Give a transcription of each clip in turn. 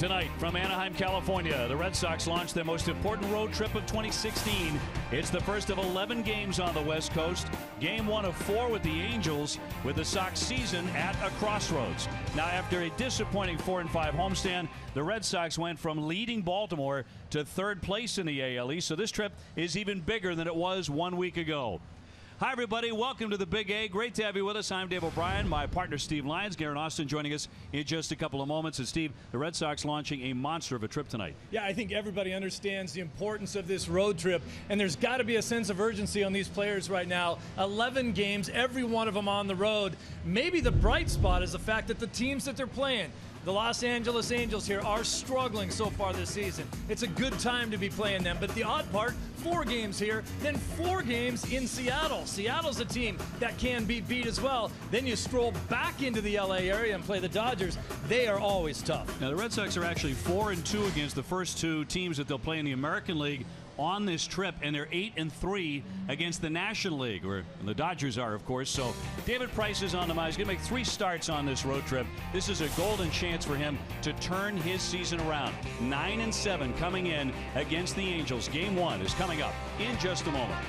Tonight from Anaheim, California, the Red Sox launch their most important road trip of 2016. It's the first of 11 games on the West Coast. Game 1 of 4 with the Angels, with the Sox season at a crossroads. Now, after a disappointing 4-5 homestand, the Red Sox went from leading Baltimore to third place in the AL East, so this trip is even bigger than it was 1 week ago. Hi, everybody. Welcome to the Big A. Great to have you with us. I'm Dave O'Brien. My partner, Steve Lyons. Garen Austin joining us in just a couple of moments. And, Steve, the Red Sox launching a monster of a trip tonight. Yeah, I think everybody understands the importance of this road trip, and there's got to be a sense of urgency on these players right now. 11 games, every one of them on the road. Maybe the bright spot is the fact that the teams that they're playing, the Los Angeles Angels here, are struggling so far this season. It's a good time to be playing them, but the odd part, 4 games here, then 4 games in Seattle. Seattle's a team that can be beat as well. Then you stroll back into the LA area and play the Dodgers. They are always tough. Now, the Red Sox are actually 4-2 against the first 2 teams that they'll play in the American League on this trip, and they're 8-3 against the National League, where the Dodgers are, of course. So David Price is on the mound. He's going to make 3 starts on this road trip. This is a golden chance for him to turn his season around. 9-7 coming in against the Angels. Game 1 is coming up in just a moment.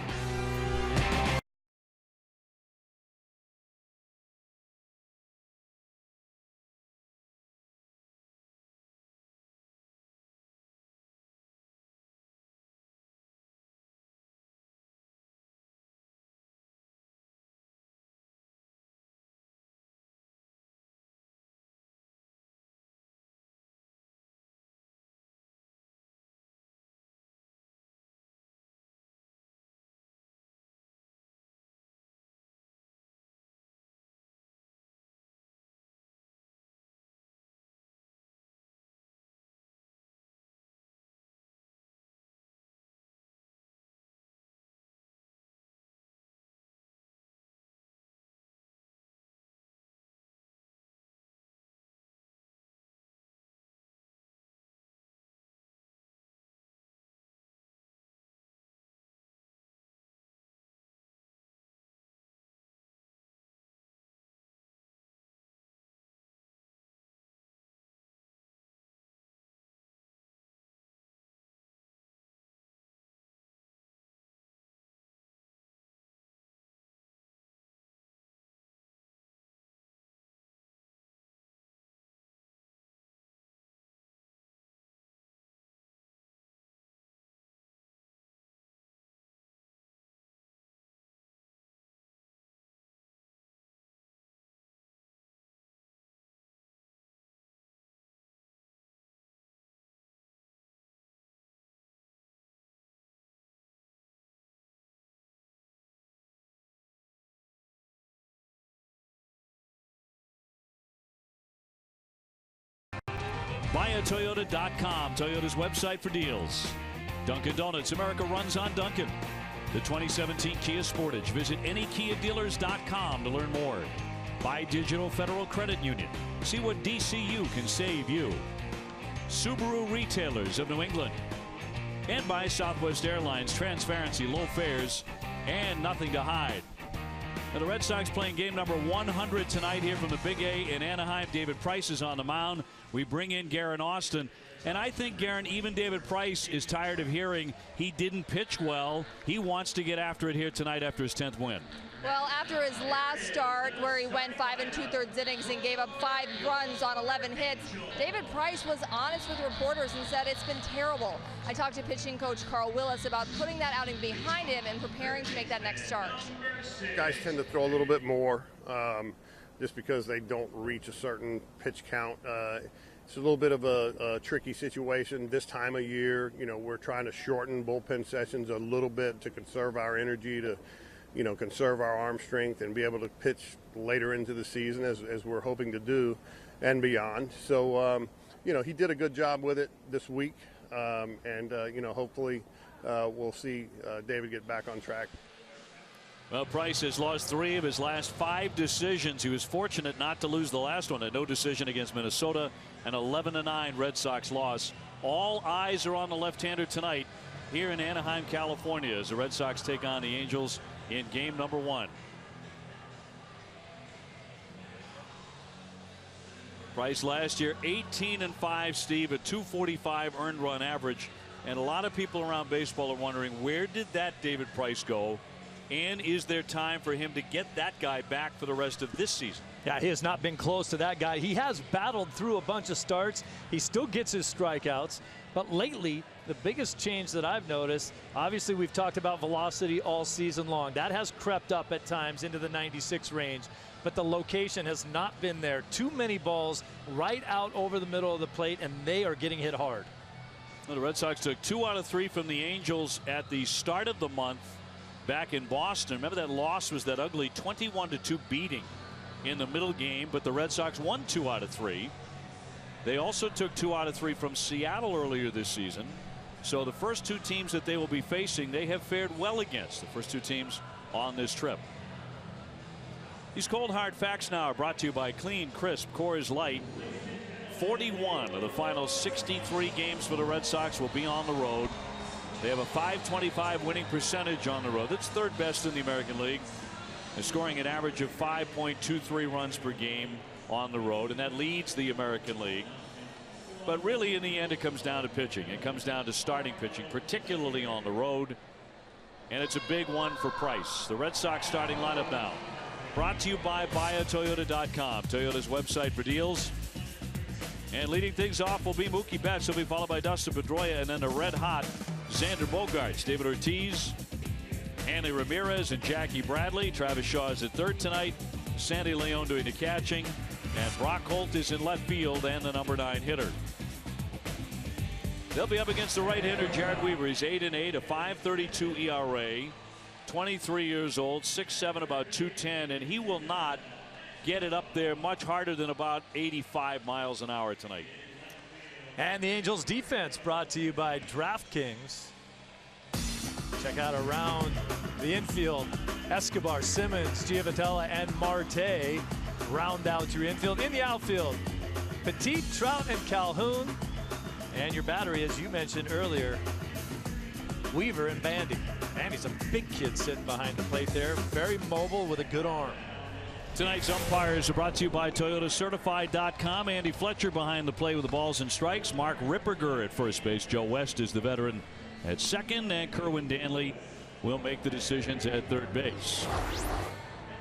BuyAToyota.com, Toyota's website for deals. Dunkin' Donuts, America runs on Dunkin'. The 2017 Kia Sportage. Visit anykiadealers.com to learn more. Buy Digital Federal Credit Union. See what DCU can save you. Subaru Retailers of New England. And by Southwest Airlines, transparency, low fares, and nothing to hide. Now, the Red Sox playing game number 100 tonight here from the Big A in Anaheim. David Price is on the mound. We bring in Garen Austin. And I think, Garen, even David Price is tired of hearing he didn't pitch well. He wants to get after it here tonight after his 10th win. Well, after his last start, where he went 5 2/3 innings and gave up 5 runs on 11 hits, David Price was honest with reporters and said it's been terrible. I talked to pitching coach Carl Willis about putting that outing behind him and preparing to make that next start. Guys tend to throw a little bit more just because they don't reach a certain pitch count. It's a little bit of a tricky situation this time of year. You know, we're trying to shorten bullpen sessions a little bit to conserve our energy, to conserve our arm strength and be able to pitch later into the season as we're hoping to do and beyond. So, he did a good job with it this week. Hopefully we'll see David get back on track. Well, Price has lost 3 of his last 5 decisions. He was fortunate not to lose the last one. A no decision against Minnesota, an 11-9 Red Sox loss. All eyes are on the left-hander tonight here in Anaheim, California, as the Red Sox take on the Angels in game number 1. Price last year 18-5, Steve, a 245 earned run average. And a lot of people around baseball are wondering, where did that David Price go? And is there time for him to get that guy back for the rest of this season? Yeah, he has not been close to that guy. He has battled through a bunch of starts. He still gets his strikeouts. But lately, the biggest change that I've noticed, obviously we've talked about velocity all season long. That has crept up at times into the 96 range. But the location has not been there. Too many balls right out over the middle of the plate, and they are getting hit hard. Well, the Red Sox took 2 out of 3 from the Angels at the start of the month back in Boston. Remember, that loss was that ugly 21-2 beating in the middle game, but the Red Sox won 2 out of 3. They also took 2 out of 3 from Seattle earlier this season. So the first 2 teams that they will be facing, they have fared well against. The first 2 teams on this trip. These cold hard facts now are brought to you by Clean Crisp Coors Light. 41 of the final 63 games for the Red Sox will be on the road. They have a .525 winning percentage on the road. That's third best in the American League. They're scoring an average of 5.23 runs per game on the road, and that leads the American League. But really, in the end, it comes down to pitching. It comes down to starting pitching, particularly on the road. And it's a big one for Price. The Red Sox starting lineup now. Brought to you by BuyAToyota.com, Toyota's website for deals. And leading things off will be Mookie Betts. He'll be followed by Dustin Pedroia, and then the red-hot Xander Bogaerts, David Ortiz, Hanley Ramirez, and Jackie Bradley. Travis Shaw is at third tonight. Sandy Leon doing the catching. And Brock Holt is in left field and the number 9 hitter. They'll be up against the right-hander Jared Weaver. He's 8-8, a .532 ERA, 23 years old, 6'7", about 210, and he will not get it up there much harder than about 85 miles an hour tonight. And the Angels defense brought to you by DraftKings. Check out around the infield. Escobar, Simmons, Giavotella, and Marte round out your infield. In the outfield, Petit, Trout, and Calhoun. And your battery, as you mentioned earlier, Weaver and Bandy. And he's a big kid sitting behind the plate there. Very mobile with a good arm. Tonight's umpires are brought to you by ToyotaCertified.com. Andy Fletcher behind the plate with the balls and strikes. Mark Ripperger at first base. Joe West is the veteran at second. And Kerwin Danley will make the decisions at third base.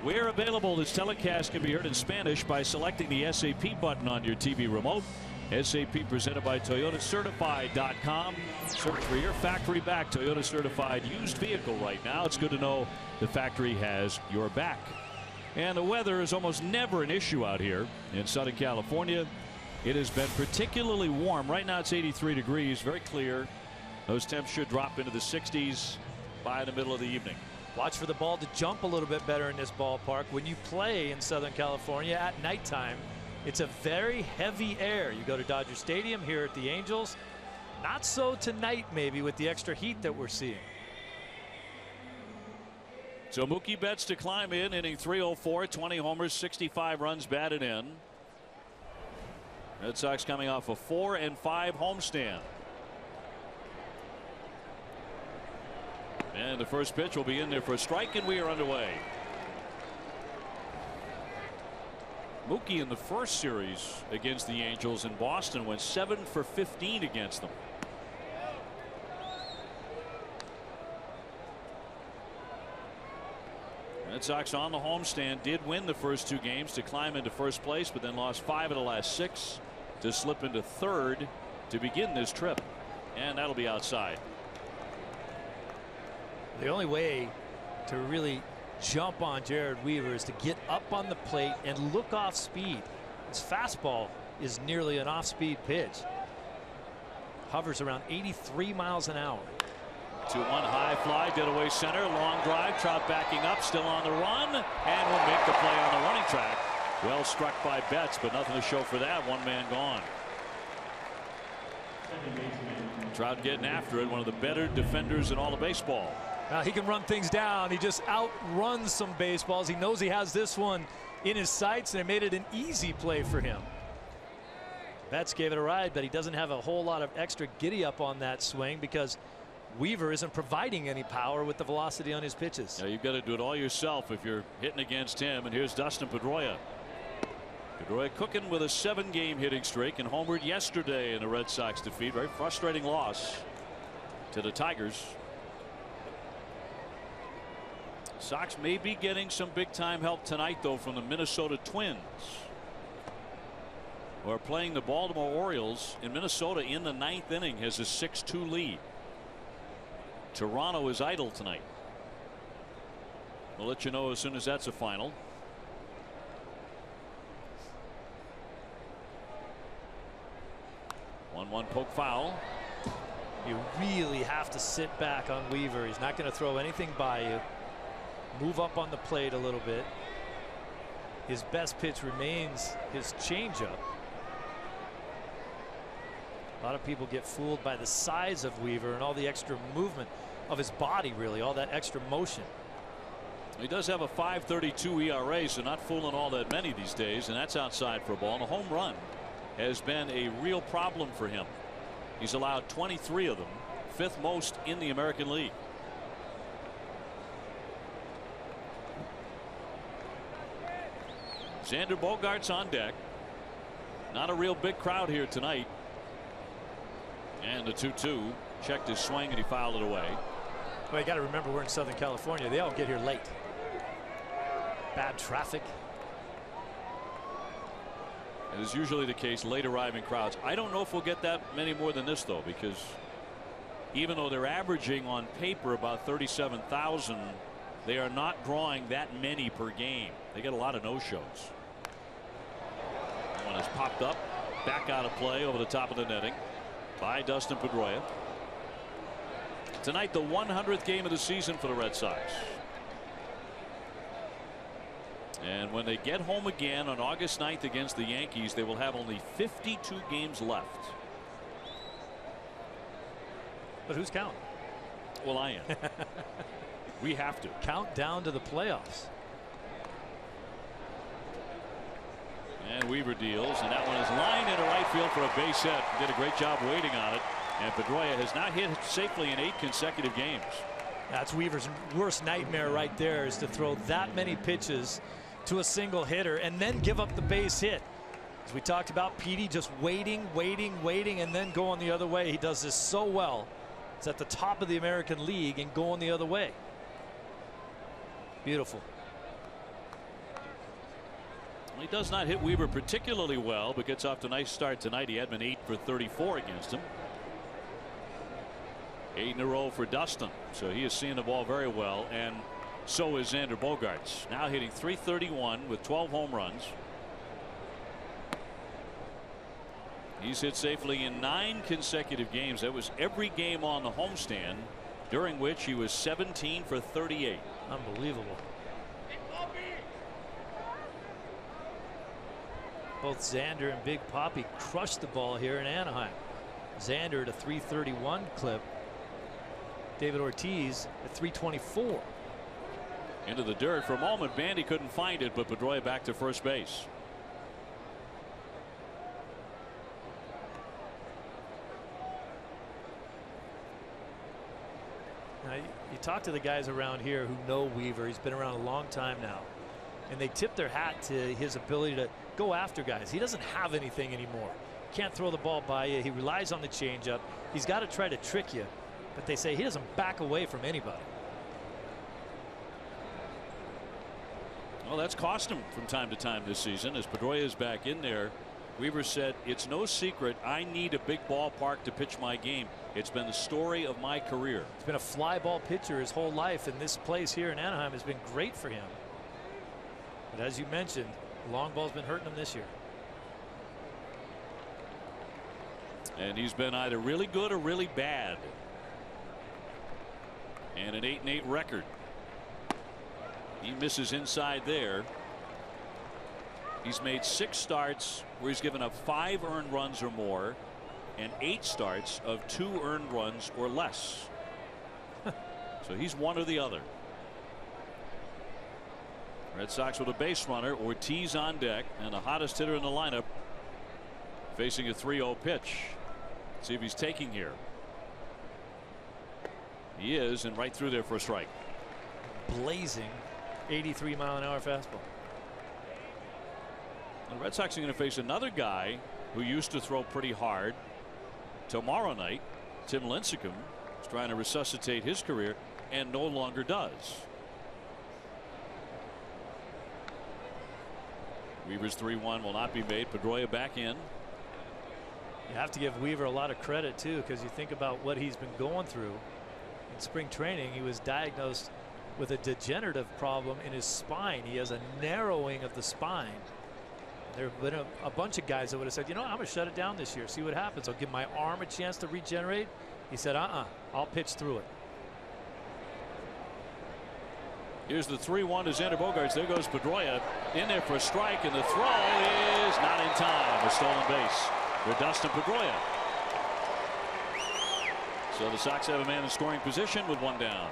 We're available. This telecast can be heard in Spanish by selecting the SAP button on your TV remote. SAP presented by ToyotaCertified.com. Search for your factory back Toyota certified used vehicle right now. It's good to know the factory has your back. And the weather is almost never an issue out here in Southern California. It has been particularly warm. Right now it's 83 degrees, very clear. Those temps should drop into the 60s by the middle of the evening. Watch for the ball to jump a little bit better in this ballpark. When you play in Southern California at nighttime, it's a very heavy air. You go to Dodger Stadium here at the Angels. Not so tonight, maybe, with the extra heat that we're seeing. So Mookie Betts to climb in, inning 304, 20 homers, 65 runs batted in. Red Sox coming off a 4-5 homestand. And the first pitch will be in there for a strike, and we are underway. Mookie in the first series against the Angels in Boston went 7 for 15 against them. Red Sox on the homestand did win the first 2 games to climb into first place, but then lost 5 of the last 6 to slip into third to begin this trip. And that'll be outside. The only way to really jump on Jared Weaver is to get up on the plate and look off speed. His fastball is nearly an off-speed pitch. Hovers around 83 miles an hour. 2-1 high fly, dead away center, long drive. Trout backing up, still on the run, and will make the play on the running track. Well struck by Betts, but nothing to show for that. One man gone. Trout getting after it. One of the better defenders in all of baseball. He can run things down. He just outruns some baseballs. He knows he has this one in his sights, and it made it an easy play for him. Betts gave it a ride, but he doesn't have a whole lot of extra giddy up on that swing because Weaver isn't providing any power with the velocity on his pitches. Yeah, you've got to do it all yourself if you're hitting against him. And here's Dustin Pedroia. Pedroia cooking with a 7-game hitting streak and homered yesterday in the Red Sox defeat. Very frustrating loss to the Tigers. Sox may be getting some big-time help tonight, though, from the Minnesota Twins, who are playing the Baltimore Orioles. In Minnesota, in the 9th inning, has a 6-2 lead. Toronto is idle tonight. We'll let you know as soon as that's a final. 1-1 poke foul. You really have to sit back on Weaver. He's not going to throw anything by you. Move up on the plate a little bit. His best pitch remains his changeup. A lot of people get fooled by the size of Weaver and all the extra movement of his body, really, all that extra motion. He does have a 5.32 ERA, so not fooling all that many these days, and that's outside for a ball. And a home run has been a real problem for him. He's allowed 23 of them, 5th most in the American League. Xander Bogaerts on deck. Not a real big crowd here tonight. And the 2-2 checked his swing and he fouled it away. Well, you got to remember we're in Southern California. They all get here late. Bad traffic. It is usually the case, late arriving crowds. I don't know if we'll get that many more than this, though, because even though they're averaging on paper about 37,000, they are not drawing that many per game. They get a lot of no-shows. One has popped up, back out of play over the top of the netting by Dustin Pedroia. Tonight, the 100th game of the season for the Red Sox. And when they get home again on August 9th against the Yankees, they will have only 52 games left. But who's counting? Well, I am. We have to count down to the playoffs. And Weaver deals, and that one is lined into right field for a base hit. Did a great job waiting on it. And Pedroia has not hit safely in 8 consecutive games. That's Weaver's worst nightmare right there, is to throw that many pitches to a single hitter and then give up the base hit. As we talked about, Petey just waiting, and then going the other way. He does this so well. It's at the top of the American League and going the other way. Beautiful. He does not hit Weaver particularly well, but gets off to a nice start tonight. He had been 8 for 34 against him. 8 in a row for Dustin, so he is seeing the ball very well, and so is Xander Bogaerts, now hitting .331 with 12 home runs. He's hit safely in 9 consecutive games. That was every game on the homestand, during which he was 17 for 38. Unbelievable. Both Xander and Big Papi crushed the ball here in Anaheim. Xander at a .331 clip. David Ortiz at .324. Into the dirt for a moment. Bandy couldn't find it, but Pedroia back to first base. Now, you talk to the guys around here who know Weaver. He's been around a long time now, and they tip their hat to his ability to go after guys. He doesn't have anything anymore. Can't throw the ball by you. He relies on the changeup. He's got to try to trick you, but they say he doesn't back away from anybody. Well, that's cost him from time to time this season. As Pedroia is back in there, Weaver said, "It's no secret I need a big ballpark to pitch my game. It's been the story of my career." He's been a fly ball pitcher his whole life, and this place here in Anaheim has been great for him. But as you mentioned, the long ball's been hurting him this year. And he's been either really good or really bad. And an 8-8 record. He misses inside there. He's made 6 starts where he's given up 5 earned runs or more, and 8 starts of 2 earned runs or less. So he's one or the other. Red Sox with a base runner, Ortiz on deck, and the hottest hitter in the lineup facing a 3-0 pitch. See if he's taking here. He is, and right through there for a strike. Blazing 83-mile-an-hour fastball. The Red Sox are going to face another guy who used to throw pretty hard tomorrow night. Tim Lincecum is trying to resuscitate his career and no longer does. Weaver's 3-1 will not be made. Pedroia back in. You have to give Weaver a lot of credit too, because you think about what he's been going through in spring training. He was diagnosed with a degenerative problem in his spine. He has a narrowing of the spine. There have been a bunch of guys that would have said, you know, I'm going to shut it down this year, see what happens. I'll give my arm a chance to regenerate. He said, I'll pitch through it. Here's the 3-1 to Xander Bogaerts. There goes Pedroia in there for a strike, and the throw is not in time. A stolen base for Dustin Pedroia. So the Sox have a man in scoring position with one down.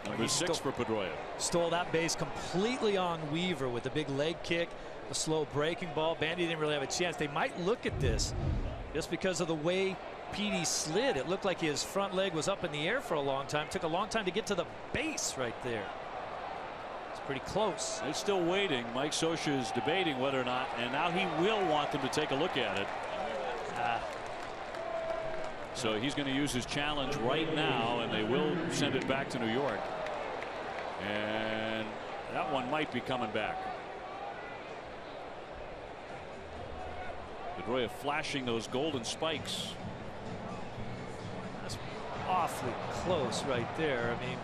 Number 6 for Pedroia. Stole that base completely on Weaver with a big leg kick, a slow breaking ball. Bandy didn't really have a chance. They might look at this just because of the way Petey slid. It looked like his front leg was up in the air for a long time. Took a long time to get to the base right there. It's pretty close. They're still waiting. Mike Scioscia is debating whether or not, and now he will want them to take a look at it. So he's going to use his challenge right now, and they will send it back to New York. And that one might be coming back. Pedroia flashing those golden spikes. That's awfully close right there. I mean,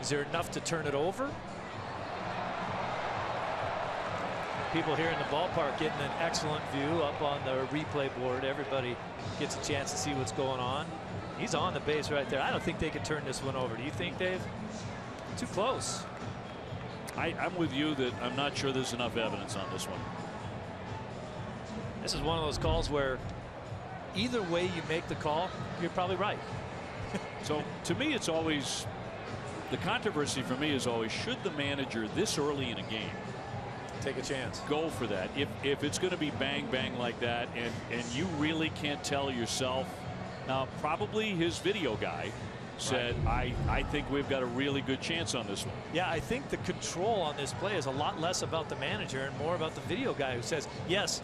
is there enough to turn it over? People here in the ballpark getting an excellent view up on the replay board. Everybody gets a chance to see what's going on. He's on the base right there. I don't think they could turn this one over. Do you think, Dave? Too close. I'm with you that I'm not sure there's enough evidence on this one. This is one of those calls where either way you make the call, you're probably right. So to me, it's always, the controversy for me is always, should the manager this early in a game take a chance, go for that? If it's going to be bang bang like that, and you really can't tell yourself. Now probably his video guy said, right, I think we've got a really good chance on this one. Yeah, I think the control on this play is a lot less about the manager and more about the video guy who says, yes,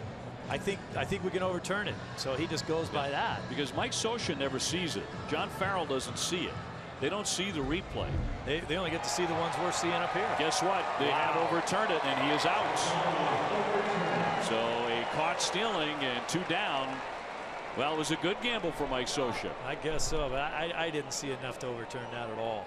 I think we can overturn it. So he just goes by that. Because Mike Scioscia never sees it. John Farrell doesn't see it. They don't see the replay. They only get to see the ones we're seeing up here. Guess what? They have overturned it, and he is out. So a caught stealing and 2 down. Well, it was a good gamble for Mike Scioscia. I guess so, but I didn't see enough to overturn that at all.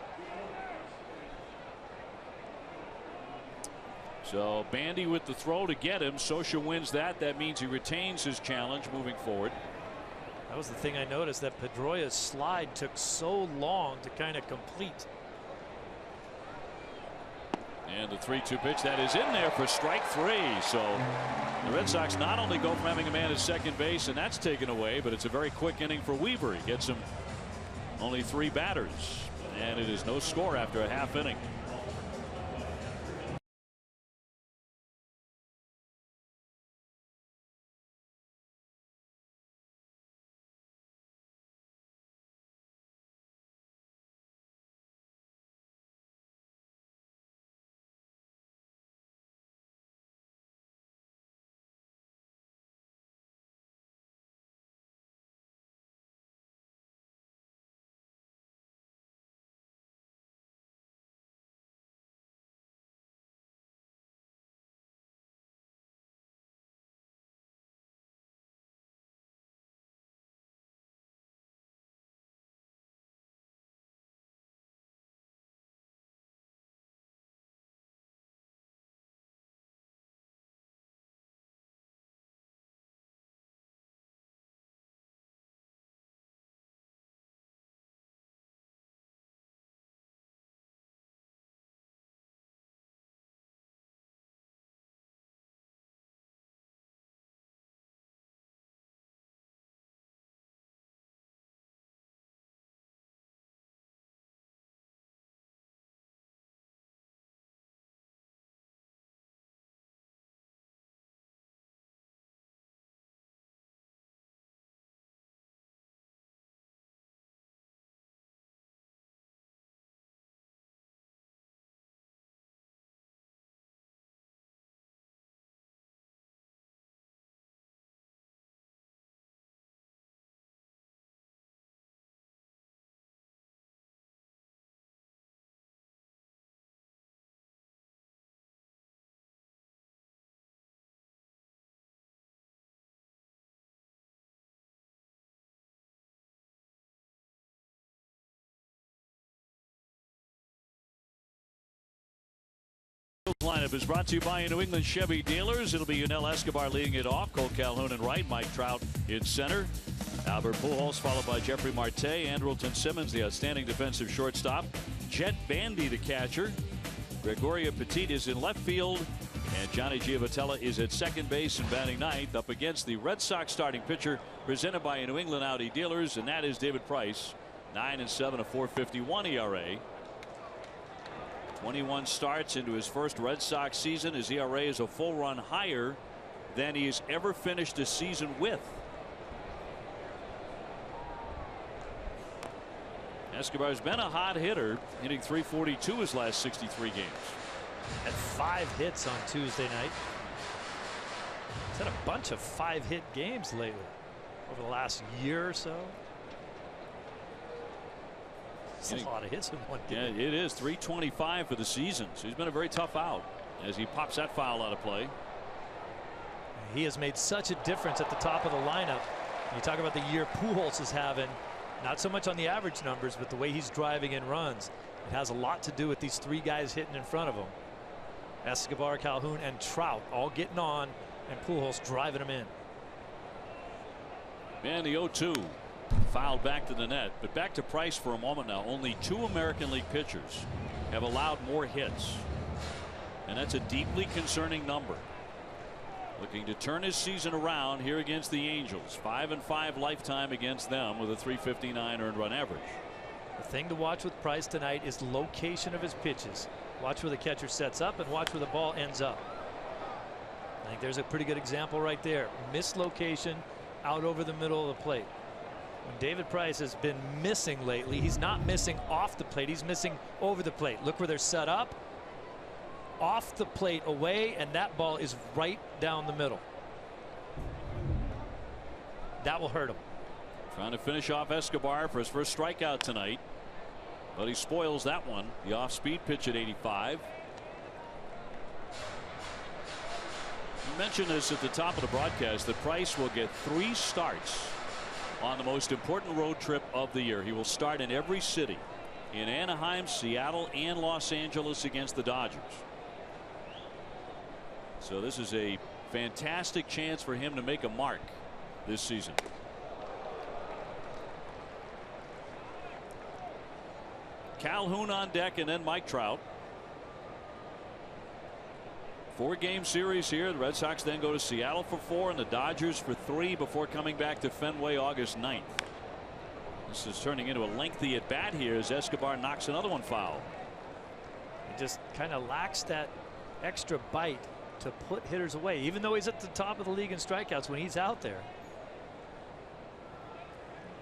So Bandy with the throw to get him. Scioscia wins that. That means he retains his challenge moving forward. That was the thing I noticed, that Pedroia's slide took so long to kind of complete. And the 3-2 pitch that is in there for strike 3. So the Red Sox not only go from having a man at second base, and that's taken away, but it's a very quick inning for Weaver. He gets him only 3 batters, and it is no score after a half inning. Lineup is brought to you by New England Chevy dealers. It'll be Yunel Escobar leading it off. Cole Calhoun in right. Mike Trout in center. Albert Pujols followed by Jeffrey Marte. Andrelton Simmons, the outstanding defensive shortstop. Jet Bandy, the catcher. Gregorio Petit is in left field. And Johnny Giavotella is at second base and batting ninth up against the Red Sox starting pitcher presented by New England Audi dealers, and that is David Price. 9-7, a 4.51 ERA. 21 starts into his first Red Sox season. His ERA is a full run higher than he has ever finished a season with. Escobar's been a hot hitter, hitting .342 his last 63 games. Had 5 hits on Tuesday night. He's had a bunch of 5-hit games lately over the last year or so. It's a lot of hits in one game. Yeah, it is. .325 for the season. So he's been a very tough out as he pops that foul out of play. He has made such a difference at the top of the lineup. You talk about the year Pujols is having, not so much on the average numbers, but the way he's driving in runs. It has a lot to do with these 3 guys hitting in front of him. Escobar, Calhoun, and Trout all getting on, and Pujols driving them in. And the 0-2 fouled back to the net. But back to Price for a moment now. Only 2 American League pitchers have allowed more hits, and that's a deeply concerning number. Looking to turn his season around here against the Angels. 5-5 lifetime against them with a .359 earned run average. The thing to watch with Price tonight is the location of his pitches. Watch where the catcher sets up and watch where the ball ends up. I think there's a pretty good example right there. Mislocation out over the middle of the plate. When David Price has been missing lately, he's not missing off the plate, he's missing over the plate. Look where they're set up. Off the plate away, and that ball is right down the middle. That will hurt him. Trying to finish off Escobar for his first strikeout tonight, but he spoils that one. The off-speed pitch at 85. You mentioned this at the top of the broadcast that Price will get 3 starts on the most important road trip of the year. He will start in every city, in Anaheim, Seattle, and Los Angeles against the Dodgers. So this is a fantastic chance for him to make a mark this season. Calhoun on deck, and then Mike Trout. 4-game series here. The Red Sox then go to Seattle for 4 and the Dodgers for 3 before coming back to Fenway August 9th. This is turning into a lengthy at bat here as Escobar knocks another one foul. He just kind of lacks that extra bite to put hitters away, even though he's at the top of the league in strikeouts when he's out there.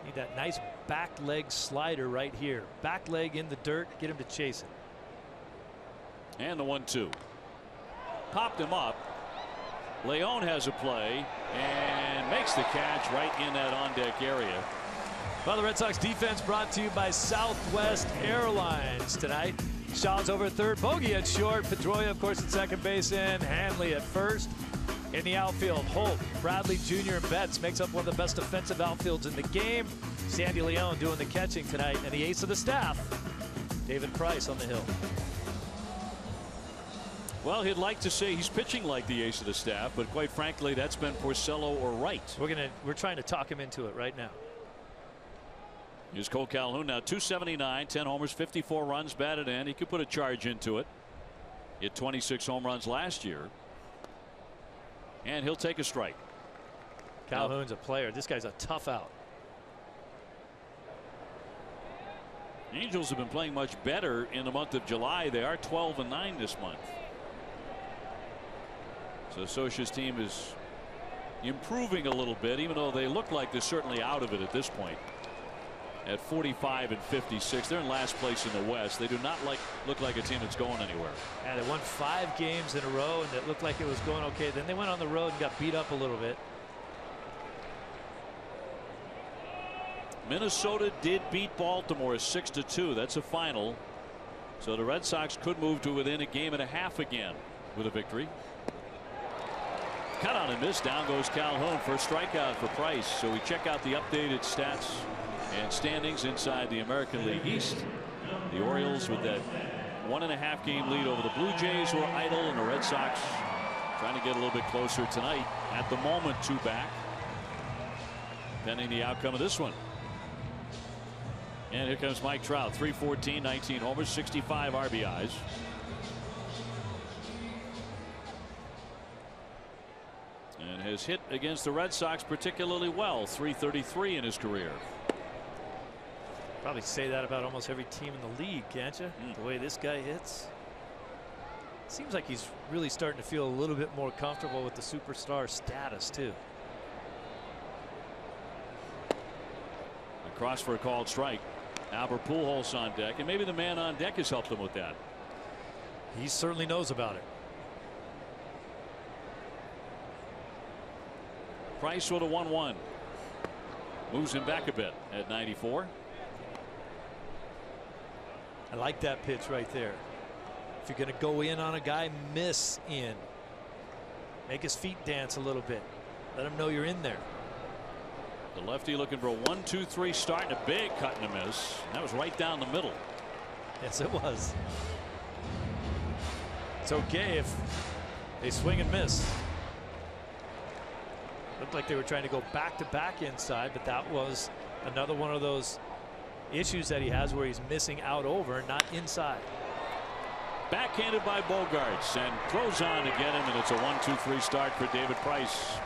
Need that nice back leg slider right here. Back leg in the dirt, get him to chase it. And the 1-2. Popped him up. Leon has a play and makes the catch right in that on deck area. Well, the Red Sox defense brought to you by Southwest Airlines tonight. Shaw's over at third, Bogey at short, Pedroia, of course, at second base, and Hanley at first. In the outfield, Holt, Bradley Jr., and Betts makes up one of the best defensive outfields in the game. Sandy Leon doing the catching tonight, and the ace of the staff, David Price, on the hill. Well, he'd like to say he's pitching like the ace of the staff, but quite frankly, that's been Porcello or Wright. We're trying to talk him into it right now. Here's Cole Calhoun now, 279, 10 homers, 54 runs batted in. He could put a charge into it. He had 26 home runs last year. And he'll take a strike. Calhoun's a player. This guy's a tough out. The Angels have been playing much better in the month of July. They are 12-9 this month. So Scioscia's team is improving a little bit, even though they look like they're certainly out of it at this point. At 45-56, they're in last place in the West. They do not look like a team that's going anywhere. And they won 5 games in a row, and it looked like it was going okay. Then they went on the road and got beat up a little bit. Minnesota did beat Baltimore 6-2. That's a final. So the Red Sox could move to within a game and a half again with a victory. Cut on and miss. Down goes Calhoun. First strikeout for Price. So we check out the updated stats and standings inside the American League East. The Orioles with that 1.5 game lead over the Blue Jays, who are idle, and the Red Sox trying to get a little bit closer tonight. At the moment, 2 back, pending the outcome of this one. And here comes Mike Trout, 314, 19 homers, 65 RBIs. And has hit against the Red Sox particularly well, 333 in his career. Probably say that about almost every team in the league, can't you? The way this guy hits. Seems like he's really starting to feel a little bit more comfortable with the superstar status, too. Across for a called strike. Albert Pujols on deck, and maybe the man on deck has helped him with that. He certainly knows about it. Price with a 1-1. Moves him back a bit at 94. I like that pitch right there. If you're going to go in on a guy, miss in. Make his feet dance a little bit. Let him know you're in there. The lefty looking for a 1-2-3 start, and a big cut and a miss. That was right down the middle. Yes, it was. It's okay if they swing and miss. Looked like they were trying to go back to back inside, but that was another one of those issues that he has where he's missing out over, not inside. Backhanded by Bogarts and throws on to get him, and it's a 1-2-3 start for David Price.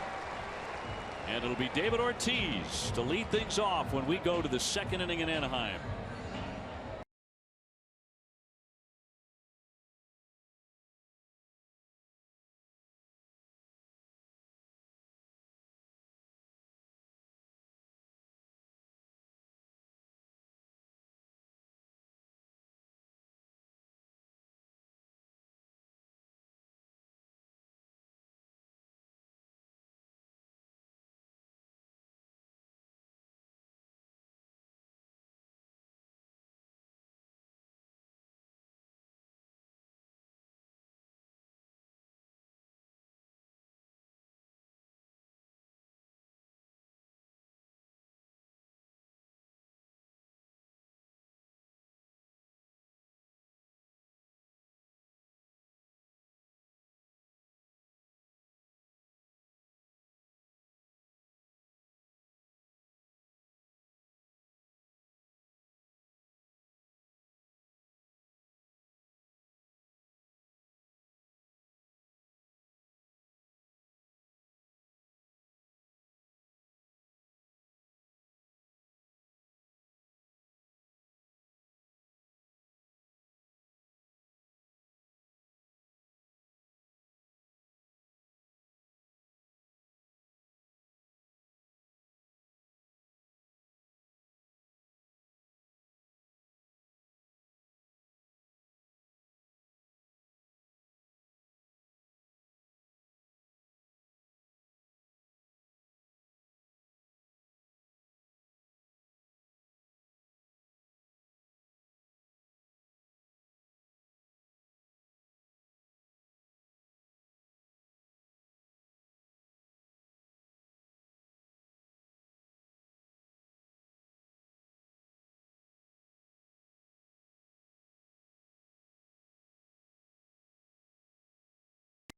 And it'll be David Ortiz to lead things off when we go to the 2nd inning in Anaheim.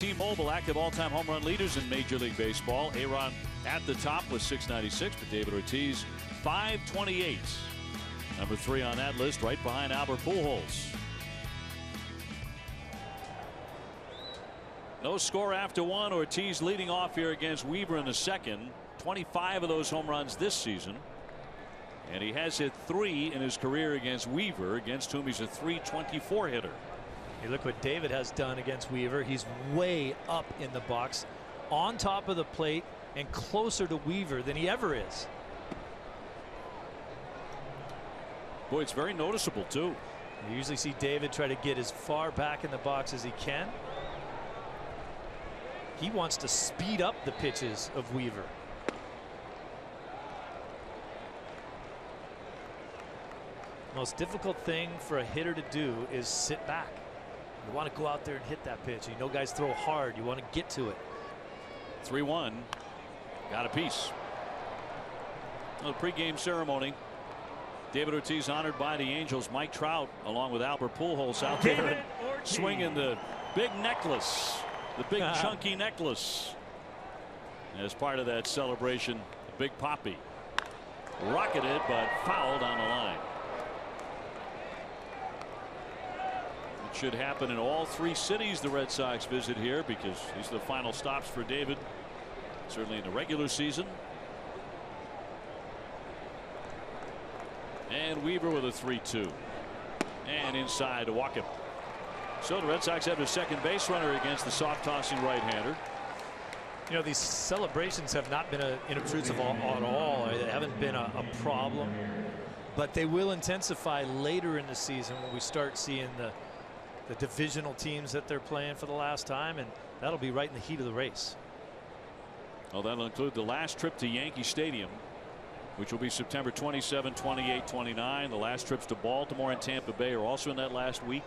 T-Mobile, active all-time home run leaders in Major League Baseball. Aaron at the top with 696, but David Ortiz 528. Number 3 on that list, right behind Albert Pujols. No score after 1. Ortiz leading off here against Weaver in the 2nd. 25 of those home runs this season. And he has hit 3 in his career against Weaver, against whom he's a .324 hitter. Hey, look what David has done against Weaver. He's way up in the box, on top of the plate, and closer to Weaver than he ever is. Boy, it's very noticeable, too. You usually see David try to get as far back in the box as he can. He wants to speed up the pitches of Weaver. Most difficult thing for a hitter to do is sit back. You want to go out there and hit that pitch. You know guys throw hard. You want to get to it. 3-1. Got a piece. The pregame ceremony David Ortiz honored by the Angels. Mike Trout along with Albert Pujols out there swinging the big necklace, the big chunky necklace. As part of that celebration, the big poppy. Rocketed but fouled on the line. It should happen in all 3 cities the Red Sox visit here, because these are the final stops for David, certainly in the regular season. And Weaver with a 3-2. And inside to walk him. So the Red Sox have a second base runner against the soft tossing right-hander. You know, these celebrations have not been inobtrusive at all. They haven't been a problem, but they will intensify later in the season when we start seeing the divisional teams that they're playing for the last time, and that'll be right in the heat of the race. Well, that'll include the last trip to Yankee Stadium, which will be September 27, 28, 29. The last trips to Baltimore and Tampa Bay are also in that last week.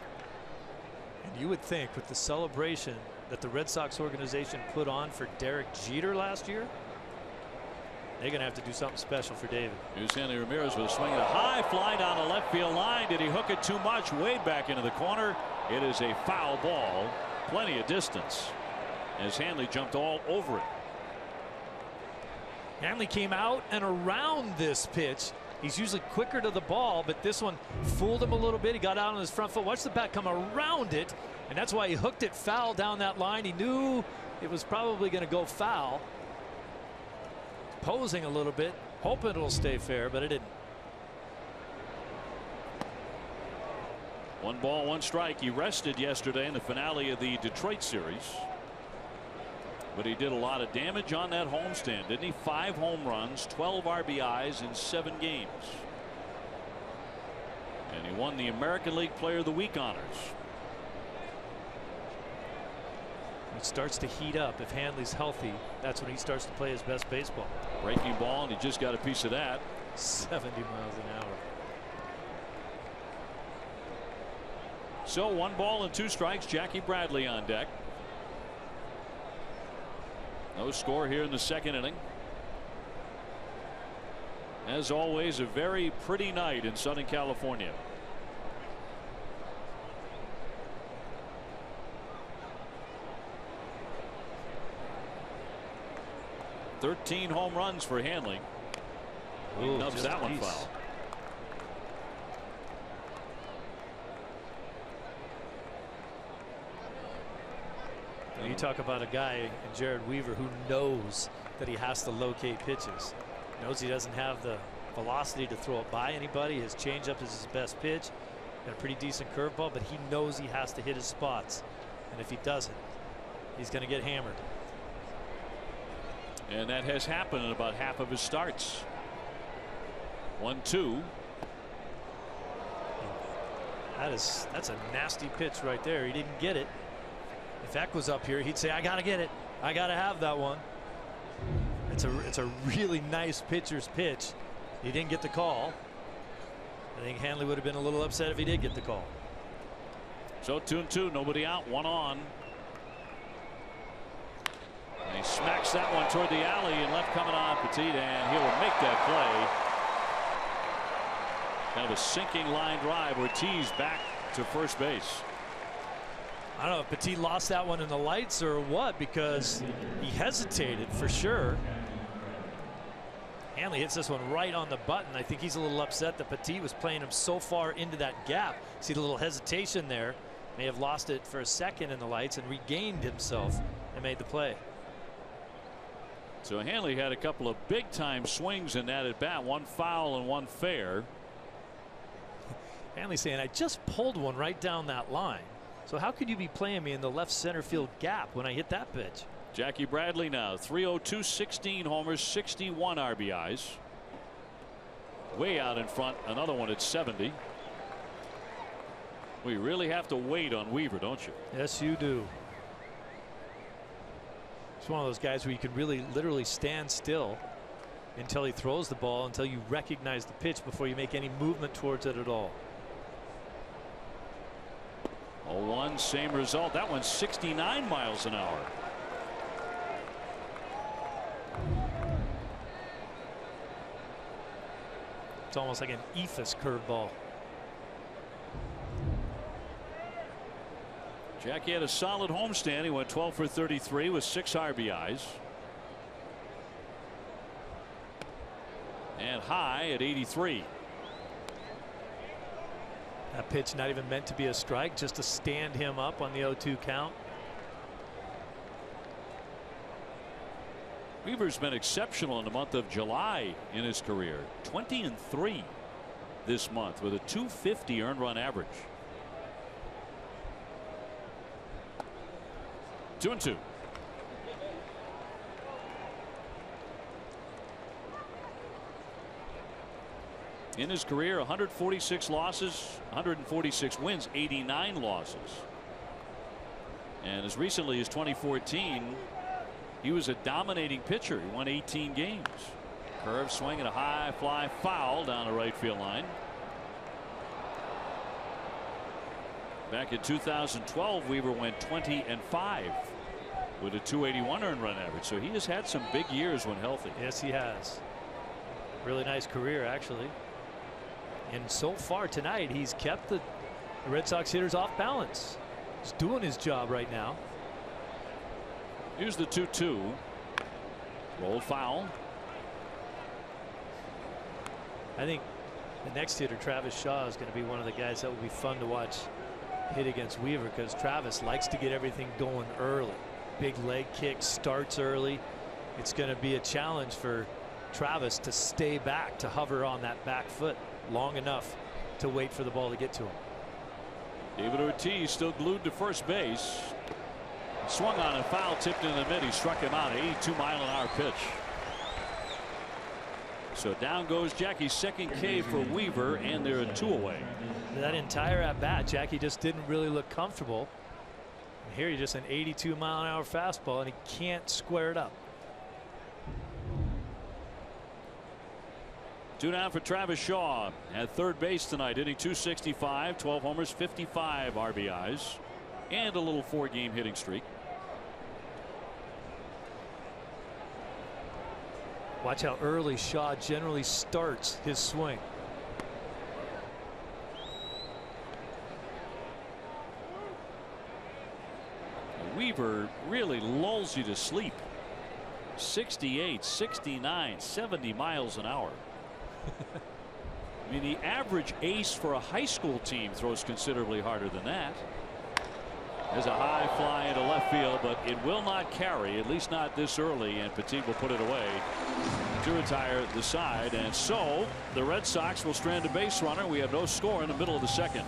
And you would think with the celebration that the Red Sox organization put on for Derek Jeter last year, they're going to have to do something special for David. Here's Hanley Ramirez with a swing and a high fly down the left field line. Did he hook it too much? Way back into the corner. It is a foul ball. Plenty of distance as Hanley jumped all over it. Hanley came out and around this pitch. He's usually quicker to the ball, but this one fooled him a little bit. He got out on his front foot. Watch the bat come around it, and that's why he hooked it foul down that line. He knew it was probably going to go foul. Posing a little bit, hoping it'll stay fair, but it didn't. 1 ball, 1 strike. He rested yesterday in the finale of the Detroit series, but he did a lot of damage on that homestand, didn't he? 5 home runs, 12 RBIs in 7 games. And he won the American League Player of the Week honors. It starts to heat up. If Hanley's healthy, that's when he starts to play his best baseball. Breaking ball, and he just got a piece of that. 70 miles an hour. So 1 ball and 2 strikes. Jackie Bradley on deck. No score here in the second inning. As always, a very pretty night in Southern California. "13 home runs for Hanley." He nubs that one foul. You talk about a guy in Jared Weaver who knows that he has to locate pitches. Knows he doesn't have the velocity to throw it by anybody. His changeup is his best pitch, and a pretty decent curveball, but he knows he has to hit his spots, and if he doesn't, he's going to get hammered. And that has happened in about half of his starts. 1-2. That's a nasty pitch right there. He didn't get it. If Eck was up here, he'd say, I gotta get it. I gotta have that one. It's a really nice pitcher's pitch. He didn't get the call. I think Hanley would have been a little upset if he did get the call. So 2-2, nobody out, 1 on. And he smacks that one toward the alley, and left coming on Petit, and he'll make that play. Kind of a sinking line drive. Ortiz back to first base. I don't know if Petit lost that one in the lights or what, because he hesitated for sure. Hanley hits this one right on the button. I think he's a little upset that Petit was playing him so far into that gap. See the little hesitation there. May have lost it for a second in the lights and regained himself and made the play. So Hanley had a couple of big time swings in that at bat, 1 foul and 1 fair. Hanley saying, I just pulled one right down that line. So how could you be playing me in the left center field gap when I hit that pitch? Jackie Bradley now 302, 16 homers, 61 RBIs. Way out in front, another one at 70. We really have to wait on Weaver, don't you? Yes, you do. It's one of those guys where you can really literally stand still until he throws the ball, until you recognize the pitch before you make any movement towards it at all. 0-1, same result. That one's 69 miles an hour. It's almost like an ephus curveball. Jackie had a solid homestand. He went 12 for 33 with 6 RBIs. And high at 83. That pitch not even meant to be a strike, just to stand him up on the 0-2 count. Weaver's been exceptional in the month of July in his career. 20-3 this month with a .250 earned run average. 2-2. In his career, 146 losses, 146 wins, 89 losses. And as recently as 2014, he was a dominating pitcher. He won 18 games. Curve swing and a high fly foul down the right field line. Back in 2012, Weaver went 20-5 with a .281 earned run average. So he has had some big years when healthy. Yes, he has. Really nice career, actually. And so far tonight, he's kept the Red Sox hitters off balance. He's doing his job right now. Here's the 2-2. Roll foul. I think the next hitter, Travis Shaw, is going to be one of the guys that will be fun to watch hit against Weaver, because Travis likes to get everything going early. Big leg kick, starts early. It's going to be a challenge for Travis to stay back, to hover on that back foot long enough to wait for the ball to get to him. David Ortiz still glued to first base. Swung on and foul, tipped in the mid. He struck him out. 82-mile-an-hour pitch. So down goes Jackie's second K for Weaver, and they're 2 away. That entire at bat, Jackie just didn't really look comfortable. And here, he just an 82-mile-an-hour fastball, and he can't square it up. 2 down for Travis Shaw at third base tonight, hitting .265, 12 homers, 55 RBIs, and a little 4-game hitting streak. Watch how early Shaw generally starts his swing. Weaver really lulls you to sleep. 68, 69, 70 miles an hour. I mean, the average ace for a high school team throws considerably harder than that. There's a high fly into left field, but it will not carry, at least not this early, and Petit will put it away to retire the side. And so the Red Sox will strand a base runner. We have no score in the middle of the second.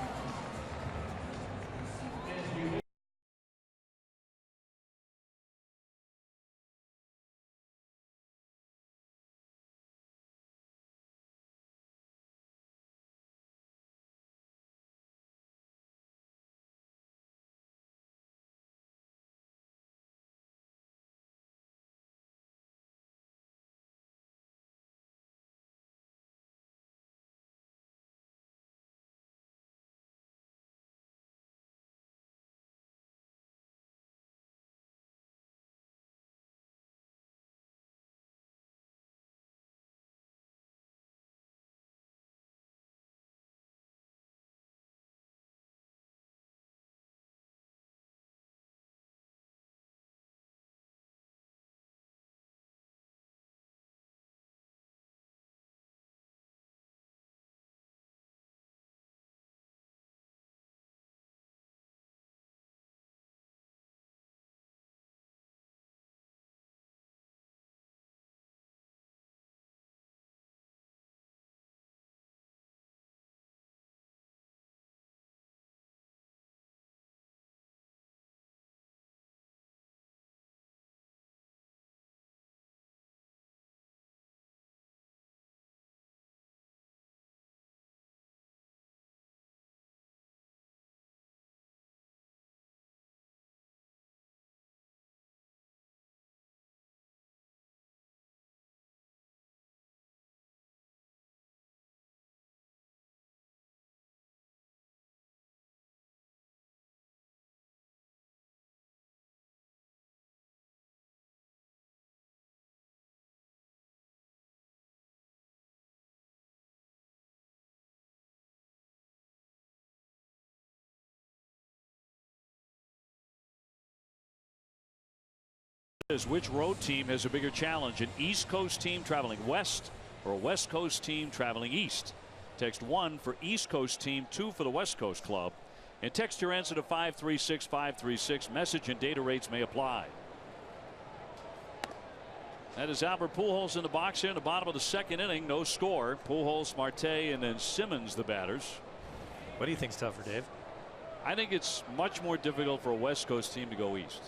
Is which road team has a bigger challenge, an East Coast team traveling west or a West Coast team traveling east? Text 1 for East Coast team, 2 for the West Coast club, and text your answer to 536-536. Message and data rates may apply. That is Albert Pujols in the box here in the bottom of the second inning. No score. Pujols, Marte, and then Simmons the batters. What do you think's tougher, Dave? I think it's much more difficult for a West Coast team to go east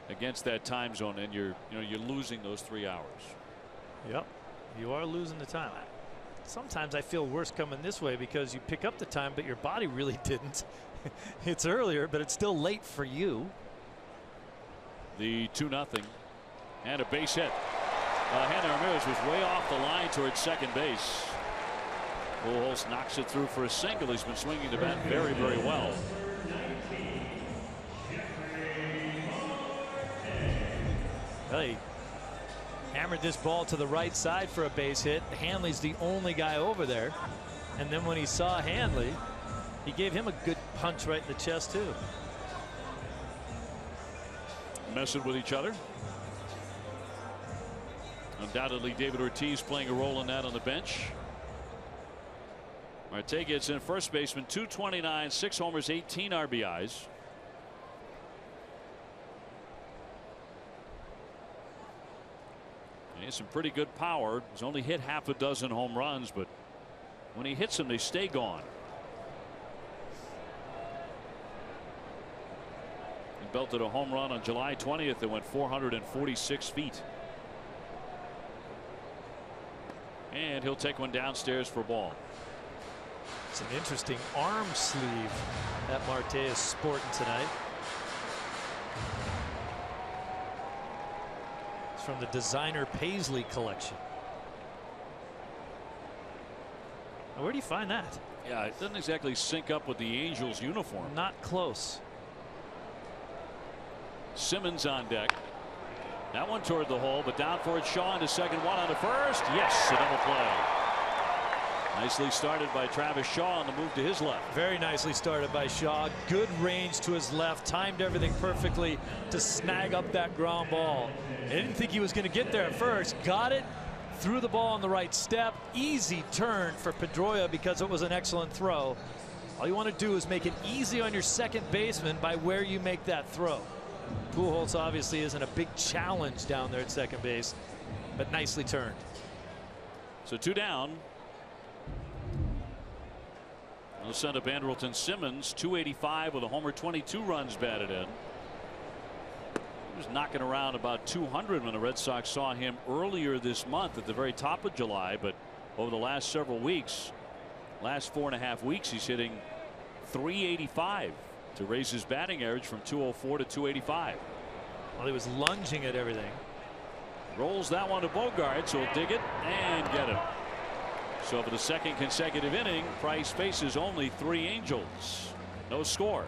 against that time zone, and you're losing those 3 hours. Yep, you are losing the time. Sometimes I feel worse coming this way because you pick up the time, but your body really didn't. It's earlier, but it's still late for you. The 2-0 and a base hit. Hanley Ramirez was way off the line towards second base. Pujols knocks it through for a single. He's been swinging the bat very, very well. He hammered this ball to the right side for a base hit. Hanley's the only guy over there. And then when he saw Hanley, he gave him a good punch right in the chest, too. Messing with each other. Undoubtedly, David Ortiz playing a role in that on the bench. Marte gets in, first baseman, 229, 6 homers, 18 RBIs. He has some pretty good power. He's only hit half a dozen home runs, but when he hits them, they stay gone. He belted a home run on July 20th that went 446 feet. And he'll take one downstairs for a ball. It's an interesting arm sleeve that Marte is sporting tonight. It's from the designer Paisley collection. Now, where do you find that? Yeah, it doesn't exactly sync up with the Angels uniform. Not close. Simmons on deck. That one toward the hole, but down for it. Shaw into second, one on the first. Yes, a double play. Nicely started by Travis Shaw on the move to his left. Very nicely started by Shaw. Good range to his left. Timed everything perfectly to snag up that ground ball. I didn't think he was going to get there at first. Got it. Threw the ball on the right step. Easy turn for Pedroia because it was an excellent throw. All you want to do is make it easy on your second baseman by where you make that throw. Pujols obviously isn't a big challenge down there at second base, but nicely turned. So 2 down. They'll send up Andrelton Simmons, 285 with a homer, 22 runs batted in. He was knocking around about 200 when the Red Sox saw him earlier this month at the very top of July, but over the last several weeks, last 4.5 weeks, he's hitting 385 to raise his batting average from 204 to 285. Well, he was lunging at everything. Rolls that one to Bogart, so he'll dig it and get him. So for the second consecutive inning, Price faces only 3 Angels. No score.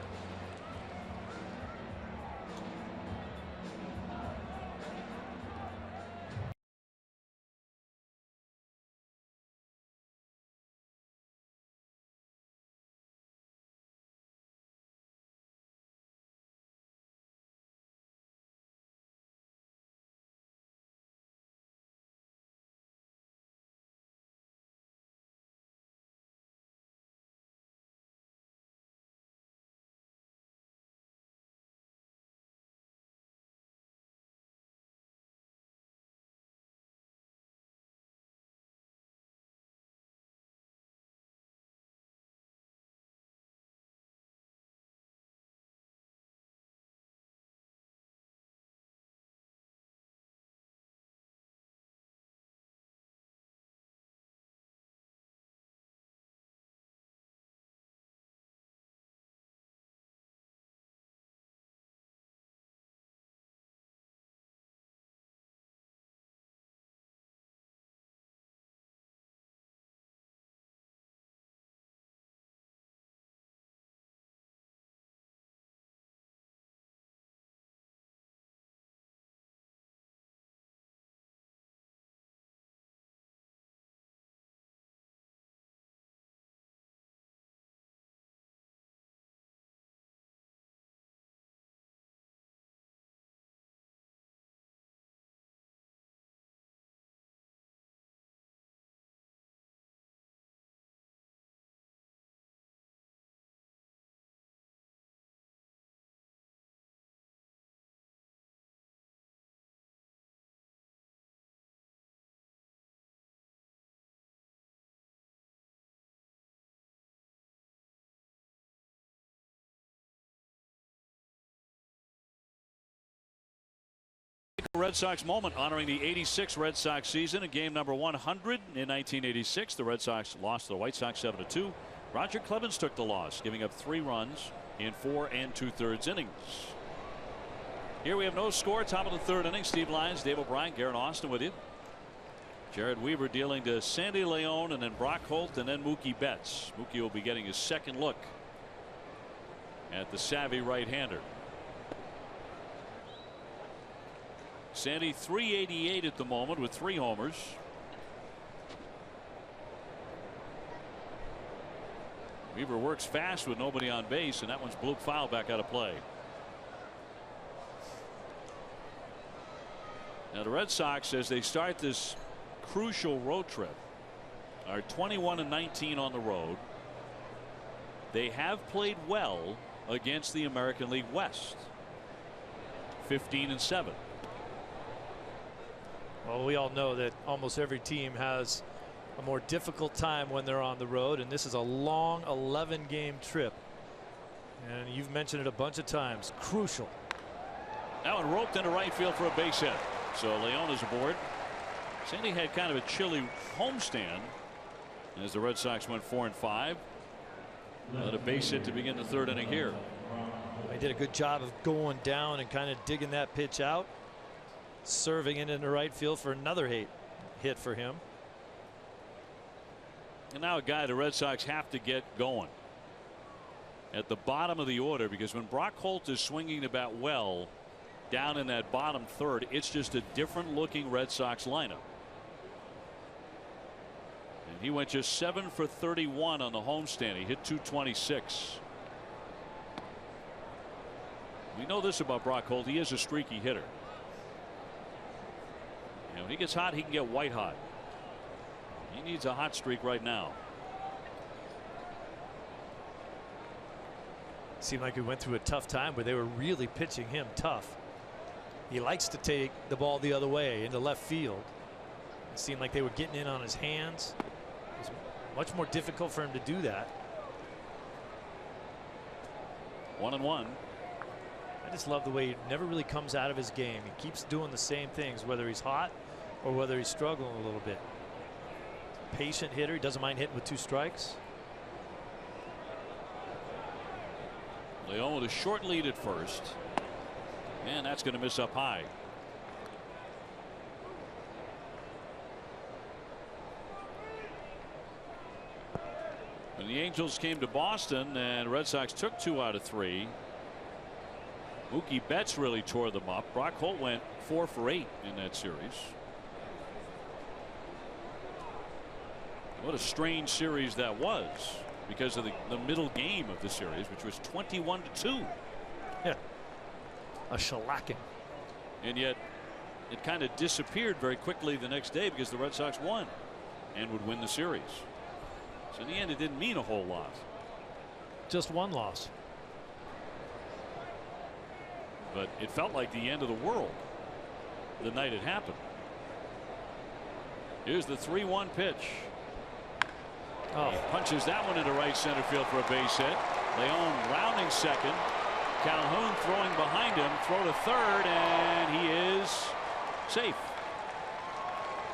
Red Sox moment honoring the '86 Red Sox season. In game number 100 in 1986, the Red Sox lost to the White Sox 7-2. Roger Clemens took the loss, giving up 3 runs in 4 2/3 innings. Here we have no score. Top of the 3rd inning. Steve Lyons, Dave O'Brien, Garrett Austin with you. Jared Weaver dealing to Sandy Leon, and then Brock Holt, and then Mookie Betts. Mookie will be getting his second look at the savvy right-hander. Sandy .388 at the moment with 3 homers. Weaver works fast with nobody on base, and that one's blooped foul back out of play. Now the Red Sox, as they start this crucial road trip, are 21-19 on the road. They have played well against the American League West. 15-7. Well, we all know that almost every team has a more difficult time when they're on the road, and this is a long 11-game trip. And you've mentioned it a bunch of times. Crucial. That one roped into right field for a base hit. So Leon is aboard. Sandy had kind of a chilly homestand as the Red Sox went 4-5. Another base hit to begin the 3rd inning here. He did a good job of going down and kind of digging that pitch out, serving it into right field for another hit for him. And now a guy the Red Sox have to get going at the bottom of the order, because when Brock Holt is swinging the bat well down in that bottom 3rd, it's just a different looking Red Sox lineup. And he went just 7 for 31 on the homestand. He hit .226. We know this about Brock Holt. He is a streaky hitter. And when he gets hot, he can get white hot. He needs a hot streak right now. Seemed like he went through a tough time where they were really pitching him tough. He likes to take the ball the other way into left field. It seemed like they were getting in on his hands. It was much more difficult for him to do that. 1-1. I just love the way he never really comes out of his game. He keeps doing the same things, whether he's hot or whether he's struggling a little bit. Patient hitter. He doesn't mind hitting with 2 strikes. Leon with a short lead at first. And that's going to miss up high. When the Angels came to Boston and Red Sox took 2 out of 3, Mookie Betts really tore them up. Brock Holt went 4 for 8 in that series. What a strange series that was, because of the middle game of the series, which was 21-2. Yeah. A shellacking. And yet it kind of disappeared very quickly the next day because the Red Sox won and would win the series. So in the end, it didn't mean a whole lot. Just 1 loss. But it felt like the end of the world the night it happened. Here's the 3-1 pitch. Oh. He punches that one into right center field for a base hit. Leon rounding second. Calhoun throwing behind him. Throw to 3rd, and he is safe.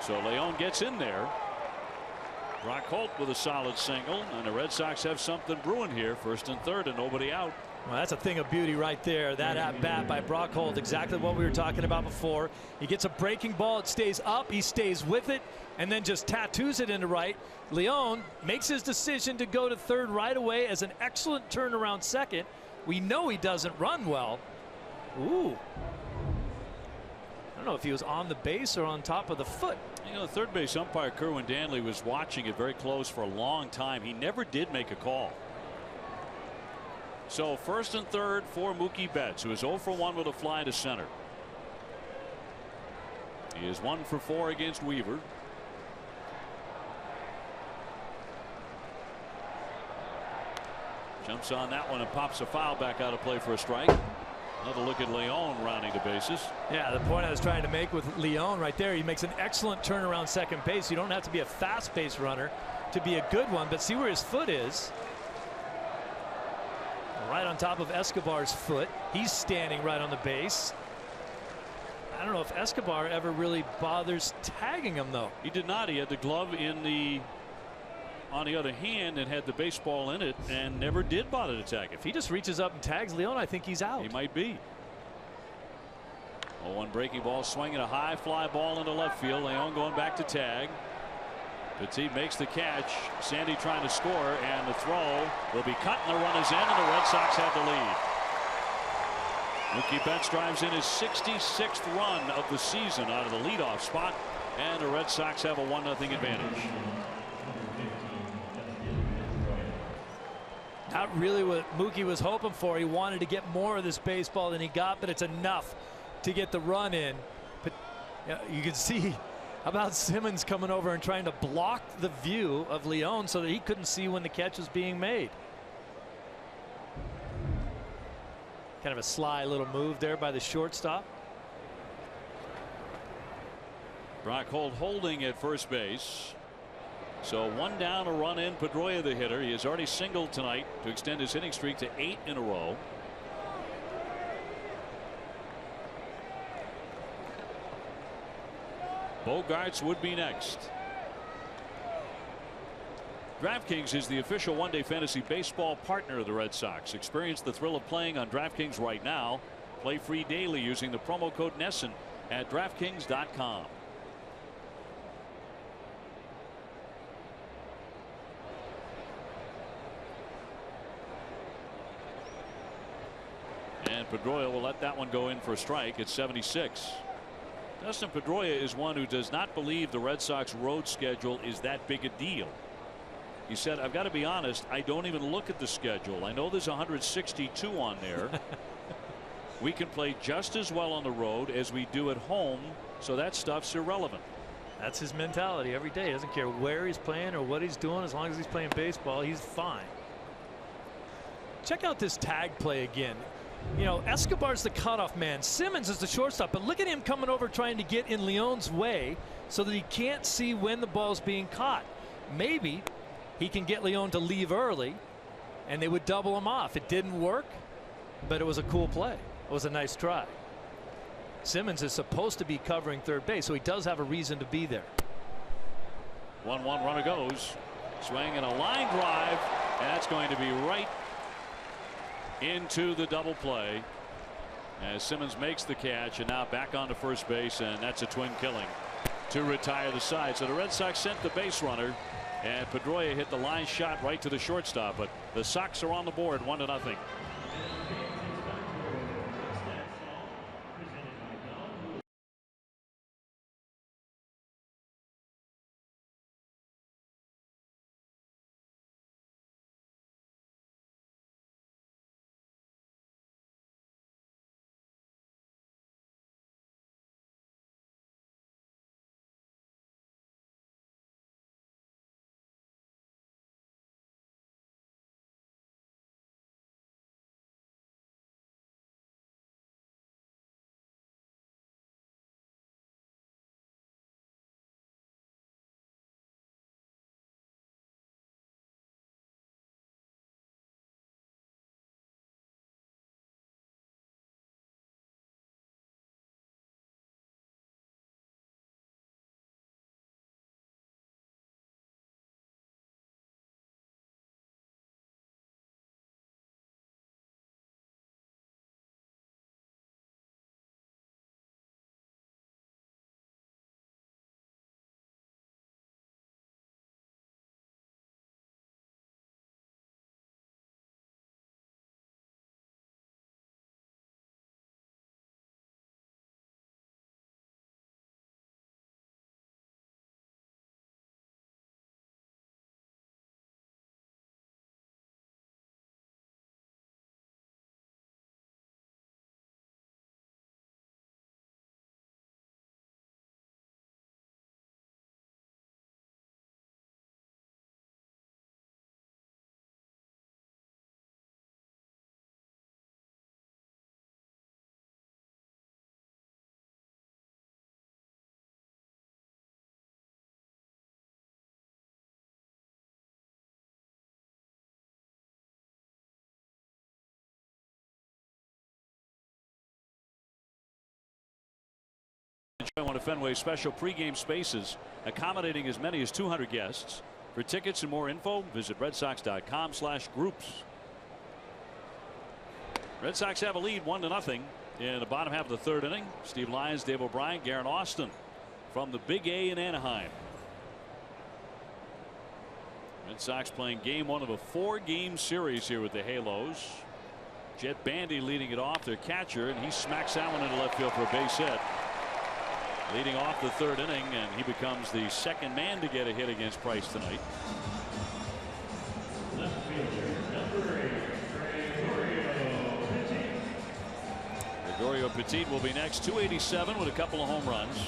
So Leon gets in there. Brock Holt with a solid single, and the Red Sox have something brewing here. 1st and 3rd, and nobody out. Well, that's a thing of beauty right there. That at bat by Brock Holt, exactly what we were talking about before. He gets a breaking ball, it stays up, he stays with it, and then just tattoos it into right. Leon makes his decision to go to 3rd right away as an excellent turnaround second. We know he doesn't run well. Ooh. I don't know if he was on the base or on top of the foot. You know, the third base umpire Kerwin Danley was watching it very close for a long time. He never did make a call. So 1st and 3rd for Mookie Betts, who is 0 for 1 with a fly to center. He is 1 for 4 against Weaver. Jumps on that one and pops a foul back out of play for a strike. Another look at Leon rounding the bases. Yeah, the point I was trying to make with Leon right there, he makes an excellent turnaround second base. You don't have to be a fast pace runner to be a good one, but see where his foot is. Right on top of Escobar's foot. He's standing right on the base. I don't know if Escobar ever really bothers tagging him, though. He did not. He had the glove on the other hand and had the baseball in it and never did bother to tag it. If he just reaches up and tags Leon, I think he's out. He might be. 0-1 breaking ball, swinging a high fly ball into left field. Leon going back to tag. Petit makes the catch. Sandy trying to score, and the throw will be cut, and the run is in, and the Red Sox have the lead. Mookie Betts drives in his 66th run of the season out of the leadoff spot, and the Red Sox have a 1-0 advantage. Not really what Mookie was hoping for. He wanted to get more of this baseball than he got, but it's enough to get the run in. But you can see about Simmons coming over and trying to block the view of Leon so that he couldn't see when the catch was being made. Kind of a sly little move there by the shortstop. Brock Holt holding at first base. So 1 down, a run in. Pedroia the hitter. He has already singled tonight to extend his hitting streak to 8 in a row. Bogarts would be next. DraftKings is the official one-day fantasy baseball partner of the Red Sox. Experience the thrill of playing on DraftKings right now. Play free daily using the promo code NESSN at DraftKings.com. And Pedroia will let that one go in for a strike at 76. Dustin Pedroia is one who does not believe the Red Sox road schedule is that big a deal. He said, I've got to be honest, I don't even look at the schedule. I know there's 162 on there. We can play just as well on the road as we do at home, so that stuff's irrelevant. That's his mentality every day. He doesn't care where he's playing or what he's doing. As long as he's playing baseball, he's fine. Check out this tag play again. You know, Escobar's the cutoff man. Simmons is the shortstop, but look at him coming over trying to get in Leon's way so that he can't see when the ball's being caught. Maybe he can get Leon to leave early and they would double him off. It didn't work, but it was a cool play. It was a nice try. Simmons is supposed to be covering third base, so he does have a reason to be there. 1-1 runner goes. Swing and a line drive, and that's going to be right into the double play as Simmons makes the catch, and now back onto first base, and that's a twin killing to retire the side. So the Red Sox sent the base runner, and Pedroia hit the line shot right to the shortstop, but the Sox are on the board 1-0. One of Fenway's special pregame spaces, accommodating as many as 200 guests. For tickets and more info, visit redsox.com/groups. Red Sox have a lead 1-0 in the bottom half of the third inning. Steve Lyons, Dave O'Brien, Garen Austin from the Big A in Anaheim. Red Sox playing game 1 of a 4-game series here with the Halos. Jet Bandy leading it off, their catcher, and he smacks that one into left field for a base hit. Leading off the third inning, and he becomes the second man to get a hit against Price tonight. Gregorio Petit will be next, 287 with a couple of home runs.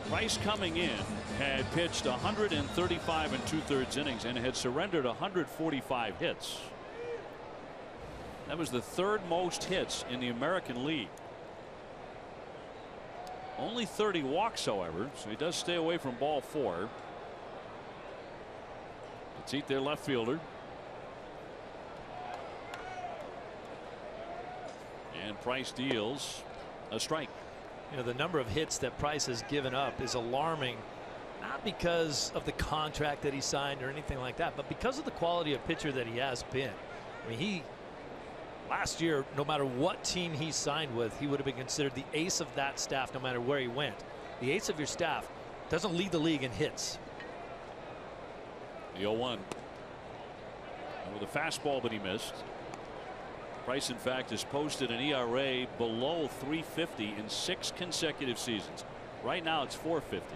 Price coming in had pitched 135 2/3 innings and had surrendered 145 hits. That was the 3rd most hits in the American League. Only 30 walks, however, so he does stay away from ball 4. Petit, their left fielder. And Price deals a strike. You know, the number of hits that Price has given up is alarming, not because of the contract that he signed or anything like that, but because of the quality of pitcher that he has been. I mean, last year, no matter what team he signed with, he would have been considered the ace of that staff no matter where he went. The ace of your staff doesn't lead the league in hits. The 0-1. And with a fastball that he missed. Price, in fact, has posted an ERA below 350 in 6 consecutive seasons. Right now it's 450.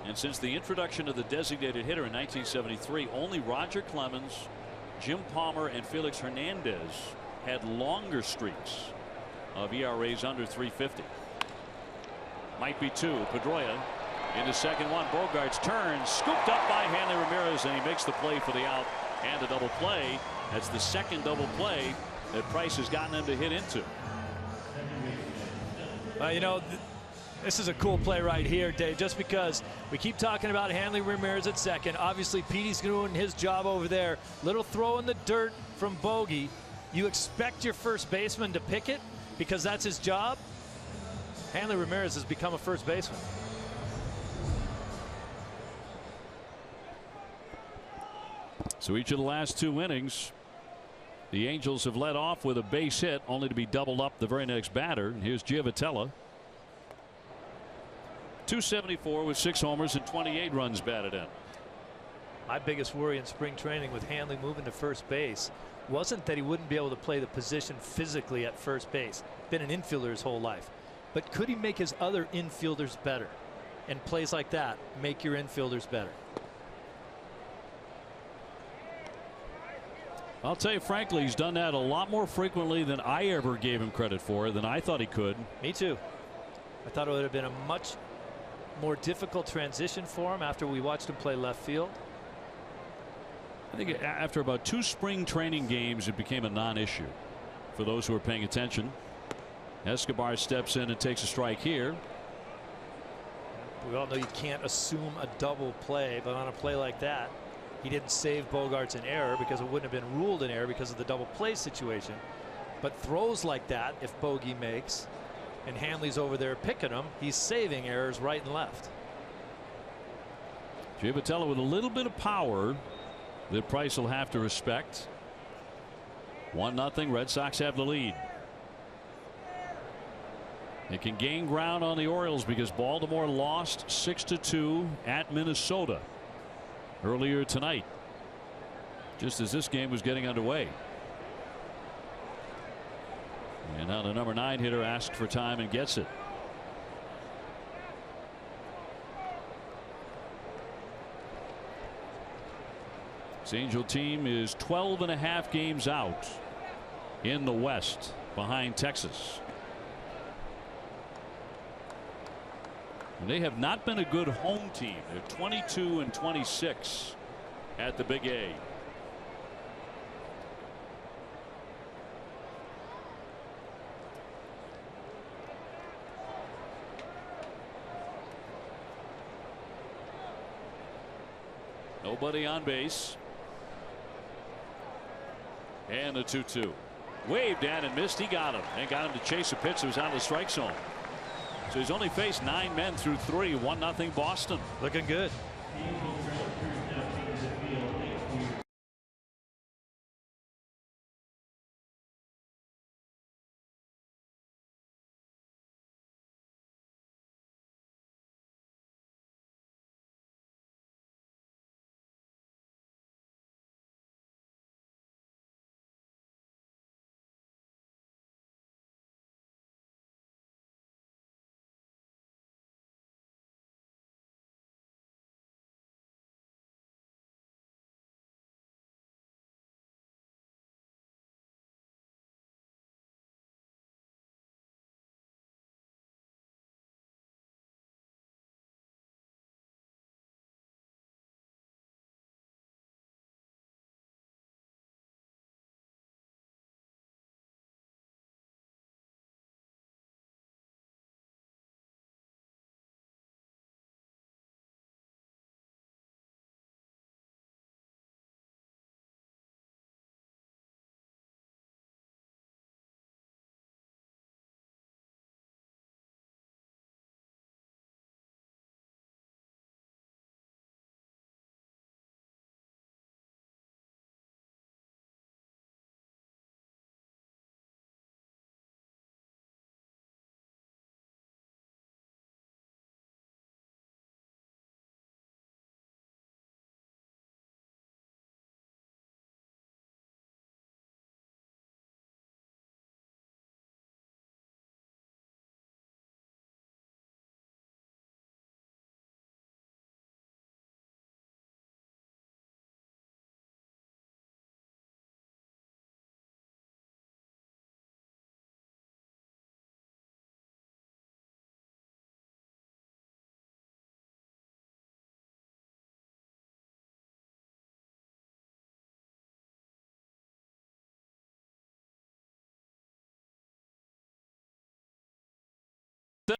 And since the introduction of the designated hitter in 1973, only Roger Clemens, Jim Palmer, and Felix Hernandez had longer streaks of ERAs under 350. Might be 2. Pedroia into second one. Bogarts turns, scooped up by Hanley Ramirez, and he makes the play for the out and a double play. That's the second double play that Price has gotten him to hit into. You know, this is a cool play right here, Dave, just because we keep talking about Hanley Ramirez at second. Obviously, Petey's doing his job over there. Little throw in the dirt from Bogey. You expect your first baseman to pick it because that's his job. Hanley Ramirez has become a first baseman. So each of the last 2 innings, the Angels have led off with a base hit, only to be doubled up the very next batter. And here's Giavotella. 274 with 6 homers and 28 runs batted in. My biggest worry in spring training with Hanley moving to first base wasn't that he wouldn't be able to play the position physically at first base. Been an infielder his whole life. But could he make his other infielders better? And plays like that make your infielders better. I'll tell you frankly, he's done that a lot more frequently than I ever gave him credit for, than I thought he could. Me too. I thought it would have been a much more difficult transition for him after we watched him play left field. I think after about 2 spring training games, it became a non-issue for those who are paying attention. Escobar steps in and takes a strike here. We all know you can't assume a double play, but on a play like that, he didn't save Bogarts an error because it wouldn't have been ruled an error because of the double play situation. But throws like that, if Bogey makes, and Hanley's over there picking them, he's saving errors right and left. Giavotella with a little bit of power that Price will have to respect. 1-0. Red Sox have the lead. They can gain ground on the Orioles because Baltimore lost 6-2 at Minnesota earlier tonight, just as this game was getting underway. And now the number 9 hitter asked for time and gets it. This Angel team is 12.5 games out in the West behind Texas. And they have not been a good home team. They're 22-26 at the Big A. Nobody on base. And a 2-2. Waved at and missed. He got him and got him to chase a pitch that was out of the strike zone. So he's only faced 9 men through 3. 1-0 Boston. Looking good.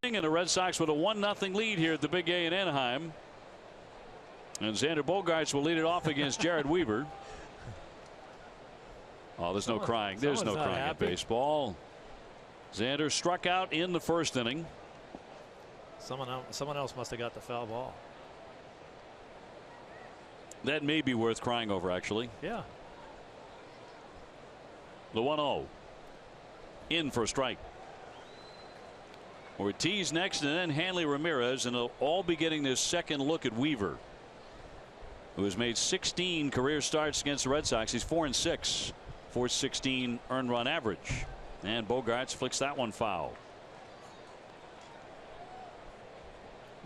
And the Red Sox with a 1-0 lead here at the Big A in Anaheim. And Xander Bogaerts will lead it off against Jared Weaver. Oh, there's no crying. There's no crying at baseball. Xander struck out in the first inning. Someone else must have got the foul ball. That may be worth crying over, actually. Yeah. The 1-0. In for a strike. Ortiz next, and then Hanley Ramirez, and they'll all be getting this second look at Weaver, who has made 16 career starts against the Red Sox. He's 4-6, 4.16 earned run average, and Bogaerts flicks that one foul.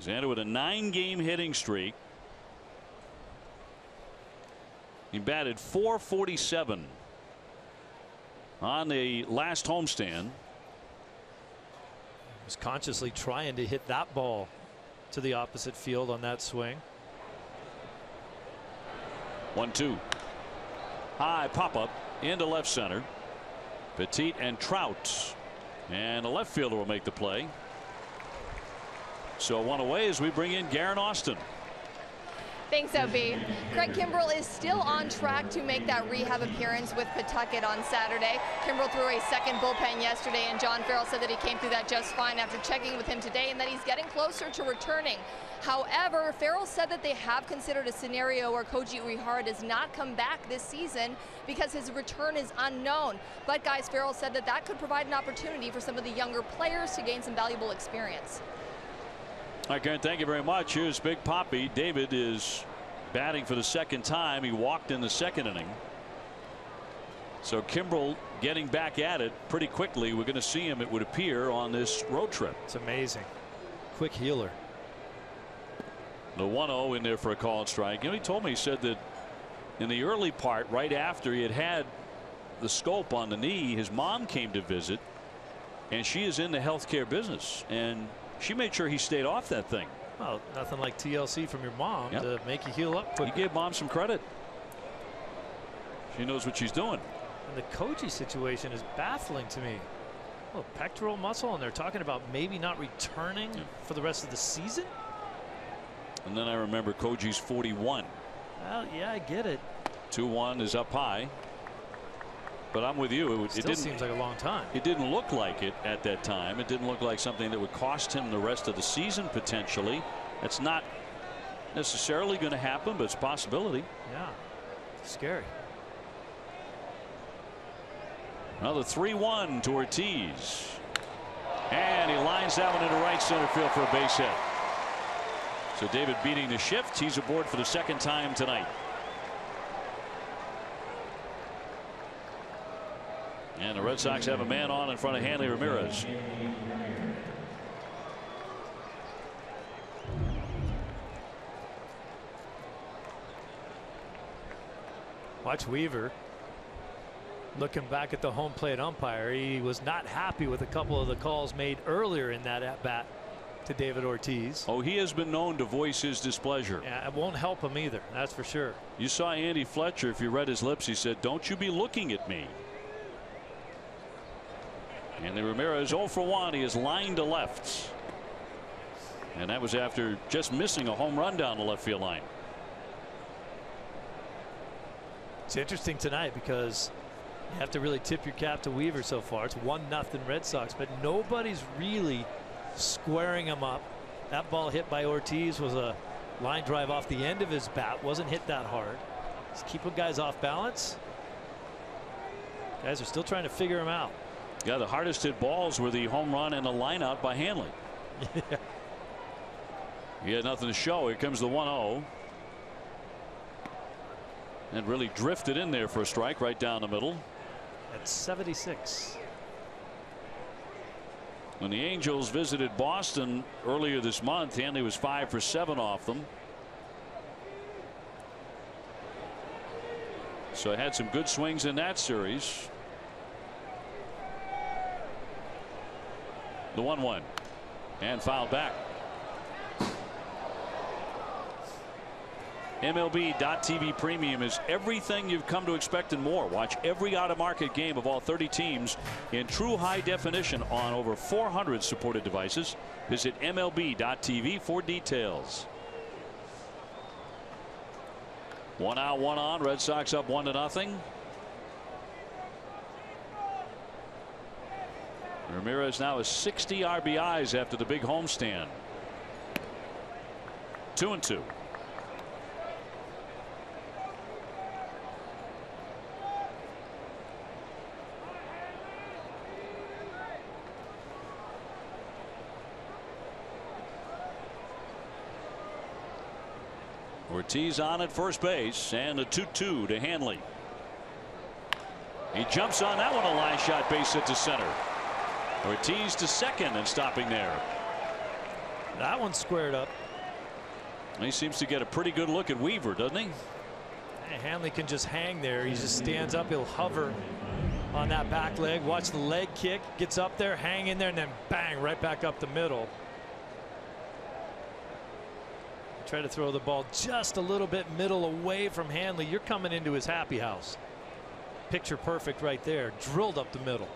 Xander with a 9-game hitting streak. He batted .447 on the last homestand. Was consciously trying to hit that ball to the opposite field on that swing. 1-2. High pop up into left center. Petit and Trout, and the left fielder will make the play. So one away as we bring in Garen Austin. Thanks, OB. Craig Kimbrell is still on track to make that rehab appearance with Pawtucket on Saturday. Kimbrell threw a second bullpen yesterday, and John Farrell said that he came through that just fine after checking with him today, and that he's getting closer to returning. However, Farrell said that they have considered a scenario where Koji Uehara does not come back this season because his return is unknown. But guys, Farrell said that that could provide an opportunity for some of the younger players to gain some valuable experience. All right, Karen, thank you very much. Here's Big Poppy. David is batting for the second time. He walked in the second inning. So Kimbrell getting back at it pretty quickly. We're going to see him, it would appear, on this road trip. It's amazing. Quick healer. The 1-0 in there for a call and strike. You know, he told me, he said that in the early part, right after he had the scope on the knee, his mom came to visit, and she is in the healthcare business, and she made sure he stayed off that thing. Well, nothing like TLC from your mom to make you heal up quickly. He gave mom some credit. She knows what she's doing. And the Koji situation is baffling to me. Oh, pectoral muscle, and they're talking about maybe not returning for the rest of the season. And then I remember Koji's 41. Well, yeah, I get it. 2-1 is up high. But I'm with you. It Still seems like a long time. It didn't look like it at that time. It didn't look like something that would cost him the rest of the season potentially. That's not necessarily going to happen, but it's a possibility. Yeah. Scary. Another 3-1 to Ortiz. And he lines that one into right center field for a base hit. So David beating the shift. He's aboard for the second time tonight. And the Red Sox have a man on in front of Hanley Ramirez. Watch Weaver looking back at the home plate umpire. He was not happy with a couple of the calls made earlier in that at bat to David Ortiz. Oh, he has been known to voice his displeasure. Yeah, it won't help him either. That's for sure. You saw Andy Fletcher. If you read his lips, he said, "Don't you be looking at me." And the Ramirez 0 for 1. He is lined to left. And that was after just missing a home run down the left field line. It's interesting tonight because you have to really tip your cap to Weaver so far. It's 1-0 Red Sox, but nobody's really squaring him up. That ball hit by Ortiz was a line drive off the end of his bat. Wasn't hit that hard. He's keeping guys off balance. Guys are still trying to figure him out. Yeah, the hardest hit balls were the home run and the line out by Hanley. Yeah. He had nothing to show. Here comes the 1-0. And really drifted in there for a strike right down the middle. At 76. When the Angels visited Boston earlier this month, Hanley was 5 for 7 off them. So had some good swings in that series. The 1-1 and fouled back. MLB.TV Premium is everything you've come to expect and more. Watch every out-of-market game of all 30 teams in true high definition on over 400 supported devices. Visit MLB.TV for details. 1 out, 1 on. Red Sox up 1-0. Ramirez now has 60 RBIs after the big homestand. 2-2. Ortiz on at first base and a 2-2 to Hanley. He jumps on that one, a line shot, base hit to center. Ortiz to second and stopping there. That one squared up. He seems to get a pretty good look at Weaver, doesn't he? Hey, Hanley can just hang there. He just stands up. He'll hover on that back leg. Watch the leg kick. Gets up there, hang in there, and then bang, right back up the middle. Try to throw the ball just a little bit middle away from Hanley. You're coming into his happy house. Picture perfect right there. Drilled up the middle.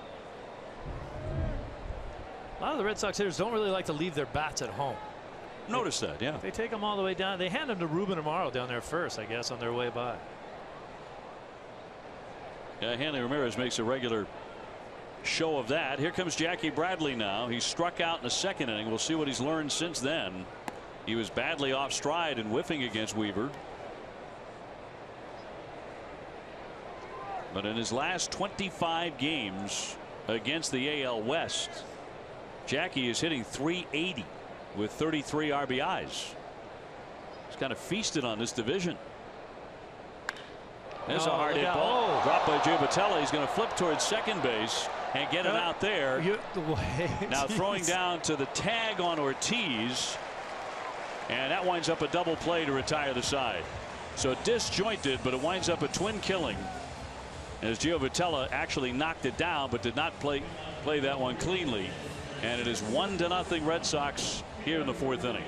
A lot of the Red Sox hitters don't really like to leave their bats at home. Notice that, yeah. They take them all the way down. They hand them to Ruben Amaro down there first, I guess, on their way by. Yeah, Hanley Ramirez makes a regular show of that. Here comes Jackie Bradley now. He struck out in the second inning. We'll see what he's learned since then. He was badly off stride and whiffing against Weaver. But in his last 25 games against the AL West, Jackie is hitting .380 with 33 RBIs. He's kind of feasted on this division. There's a hard hit ball. Dropped by Joe Batella. He's going to flip towards second base and get it out there. Now throwing down to the tag on Ortiz. And that winds up a double play to retire the side. So disjointed, but it winds up a twin killing. As Gio Vitella actually knocked it down, but did not play that one cleanly. And it is 1-0 Red Sox here in the 4th inning.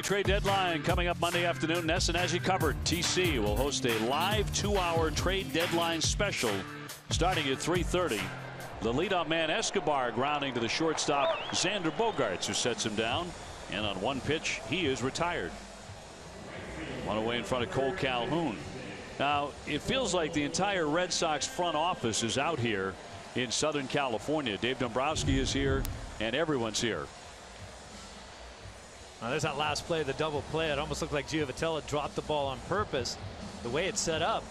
MLB trade deadline coming up Monday afternoon. Nesson has you covered. TC will host a live 2-hour trade deadline special starting at 3:30. The leadoff man Escobar grounding to the shortstop Xander Bogaerts, who sets him down. And on one pitch, he is retired. One away in front of Cole Calhoun. Now, it feels like the entire Red Sox front office is out here in Southern California. Dave Dombrowski is here, and everyone's here. Now, there's that last play, the double play. It almost looked like Giovatello dropped the ball on purpose. The way it's set up,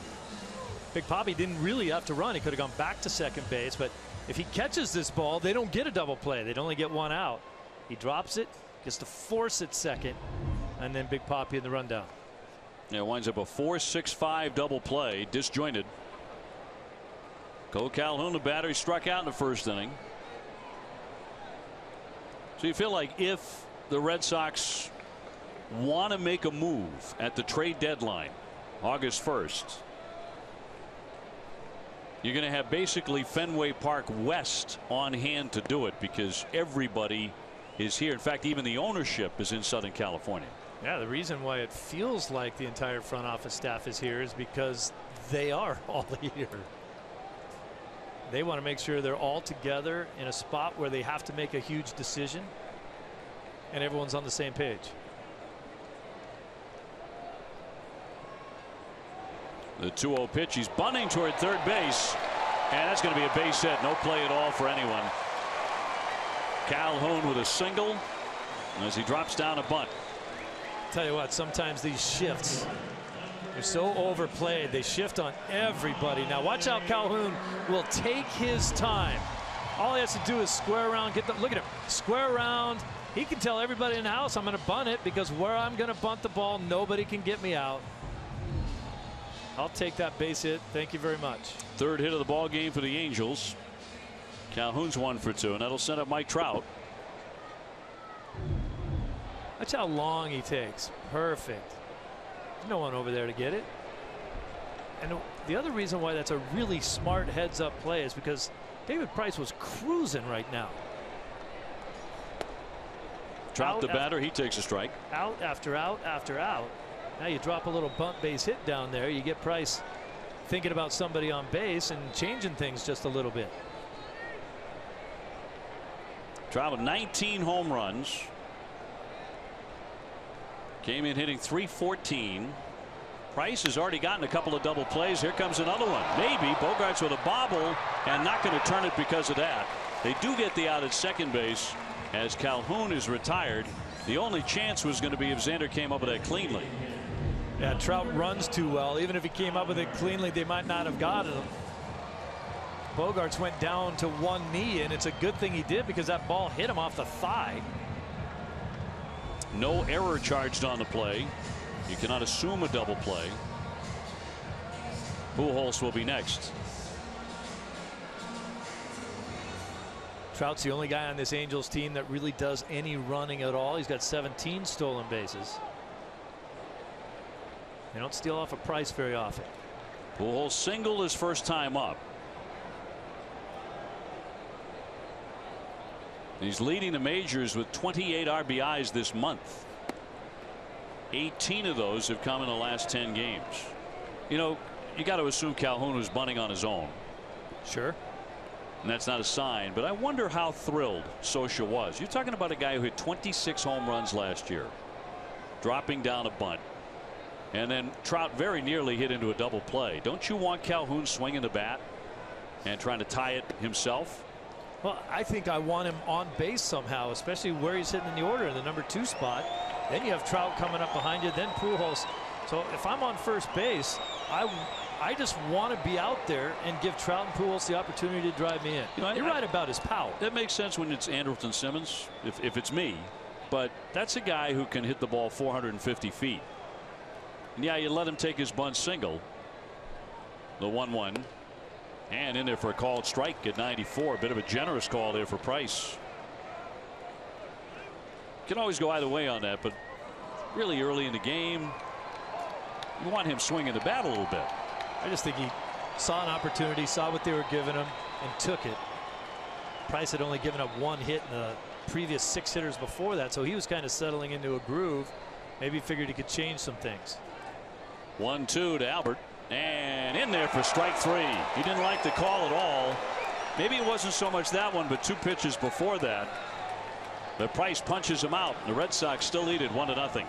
Big Papi didn't really have to run. He could have gone back to second base, but if he catches this ball, they don't get a double play. They'd only get one out. He drops it, gets to force it second, and then Big Papi in the rundown. Yeah, it winds up a 4-6-5 double play, disjointed. Cole Calhoun, the batter, he struck out in the first inning. So you feel like if the Red Sox want to make a move at the trade deadline, August 1st, you're going to have basically Fenway Park West on hand to do it because everybody is here. In fact, even the ownership is in Southern California. Yeah, the reason why it feels like the entire front office staff is here is because they are all here. They want to make sure they're all together in a spot where they have to make a huge decision and everyone's on the same page. The 2-0 pitch. He's bunting toward third base, and that's going to be a base hit. No play at all for anyone. Calhoun with a single as he drops down a bunt. Tell you what, sometimes these shifts are so overplayed. They shift on everybody. Now watch how Calhoun will take his time. All he has to do is square around, look at him, square around. He can tell everybody in the house, I'm going to bunt it because where I'm going to bunt the ball, nobody can get me out. I'll take that base hit. Thank you very much. Third hit of the ball game for the Angels. Calhoun's 1 for 2, and that'll send up Mike Trout. Watch how long he takes. Perfect. No one over there to get it. And the other reason why that's a really smart heads-up play is because David Price was cruising right now. Trout, the batter, he takes a strike. Out after out after out. Now you drop a little bunt base hit down there. You get Price thinking about somebody on base and changing things just a little bit. Trout with 19 home runs. Came in hitting .314. Price has already gotten a couple of double plays. Here comes another one. Maybe Bogaerts with a bobble and not going to turn it because of that. They do get the out at second base as Calhoun is retired. The only chance was going to be if Xander came up with that cleanly. Yeah, Trout runs too well. Even if he came up with it cleanly, they might not have gotten him. Bogaerts went down to one knee, and it's a good thing he did because that ball hit him off the thigh. No error charged on the play. You cannot assume a double play. Pujols will be next. Trout's the only guy on this Angels team that really does any running at all. He's got 17 stolen bases. They don't steal off a Price very often. Pujols singled his first time up. He's leading the majors with 28 RBIs this month. 18 of those have come in the last 10 games. You know, you got to assume Calhoun was bunting on his own. Sure. And that's not a sign, but I wonder how thrilled Scioscia was. You're talking about a guy who hit 26 home runs last year, dropping down a bunt, and then Trout very nearly hit into a double play. Don't you want Calhoun swinging the bat and trying to tie it himself? Well, I think I want him on base somehow, especially where he's hitting in the order in the number 2 spot. Then you have Trout coming up behind you, then Pujols. So if I'm on first base, I just want to be out there and give Trout and Pujols the opportunity to drive me in. You know, you're right about his power. That makes sense when it's Andrelton Simmons, if it's me. But that's a guy who can hit the ball 450 feet. And yeah, you let him take his bunt single. The 1-1. And in there for a called strike at 94. A bit of a generous call there for Price. Can always go either way on that, but really early in the game, you want him swinging the bat a little bit. I just think he saw an opportunity, saw what they were giving him, and took it. Price had only given up 1 hit in the previous 6 hitters before that, so he was kind of settling into a groove. Maybe figured he could change some things. 1-2 to Albert, and in there for strike 3. He didn't like the call at all. Maybe it wasn't so much that one, but 2 pitches before that. But Price punches him out. The Red Sox still lead it 1-0.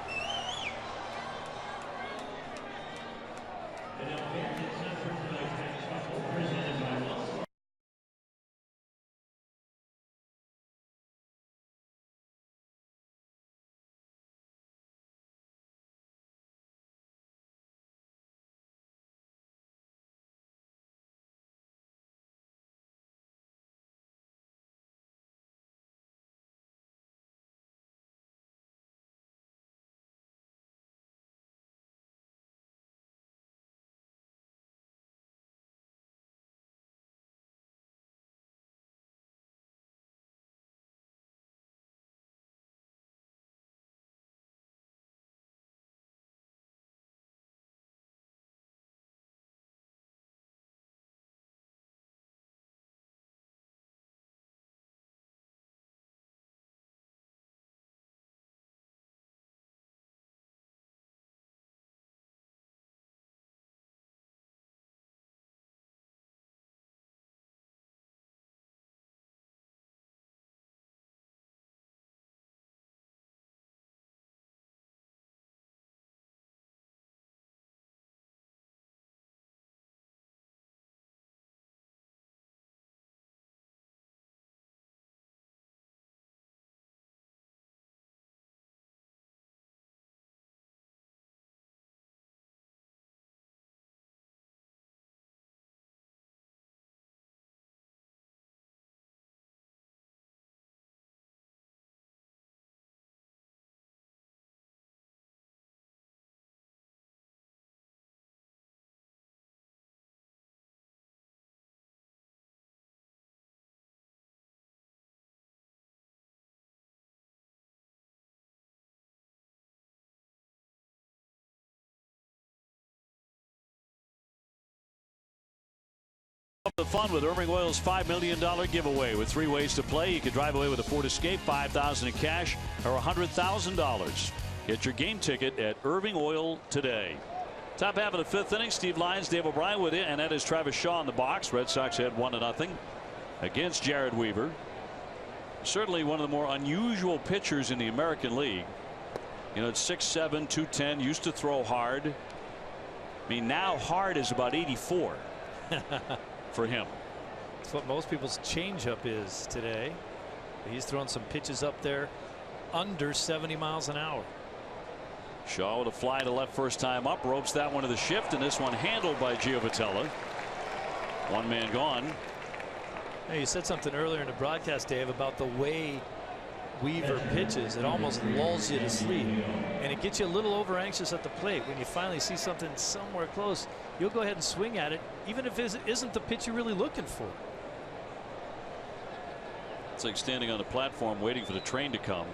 The fun with Irving Oil's $5 million giveaway. With 3 ways to play, you can drive away with a Ford Escape, $5,000 in cash, or $100,000. Get your game ticket at Irving Oil today. Top half of the 5th inning, Steve Lyons, Dave O'Brien with it, and that is Travis Shaw in the box. Red Sox had 1-0 against Jared Weaver. Certainly one of the more unusual pitchers in the American League. You know, it's 6'7", 210, used to throw hard. I mean, now hard is about 84. For him. That's what most people's changeup is today. He's throwing some pitches up there under 70 miles an hour. Shaw with a fly to left first time up, ropes that one to the shift, and this one handled by Giovitella. 1 man gone. Hey, you said something earlier in the broadcast, Dave, about the way Weaver pitches. It almost lulls you to sleep, and it gets you a little over anxious at the plate. When you finally see something somewhere close, you'll go ahead and swing at it, even if it isn't the pitch you're really looking for. It's like standing on the platform waiting for the train to come,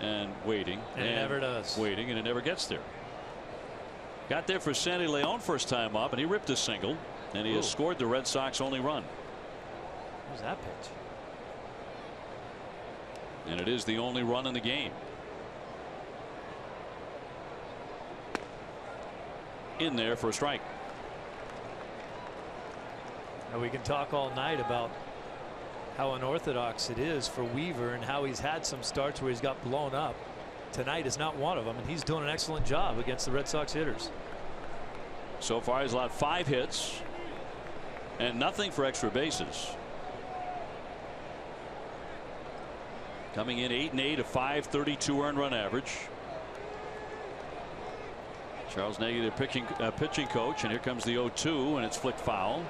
and waiting, and it never does. Waiting, and it never gets there. Got there for Sandy Leon first time up, and he ripped a single, and he has scored the Red Sox only run. What was that pitch? And it is the only run in the game. In there for a strike. Now we can talk all night about how unorthodox it is for Weaver and how he's had some starts where he's got blown up. Tonight is not one of them, and he's doing an excellent job against the Red Sox hitters. So far he's allowed 5 hits and nothing for extra bases. Coming in 8-8, a .532 earned run average. Charles Nagy, their pitching coach, and here comes the 0-2, and it's flicked foul.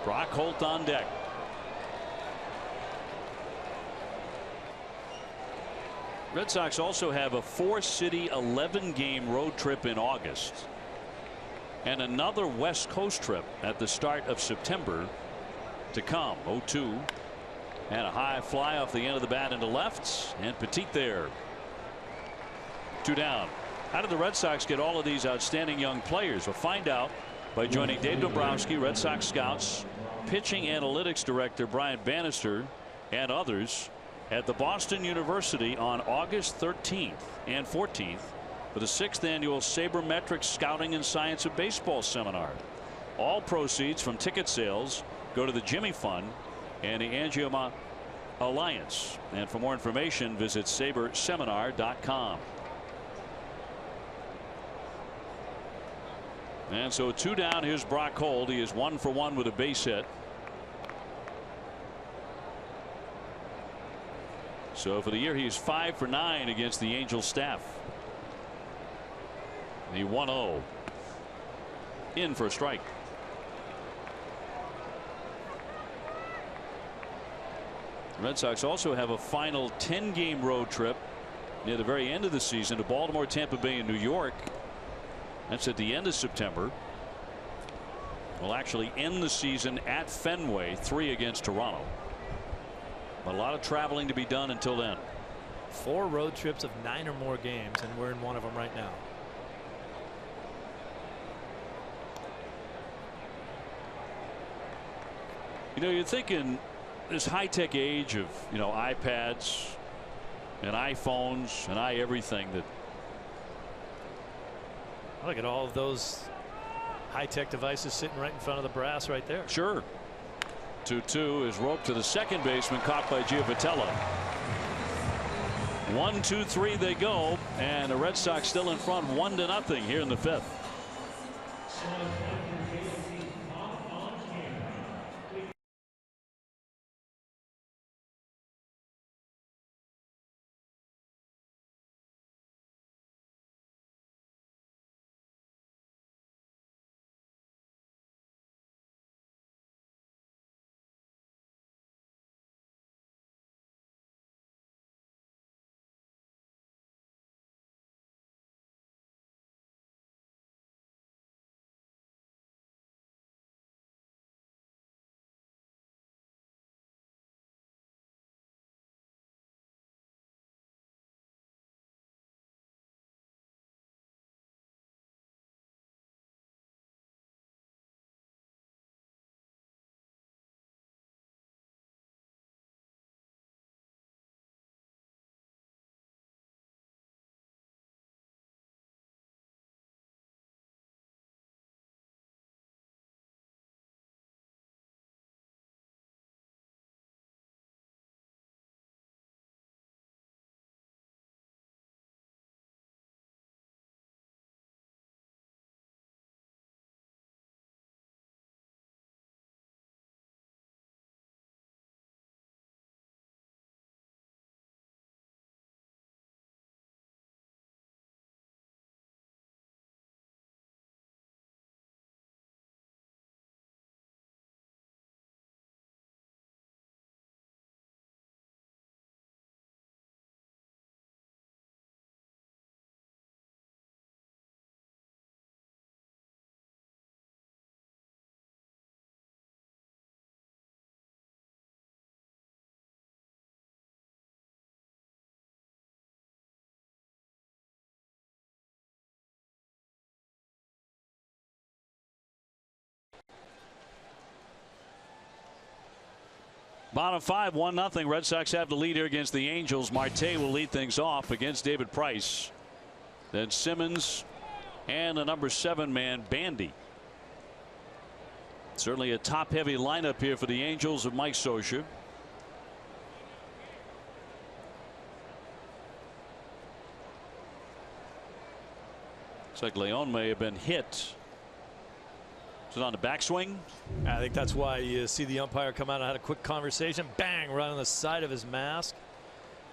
Brock Holt on deck. Red Sox also have a 4-city 11-game road trip in August, and another West Coast trip at the start of September to come. 0-2. And a high fly off the end of the bat into left, and Petit there. 2 down. How did the Red Sox get all of these outstanding young players? We'll find out by joining Dave Dombrowski, Red Sox scouts, pitching analytics director Brian Bannister, and others at the Boston University on August 13th and 14th for the 6th annual Sabermetrics Scouting and Science of Baseball Seminar. All proceeds from ticket sales go to the Jimmy Fund and the Angioma Alliance. And for more information, visit saberseminar.com. And so 2 down. Here's Brock Holt. He is 1 for 1 with a base hit. So for the year, he's 5 for 9 against the Angels staff. The 1-0 in for a strike. The Red Sox also have a final 10-game road trip near the very end of the season to Baltimore, Tampa Bay, and New York. That's at the end of September. Will actually end the season at Fenway, 3 against Toronto. But a lot of traveling to be done until then. 4 road trips of 9 or more games, and we're in one of them right now. You know, you're thinking this high-tech age of, you know, iPads and iPhones and everything that. Look at all of those high-tech devices sitting right in front of the brass right there. Sure. 2-2 is roped to the second baseman, caught by Giovatello. 1-2-3 they go, and the Red Sox still in front 1-0 here in the 5th. Bottom 5, 1-0. Red Sox have the lead here against the Angels. Marte will lead things off against David Price. Then Simmons and the number 7 man Bandy. Certainly a top heavy lineup here for the Angels of Mike Scioscia. Looks like Leon may have been hit. Is it on the backswing? I think that's why you see the umpire come out and had a quick conversation. Bang, right on the side of his mask.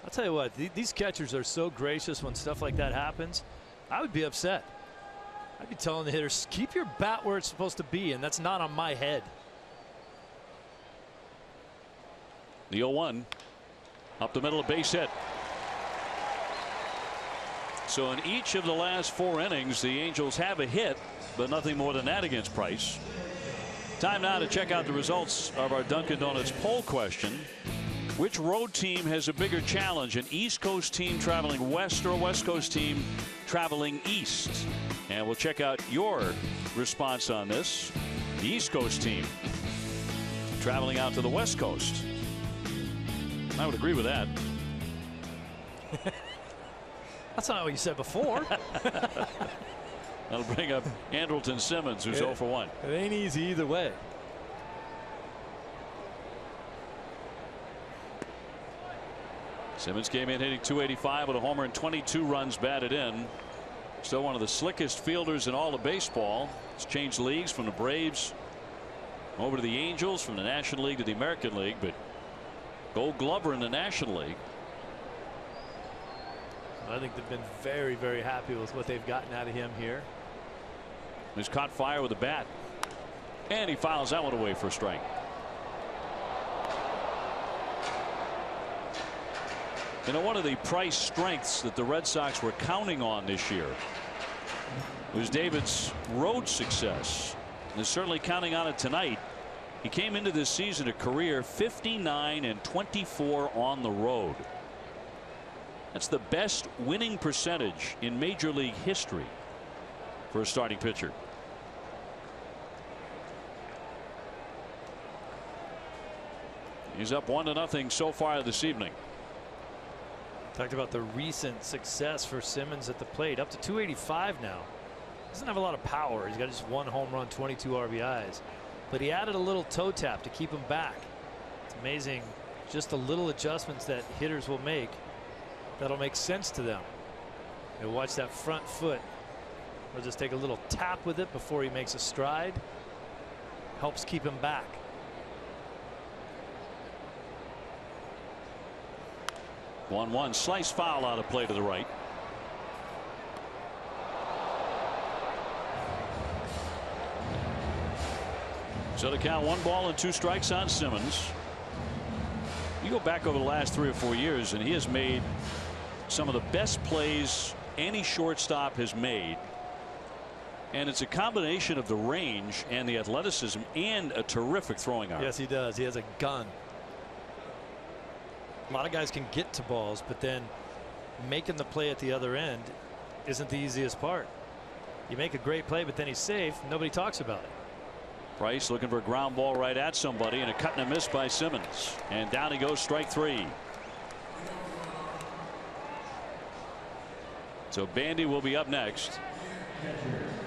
I'll tell you what, these catchers are so gracious when stuff like that happens. I would be upset. I'd be telling the hitters, keep your bat where it's supposed to be, and that's not on my head. The 0-1 up the middle, of base hit. So in each of the last 4 innings, the Angels have a hit, but nothing more than that against Price. Time now to check out the results of our Dunkin' Donuts poll question. Which road team has a bigger challenge, an East Coast team traveling west or a West Coast team traveling east? And we'll check out your response on this. The East Coast team traveling out to the West Coast. I would agree with that. That's not what you said before. That'll bring up Andrelton Simmons, who's 0 for 1. It ain't easy either way. Simmons came in hitting .285 with a homer and 22 runs batted in. Still one of the slickest fielders in all of baseball. He's changed leagues from the Braves over to the Angels, from the National League to the American League, but Gold Glover in the National League. I think they've been very, very happy with what they've gotten out of him here. He's caught fire with a bat, and he fouls that one away for a strike. You know, one of the Price strengths that the Red Sox were counting on this year was David's road success. And they're certainly counting on it tonight. He came into this season a career 59-24 on the road. That's the best winning percentage in Major League history for a starting pitcher. He's up 1-0 so far this evening. Talked about the recent success for Simmons at the plate, up to .285 now. Doesn't have a lot of power. He's got just 1 home run, 22 RBIs, but he added a little toe tap to keep him back. It's amazing just the little adjustments that hitters will make that'll make sense to them. And watch that front foot. He'll just take a little tap with it before he makes a stride. Helps keep him back. One slice foul out of play to the right. So the count 1 ball and 2 strikes on Simmons. You go back over the last 3 or 4 years and he has made some of the best plays any shortstop has made. And it's a combination of the range and the athleticism and a terrific throwing arm. Yes, he does. He has a gun. A lot of guys can get to balls, but then making the play at the other end isn't the easiest part. You make a great play, but then he's safe. Nobody talks about it. Price looking for a ground ball right at somebody, and a cut and a miss by Simmons. And down he goes, strike 3. So Bandy will be up next.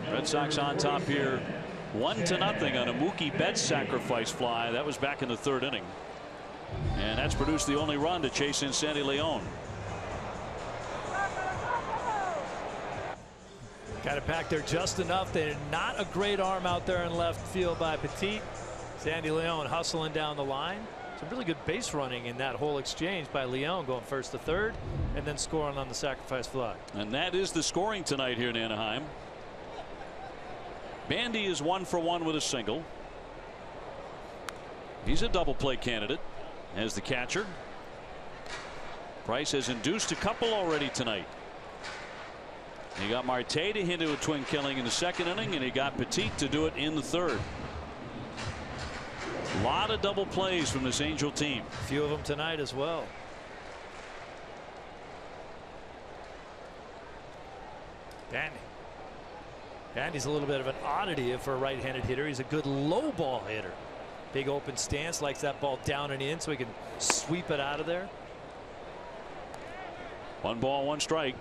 Red Sox on top here, 1-0 on a Mookie Betts sacrifice fly. That was back in the 3rd inning. And that's produced the only run to chase in Sandy Leon. Got it back there just enough. They're not a great arm out there in left field by Petit. Sandy Leon hustling down the line. Some really good base running in that whole exchange by Leon, going first to third and then scoring on the sacrifice fly. And that is the scoring tonight here in Anaheim. Bandy is 1 for 1 with a single. He's a double play candidate as the catcher. Price has induced a couple already tonight. He got Marte to hit a twin killing in the 2nd inning, and he got Petit to do it in the 3rd. A lot of double plays from this Angel team. A few of them tonight as well. Bandy's a little bit of an oddity for a right-handed hitter. He's a good low ball hitter. Big open stance, likes that ball down and in so he can sweep it out of there. 1 ball, 1 strike.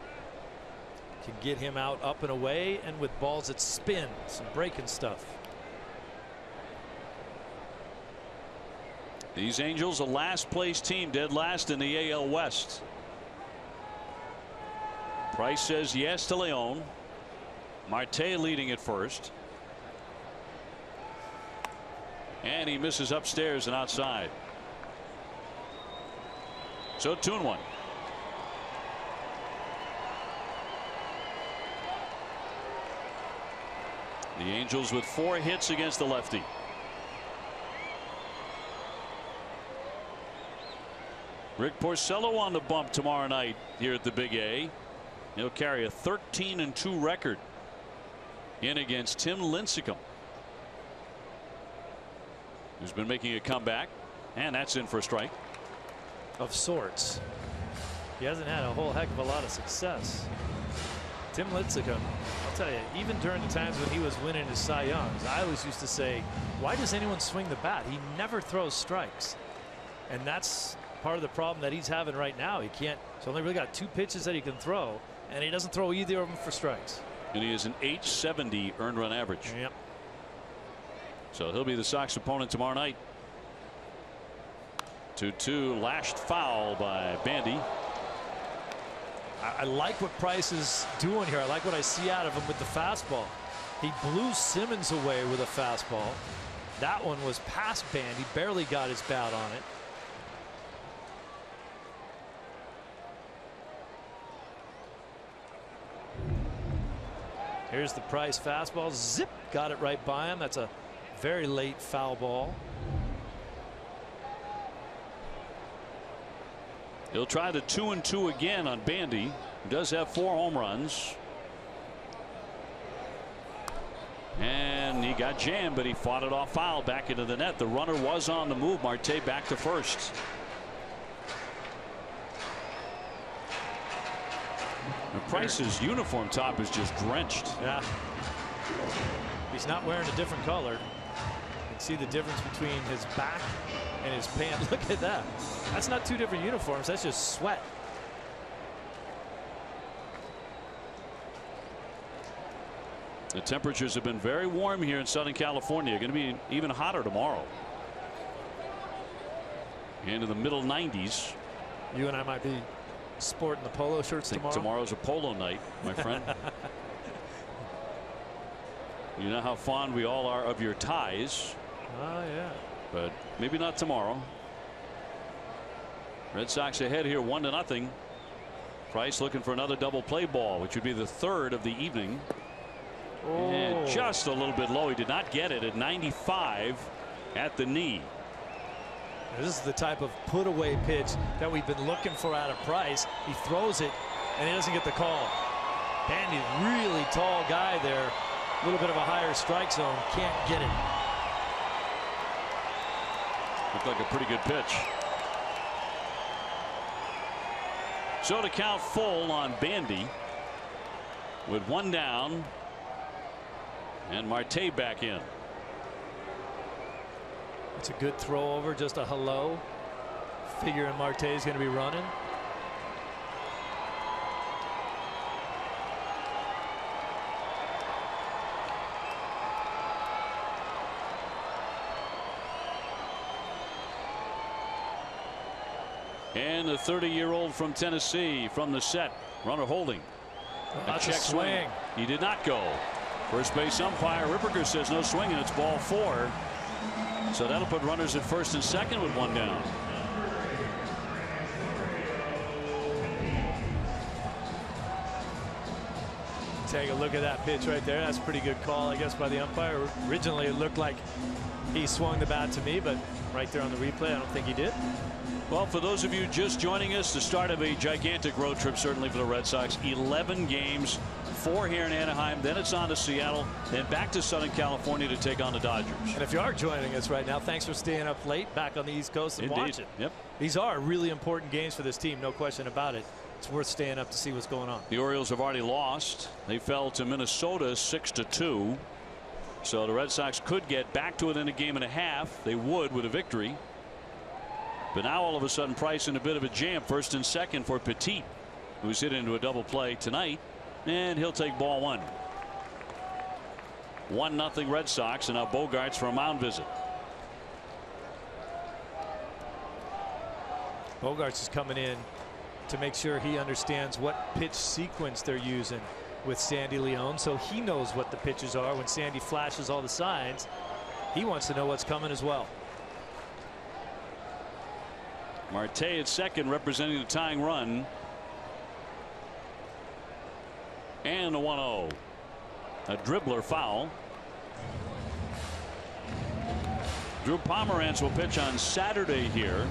Can get him out up and away, and with balls that spin, some breaking stuff. These Angels, a last place team, dead last in the AL West. Price says yes to Leon. Marte leading at first. And he misses upstairs and outside. So 2-1. The Angels with 4 hits against the lefty. Rick Porcello on the bump tomorrow night here at the Big A. He'll carry a 13-2 record in against Tim Lincecum, who's been making a comeback, and that's in for a strike. Of sorts. He hasn't had a whole heck of a lot of success. Tim Lincecum, I'll tell you, even during the times when he was winning his Cy Youngs, I always used to say, why does anyone swing the bat? He never throws strikes. And that's part of the problem that he's having right now. He can't. He's only really got 2 pitches that he can throw, and he doesn't throw either of them for strikes. And he has an .870 earned run average. Yep. So he'll be the Sox opponent tomorrow night. 2-2, lashed foul by Bandy. I like what Price is doing here. I like what I see out of him with the fastball. He blew Simmons away with a fastball. That one was past Bandy, barely got his bat on it. Here's the Price fastball. Zip, got it right by him. That's a very late foul ball. He'll try the 2-2 again on Bandy, who does have 4 home runs. And he got jammed, but he fought it off foul back into the net. The runner was on the move. Marte back to first. And Price's uniform top is just drenched. Yeah. He's not wearing a different color. You can see the difference between his back and his pants. Look at that. That's not 2 different uniforms. That's just sweat. The temperatures have been very warm here in Southern California. Going to be even hotter tomorrow. Into the middle 90s. You and I might be sporting the polo shirts tomorrow. Tomorrow's a polo night, my friend. You know how fond we all are of your ties. Oh, yeah. But maybe not tomorrow. Red Sox ahead here 1-0. Price looking for another double play ball, which would be the 3rd of the evening. Oh. And just a little bit low. He did not get it at 95 at the knee. This is the type of put away pitch that we've been looking for out of Price. He throws it and he doesn't get the call. Bandy, really tall guy there. A little bit of a higher strike zone. Can't get it. Looked like a pretty good pitch. So to count full on Bandy with 1 down. And Marte back in. It's a good throw over, just a hello. Figuring Marte's going to be running. And the 30-year-old from Tennessee from the set. Runner holding. A check swing. He did not go. First base umpire Ripperger says no swing, and it's ball 4. So that'll put runners at first and second with 1 down. Take a look at that pitch right there. That's a pretty good call, I guess, by the umpire. Originally, it looked like he swung the bat to me, but right there on the replay, I don't think he did. Well, for those of you just joining us, the start of a gigantic road trip, certainly for the Red Sox. 11 games, 4 here in Anaheim, then it's on to Seattle, then back to Southern California to take on the Dodgers. And if you are joining us right now, thanks for staying up late back on the East Coast and watching. Yep. These are really important games for this team, no question about it. It's worth staying up to see what's going on. The Orioles have already lost. They fell to Minnesota 6-2. So the Red Sox could get back to within a game and a half. They would with a victory. But now all of a sudden Price in a bit of a jam, first and second for Petit, who's hit into a double play tonight, and he'll take ball 1. 1-0 Red Sox, and now Bogarts for a mound visit. Bogarts is coming in to make sure he understands what pitch sequence they're using with Sandy Leon, so he knows what the pitches are. When Sandy flashes all the signs, he wants to know what's coming as well. Marte at second, representing the tying run. And a 1-0. A dribbler foul. Drew Pomeranz will pitch on Saturday here.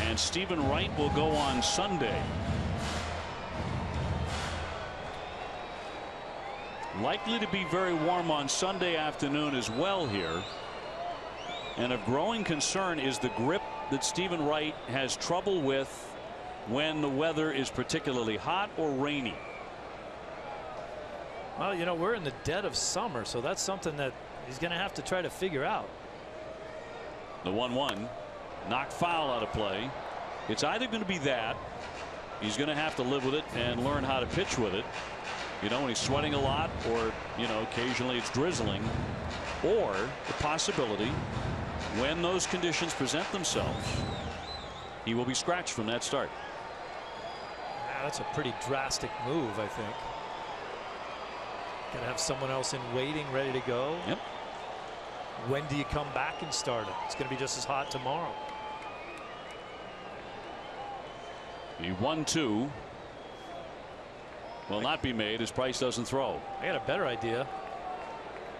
And Stephen Wright will go on Sunday. Likely to be very warm on Sunday afternoon as well here. And a growing concern is the grip that Stephen Wright has trouble with when the weather is particularly hot or rainy. Well, you know, we're in the dead of summer, so that's something that he's going to have to try to figure out. The 1-1. Knocked foul out of play. It's either going to be that he's going to have to live with it and learn how to pitch with it, you know, when he's sweating a lot, or, you know, occasionally it's drizzling, or the possibility when those conditions present themselves, he will be scratched from that start. That's a pretty drastic move, I think. Got to have someone else in waiting, ready to go. Yep. When do you come back and start it? It's going to be just as hot tomorrow. The 1-2 will not be made as Price doesn't throw. I got a better idea.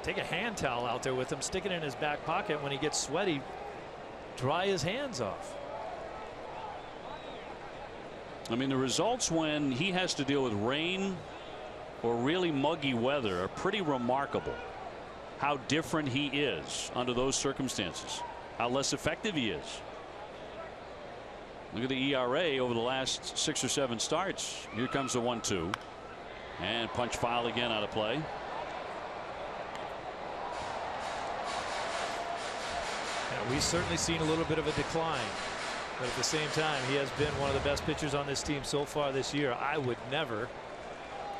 Take a hand towel out there with him, stick it in his back pocket. When he gets sweaty, dry his hands off. I mean, the results when he has to deal with rain or really muggy weather are pretty remarkable. How different he is under those circumstances, how less effective he is. Look at the ERA over the last 6 or 7 starts. Here comes the 1-2, and punch foul again out of play. Yeah, we've certainly seen a little bit of a decline, but at the same time, he has been one of the best pitchers on this team so far this year. I would never,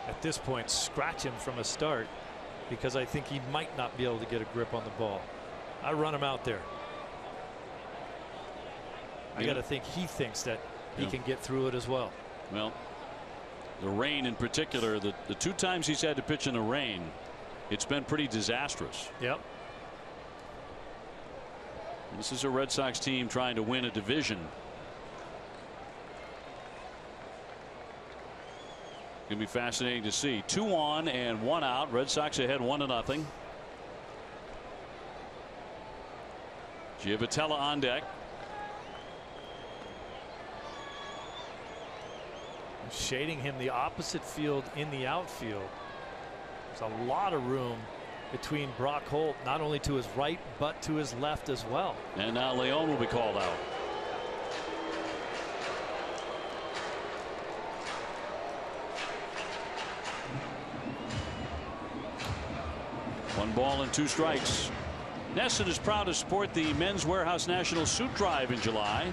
at this point, scratch him from a start, because I think he might not be able to get a grip on the ball. I run him out there. I got to think he thinks that he can get through it as well. Well, the rain in particular, the 2 times he's had to pitch in the rain, it's been pretty disastrous. Yep. This is a Red Sox team trying to win a division. Going to be fascinating to see. 2 on and 1 out. Red Sox ahead 1-0. Giovitella on deck. Shading him the opposite field in the outfield. There's a lot of room between Brock Holt, not only to his right but to his left as well. And now Leon will be called out. One ball and 2 strikes. Nesson is proud to support the Men's Warehouse National Suit Drive in July.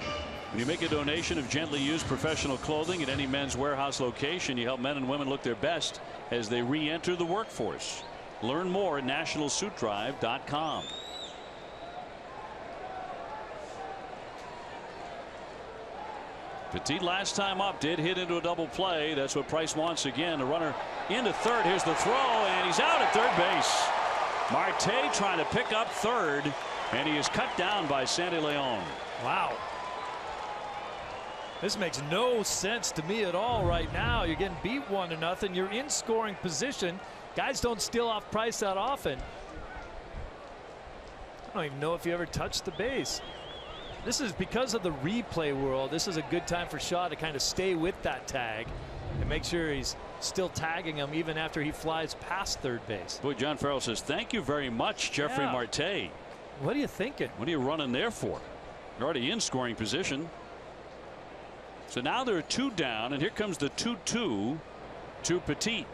When you make a donation of gently used professional clothing at any Men's Warehouse location, you help men and women look their best as they re-enter the workforce. Learn more at nationalsuitdrive.com. Petit last time up did hit into a double play. That's what Price wants again. The runner into third. Here's the throw, and he's out at third base. Marte trying to pick up third, and he is cut down by Sandy Leon. Wow. This makes no sense to me at all right now. You're getting beat 1-0. You're in scoring position. Guys don't steal off Price that often. I don't even know if he ever touched the base. This is because of the replay world. This is a good time for Shaw to kind of stay with that tag and make sure he's still tagging him even after he flies past third base. Boy, John Farrell says, thank you very much, Jeffrey Marte. What are you thinking? What are you running there for? You're already in scoring position. So now there are 2 down, and here comes the 2-2 to Petit.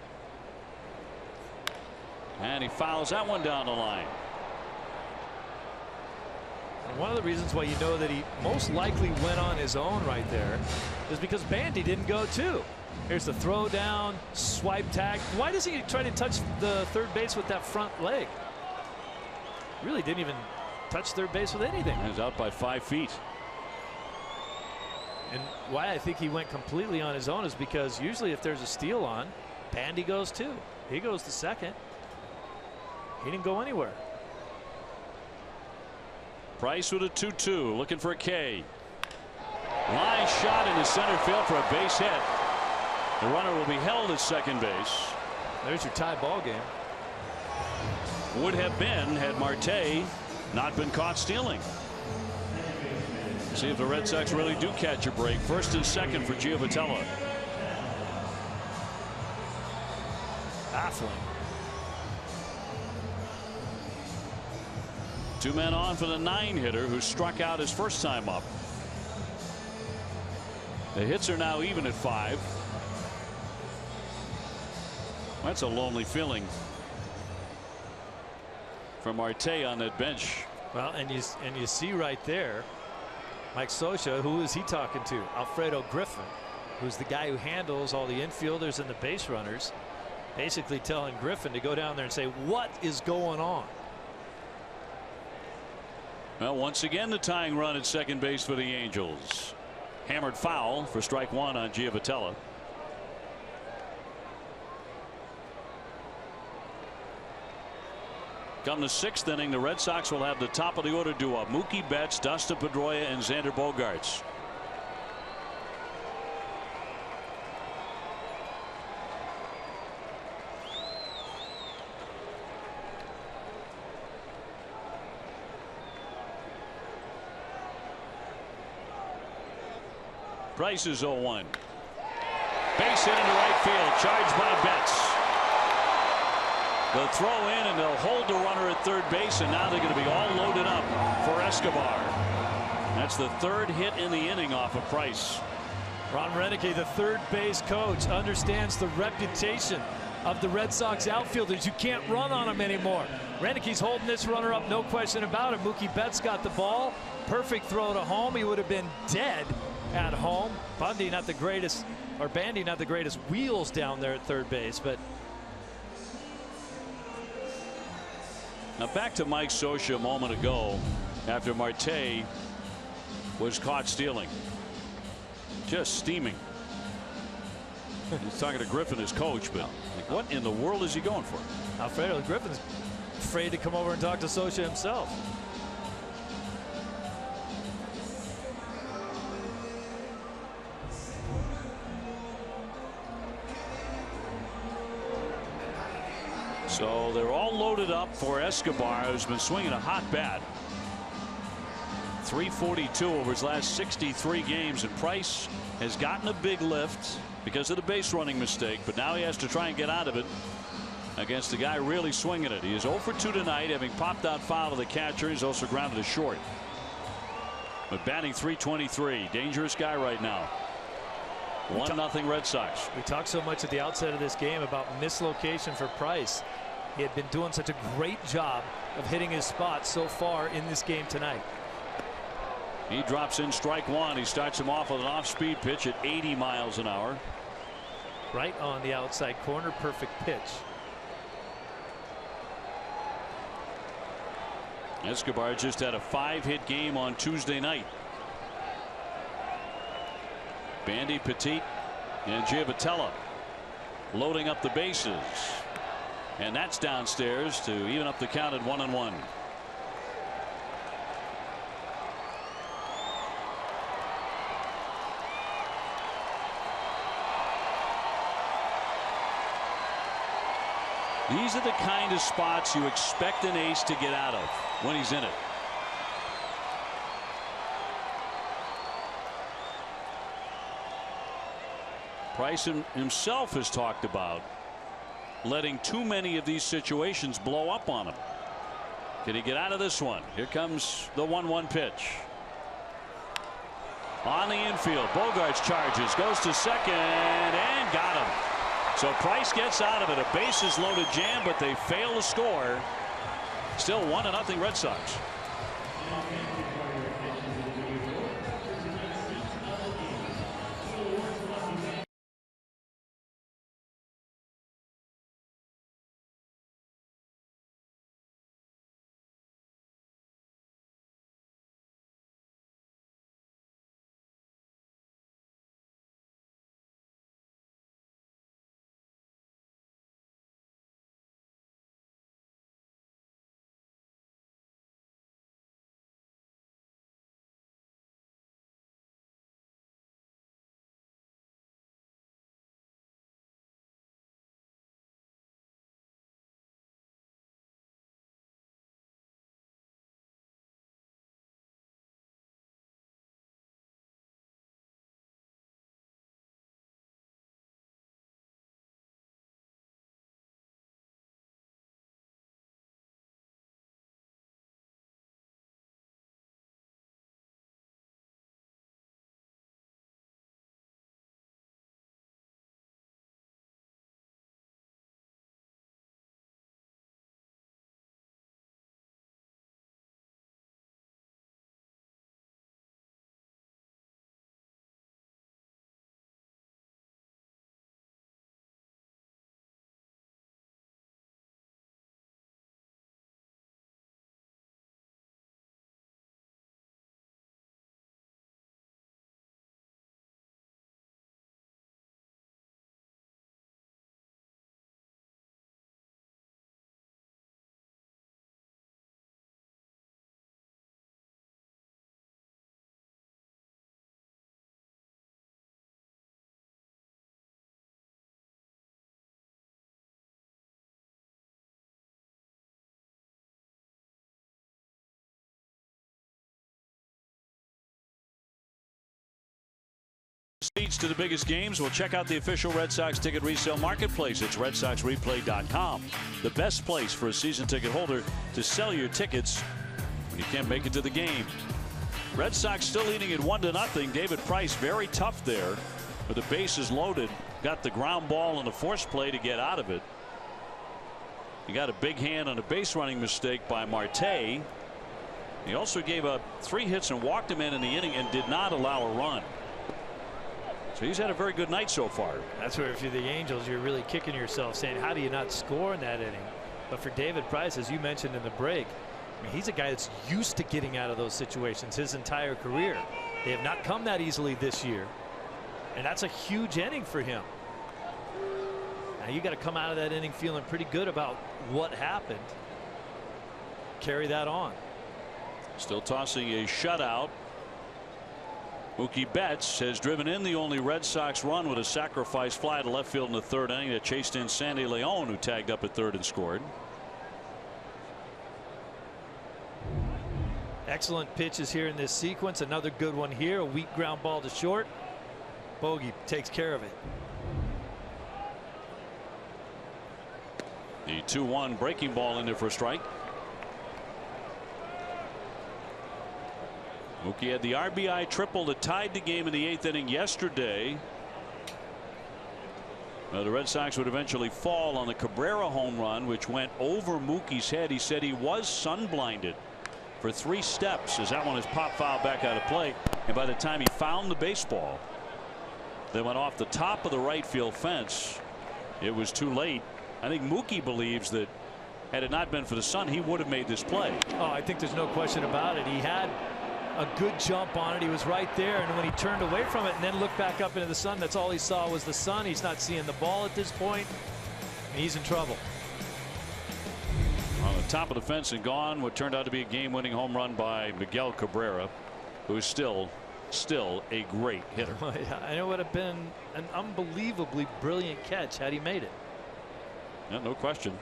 And he fouls that one down the line. And one of the reasons why you know that he most likely went on his own right there is because Bandy didn't go too. Here's the throw down, swipe tag. Why doesn't he try to touch the third base with that front leg? Really didn't even touch third base with anything. He's out by 5 feet. And why I think he went completely on his own is because usually if there's a steal on, Bandy goes too. He goes to second. He didn't go anywhere. Price with a 2-2, looking for a K. Line shot into center field for a base hit. The runner will be held at second base. There's your tie ball game. Would have been had Marte not been caught stealing. See if the Red Sox really do catch a break. First and second for Giovitella. Baffling. 2 men on for the 9-hitter who struck out his first time up. The hits are now even at 5. That's a lonely feeling for Marte on that bench. Well, and you see right there, Mike Scioscia, who is he talking to? Alfredo Griffin, who's the guy who handles all the infielders and the base runners, basically telling Griffin to go down there and say, what is going on? Well, once again, the tying run at second base for the Angels. Hammered foul for strike one on Giavotella. Come the sixth inning, the Red Sox will have the top of the order duo: Mookie Betts, Dustin Pedroia, and Xander Bogaerts. Price is 0-1. Base hit into right field, charged by Betts. They'll throw in and they'll hold the runner at third base, and now they're going to be all loaded up for Escobar. That's the third hit in the inning off of Price. Ron Renneke, the third base coach, understands the reputation of the Red Sox outfielders. You can't run on them anymore. Renneke's holding this runner up, no question about it. Mookie Betts got the ball. Perfect throw to home. He would have been dead at home. Bundy not the greatest, or Bandy not the greatest wheels down there at third base, but now back to Mike Scioscia a moment ago after Marte was caught stealing. Just steaming. He's talking to Griffin, his coach, but like, what in the world is he going for? Alfredo Griffin's afraid to come over and talk to Scioscia himself. So they're all loaded up for Escobar, who's been swinging a hot bat. 342 over his last 63 games, and Price has gotten a big lift because of the base running mistake, but now he has to try and get out of it against the guy really swinging it. He is 0 for 2 tonight, having popped out foul of the catcher. He's also grounded to short, but batting .323. Dangerous guy right now. 1-0 Red Sox. We talked so much at the outset of this game about mislocation for Price. He had been doing such a great job of hitting his spot so far in this game tonight. He drops in strike one. He starts him off with an off-speed pitch at 80 miles an hour. Right on the outside corner. Perfect pitch. Escobar just had a 5-hit game on Tuesday night. Bandy, Petit, and Giavotella loading up the bases, and that's downstairs to even up the count at 1-1. These are the kind of spots you expect an ace to get out of when he's in it. Price himself has talked about letting too many of these situations blow up on him. Can he get out of this one? Here comes the 1-1 pitch. On the infield, Bogaerts charges, goes to second, and got him. So Price gets out of it. A bases loaded jam, but they fail to score. Still 1-0 Red Sox. Leads to the biggest games. We'll check out the official Red Sox ticket resale marketplace. It's RedSoxReplay.com. The best place for a season ticket holder to sell your tickets when you can't make it to the game. Red Sox still leading at 1-0. David Price very tough there, but the bases loaded. Got the ground ball in the force play to get out of it. He got a big hand on a base running mistake by Marte. He also gave up 3 hits and walked him in the inning and did not allow a run. So he's had a very good night so far. That's where if you're the Angels, you're really kicking yourself saying, how do you not score in that inning? But for David Price, as you mentioned in the break, I mean, he's a guy that's used to getting out of those situations his entire career. They have not come that easily this year. And that's a huge inning for him. Now you got to come out of that inning feeling pretty good about what happened. Carry that on. Still tossing a shutout. Mookie Betts has driven in the only Red Sox run with a sacrifice fly to left field in the 3rd inning that chased in Sandy Leon, who tagged up at 3rd and scored. Excellent pitches here in this sequence. Another good one here. A weak ground ball to short. Bogey takes care of it. The 2-1 breaking ball in there for a strike. Mookie had the RBI triple that tied the game in the 8th inning yesterday. The Red Sox would eventually fall on the Cabrera home run, which went over Mookie's head. He said he was sun blinded for 3 steps as that one is popped foul back out of play. And by the time he found the baseball that went off the top of the right field fence, it was too late. I think Mookie believes that had it not been for the sun, he would have made this play. Oh, I think there's no question about it. He had a good jump on it. He was right there, and when he turned away from it and then looked back up into the sun, that's all he saw was the sun. He's not seeing the ball at this point. He's in trouble. On the top of the fence and gone, what turned out to be a game-winning home run by Miguel Cabrera, who is still a great hitter. And it would have been an unbelievably brilliant catch had he made it. Yeah, no question.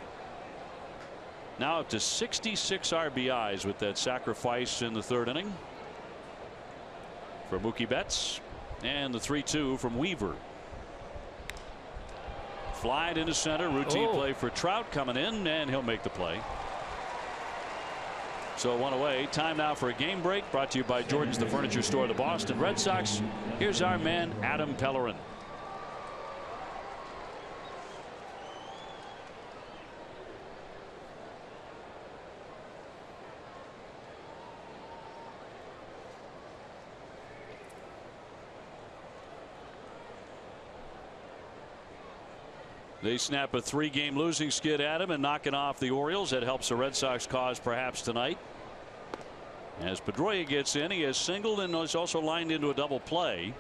Now up to 66 RBIs with that sacrifice in the 3rd inning for Mookie Betts, and the 3-2 from Weaver. Flied into center, routine play for Trout coming in, and he'll make the play. So 1 away. Time now for a game break, brought to you by Jordan's, the furniture store of the Boston Red Sox. Here's our man Adam Pellerin. They snap a 3-game losing skid at him and knocking off the Orioles. That helps the Red Sox cause perhaps tonight. As Pedroia gets in, he has singled and is also lined into a double play.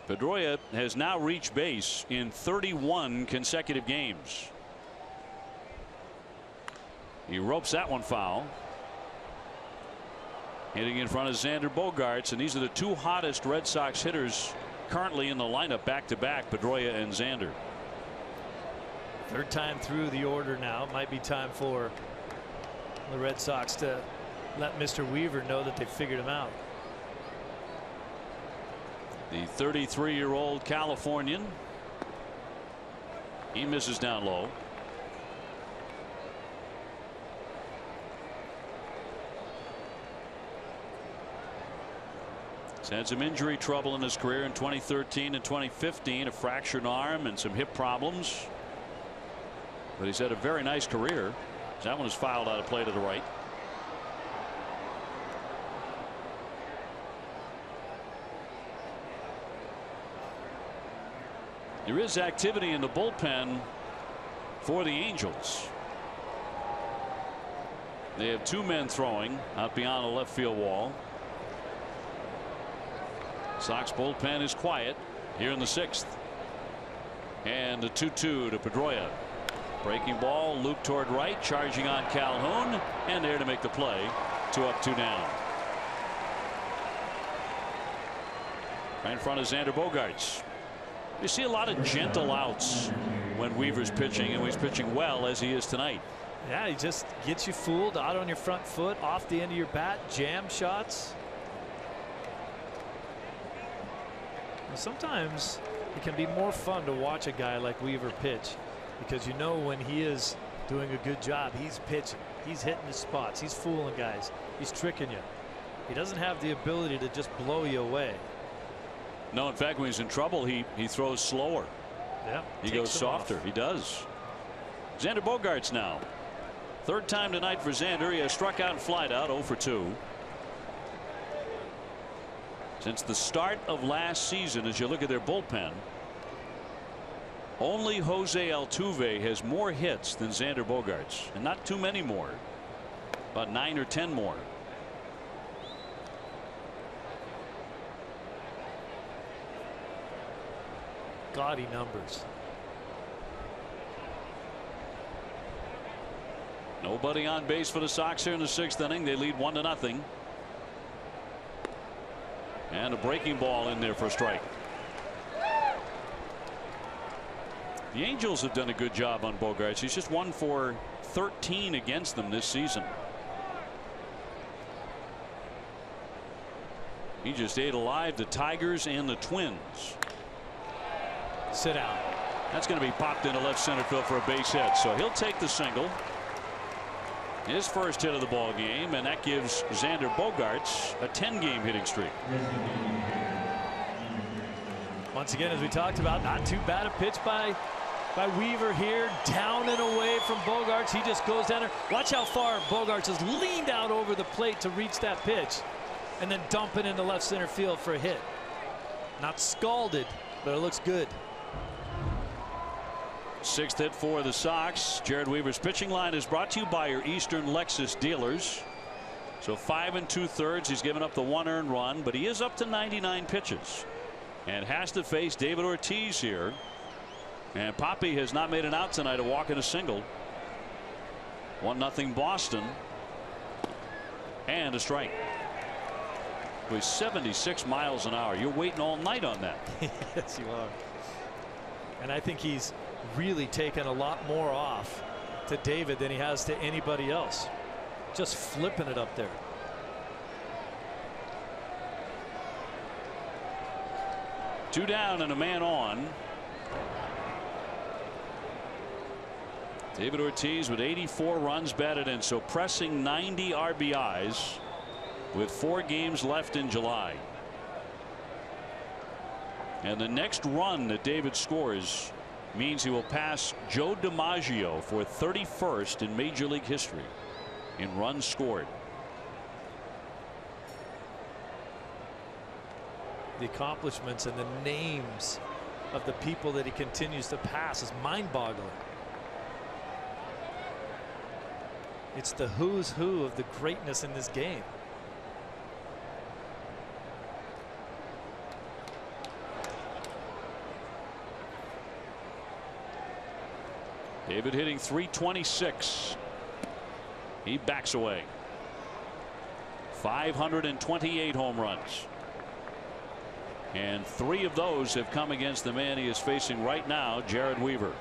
Pedroia has now reached base in 31 consecutive games. He ropes that one foul. Hitting in front of Xander Bogaerts, and these are the 2 hottest Red Sox hitters currently in the lineup, back-to-back, Pedroia and Xander. 3rd time through the order now. It might be time for the Red Sox to let Mr. Weaver know that they figured him out. The 33-year-old Californian. He misses down low. He's had some injury trouble in his career in 2013 and 2015, a fractured arm and some hip problems. But he's had a very nice career. That one is fouled out of play to the right. There is activity in the bullpen for the Angels. They have 2 men throwing out beyond the left field wall. Sox bullpen is quiet here in the 6th. And the 2-2 to Pedroia. Breaking ball, loop toward right, charging on Calhoun, and there to make the play. 2 up, 2 down. Right in front of Xander Bogaerts. You see a lot of gentle outs when Weaver's pitching, and he's pitching well as he is tonight. Yeah, he just gets you fooled out on your front foot, off the end of your bat, jam shots. Well, sometimes it can be more fun to watch a guy like Weaver pitch, because you know when he is doing a good job, he's pitching, he's hitting his spots, he's fooling guys, he's tricking you. He doesn't have the ability to just blow you away. No, in fact, when he's in trouble, he throws slower. Yeah, he goes softer. He does. Xander Bogaerts now. Third time tonight for Xander. He has struck out and flied out, 0 for 2. Since the start of last season, as you look at their bullpen, only Jose Altuve has more hits than Xander Bogaerts, and not too many more, about 9 or 10 more. Gaudy numbers. Nobody on base for the Sox here in the 6th inning. They lead 1-0. And a breaking ball in there for a strike. The Angels have done a good job on Bogaerts. He's just 1 for 13 against them this season. He just ate alive the Tigers and the Twins. Sit down. That's going to be popped into left center field for a base hit. So he'll take the single. His first hit of the ball game, and that gives Xander Bogaerts a 10-game hitting streak. Once again, as we talked about, not too bad a pitch by Weaver here, down and away from Bogaerts. He just goes down there. Watch how far Bogaerts has leaned out over the plate to reach that pitch, and then dump it into left center field for a hit. Not scalded, but it looks good. 6th hit for the Sox. Jared Weaver's pitching line is brought to you by your Eastern Lexus dealers. So 5 2/3. He's given up the 1 earned run, but he is up to 99 pitches and has to face David Ortiz here. And Poppy has not made an out tonight, a walk and a single. 1-0 Boston. And a strike. With 76 miles an hour. You're waiting all night on that. Yes, you are. And I think he's really taken a lot more off to David than he has to anybody else. Just flipping it up there. Two down and a man on. David Ortiz with 84 runs batted in, so pressing 90 RBIs with 4 games left in July. And the next run that David scores means he will pass Joe DiMaggio for 31st in Major League history in runs scored. The accomplishments and the names of the people that he continues to pass is mind-boggling. It's the who's who of the greatness in this game. David hitting .326. He backs away. 528 home runs. And 3 of those have come against the man he is facing right now, Jared Weaver.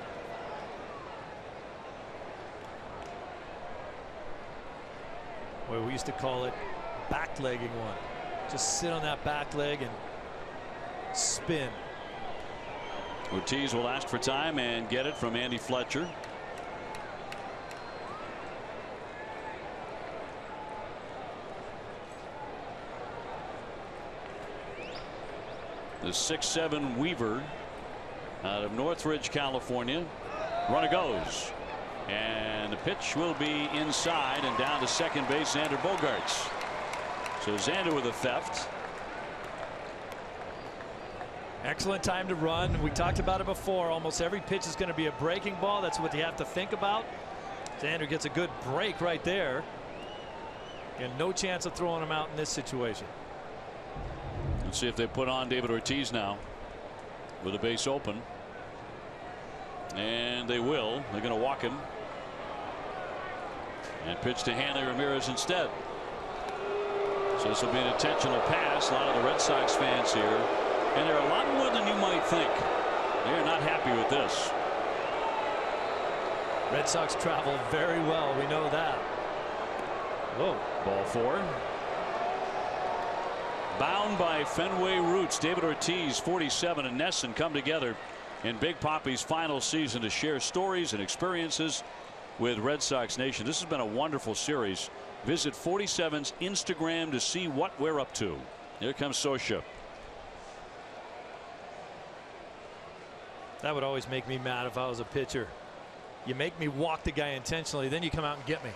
Well, we used to call it backlegging one. Just sit on that back leg and spin. Ortiz will ask for time and get it from Andy Fletcher. The 6'7" Weaver out of Northridge, California. Runner goes. And the pitch will be inside and down to second base, Xander Bogaerts. So Xander with a theft. Excellent time to run. We talked about it before. Almost every pitch is going to be a breaking ball. That's what you have to think about. Xander gets a good break right there. And no chance of throwing him out in this situation. Let's see if they put on David Ortiz now with a base open. And they will. They're going to walk him. And pitch to Hanley Ramirez instead. So this will be an intentional pass. A lot of the Red Sox fans here. And they're a lot more than you might think. They're not happy with this. Red Sox travel very well. We know that. Whoa. Ball 4. Bound by Fenway roots, David Ortiz, 47, and Nesson come together in Big Papi's final season to share stories and experiences with Red Sox Nation. This has been a wonderful series. Visit 47's Instagram to see what we're up to. Here comes Scioscia. That would always make me mad if I was a pitcher. You make me walk the guy intentionally, then you come out and get me.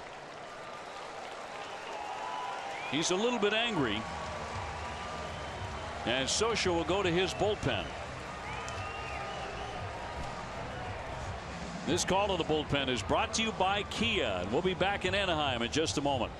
He's a little bit angry. And Scioscia will go to his bullpen. This call to the bullpen is brought to you by Kia, and we'll be back in Anaheim in just a moment.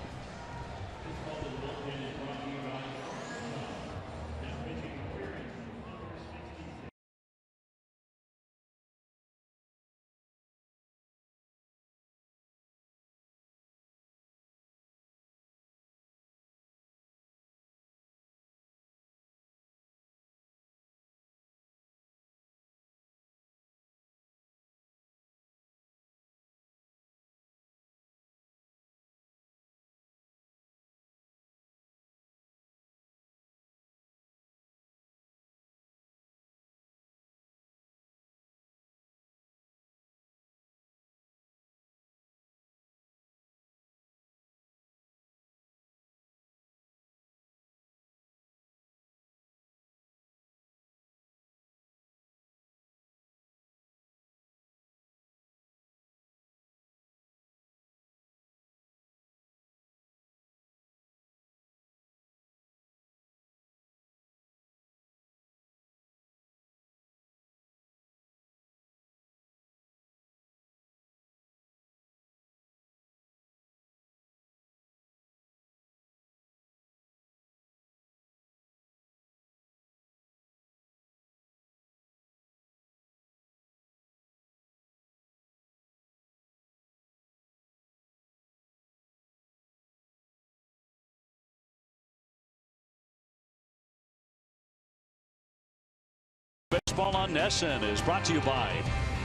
Baseball on NESN is brought to you by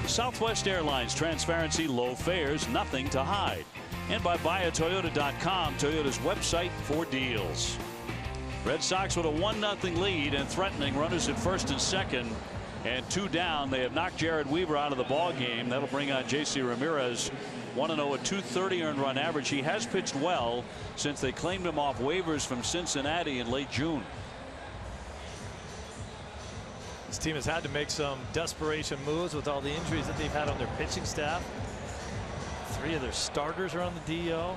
Southwest Airlines. Transparency, low fares, nothing to hide. And by buyatoyota.com, Toyota's website for deals. Red Sox with a 1-0 lead and threatening runners at first and second and 2 down. They have knocked Jared Weaver out of the ball game. That'll bring on J.C. Ramirez. 1-0 at .230 earned run average. He has pitched well since they claimed him off waivers from Cincinnati in late June. This team has had to make some desperation moves with all the injuries that they've had on their pitching staff. 3 of their starters are on the DL.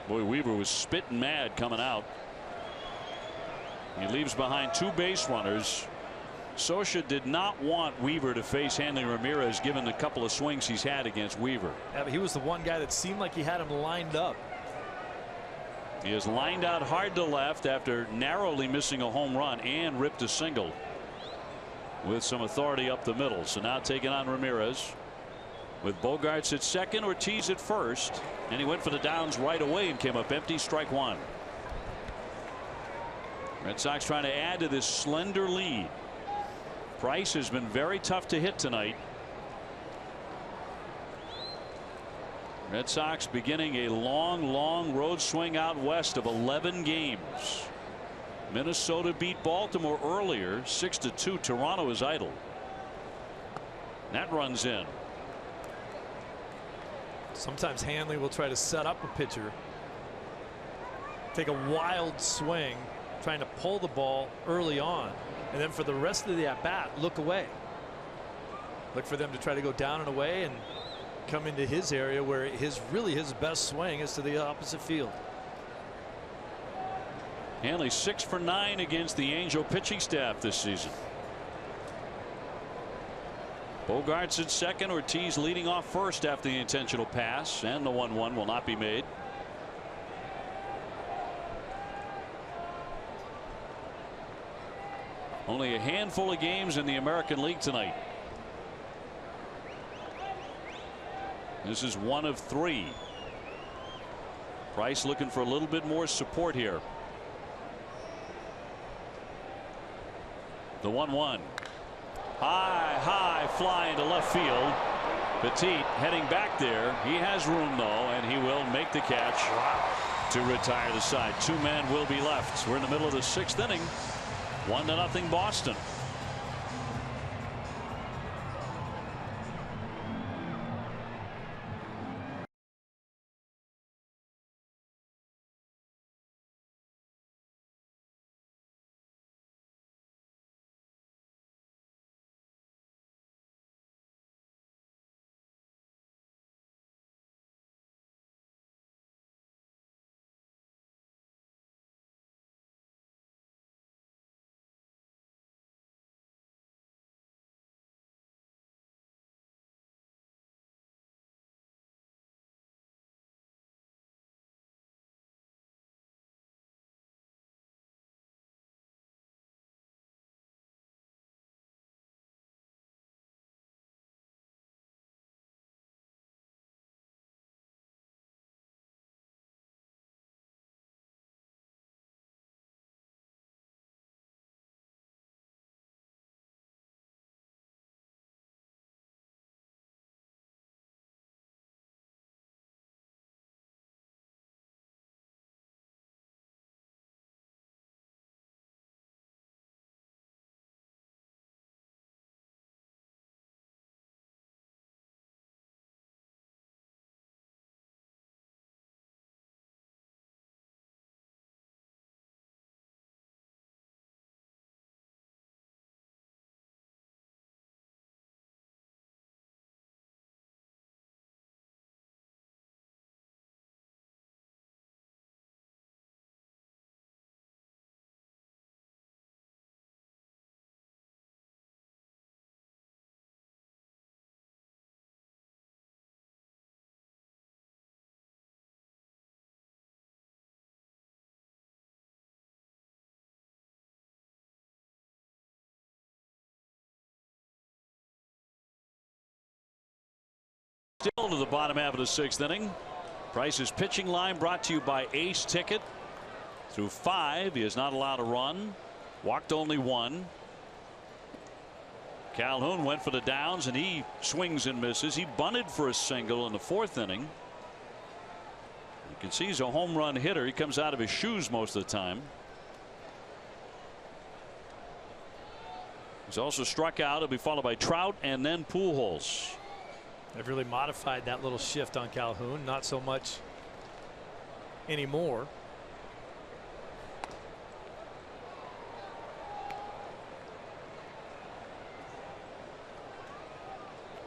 Boy, Weaver was spitting mad coming out. He leaves behind 2 base runners. Scioscia did not want Weaver to face Hanley Ramirez given the couple of swings he's had against Weaver. Yeah, but he was the one guy that seemed like he had him lined up. He is lined out hard to left after narrowly missing a home run and ripped a single with some authority up the middle. So now taking on Ramirez with Bogaerts at second, Ortiz at first, and he went for the downs right away and came up empty. Strike 1. Red Sox trying to add to this slender lead. Price has been very tough to hit tonight. Red Sox beginning a long road swing out west of 11 games. Minnesota beat Baltimore earlier 6-2. Toronto is idle. That runs in. Sometimes Hanley will try to set up a pitcher, take a wild swing, trying to pull the ball early on, and then for the rest of the at bat look away. Look for them to try to go down and away and come into his area where his best swing is to the opposite field. Hanley 6 for 9 against the Angel pitching staff this season. Bogaerts at second, Ortiz leading off first after the intentional pass, and the 1-1 will not be made. Only a handful of games in the American League tonight. This is 1 of 3. Price looking for a little bit more support here. The 1-1. High fly into left field. Petit heading back there. He has room though, and he will make the catch to retire the side. 2 men will be left. We're in the middle of the 6th inning. 1-0 Boston. Still to the bottom half of the 6th inning. Price's pitching line brought to you by Ace Ticket. Through 5, he is not allowed to run. Walked only 1. Calhoun went for the downs and he swings and misses. He bunted for a single in the 4th inning. You can see he's a home run hitter. He comes out of his shoes most of the time. He's also struck out. He'll be followed by Trout and then Pujols. They've really modified that little shift on Calhoun. Not so much anymore.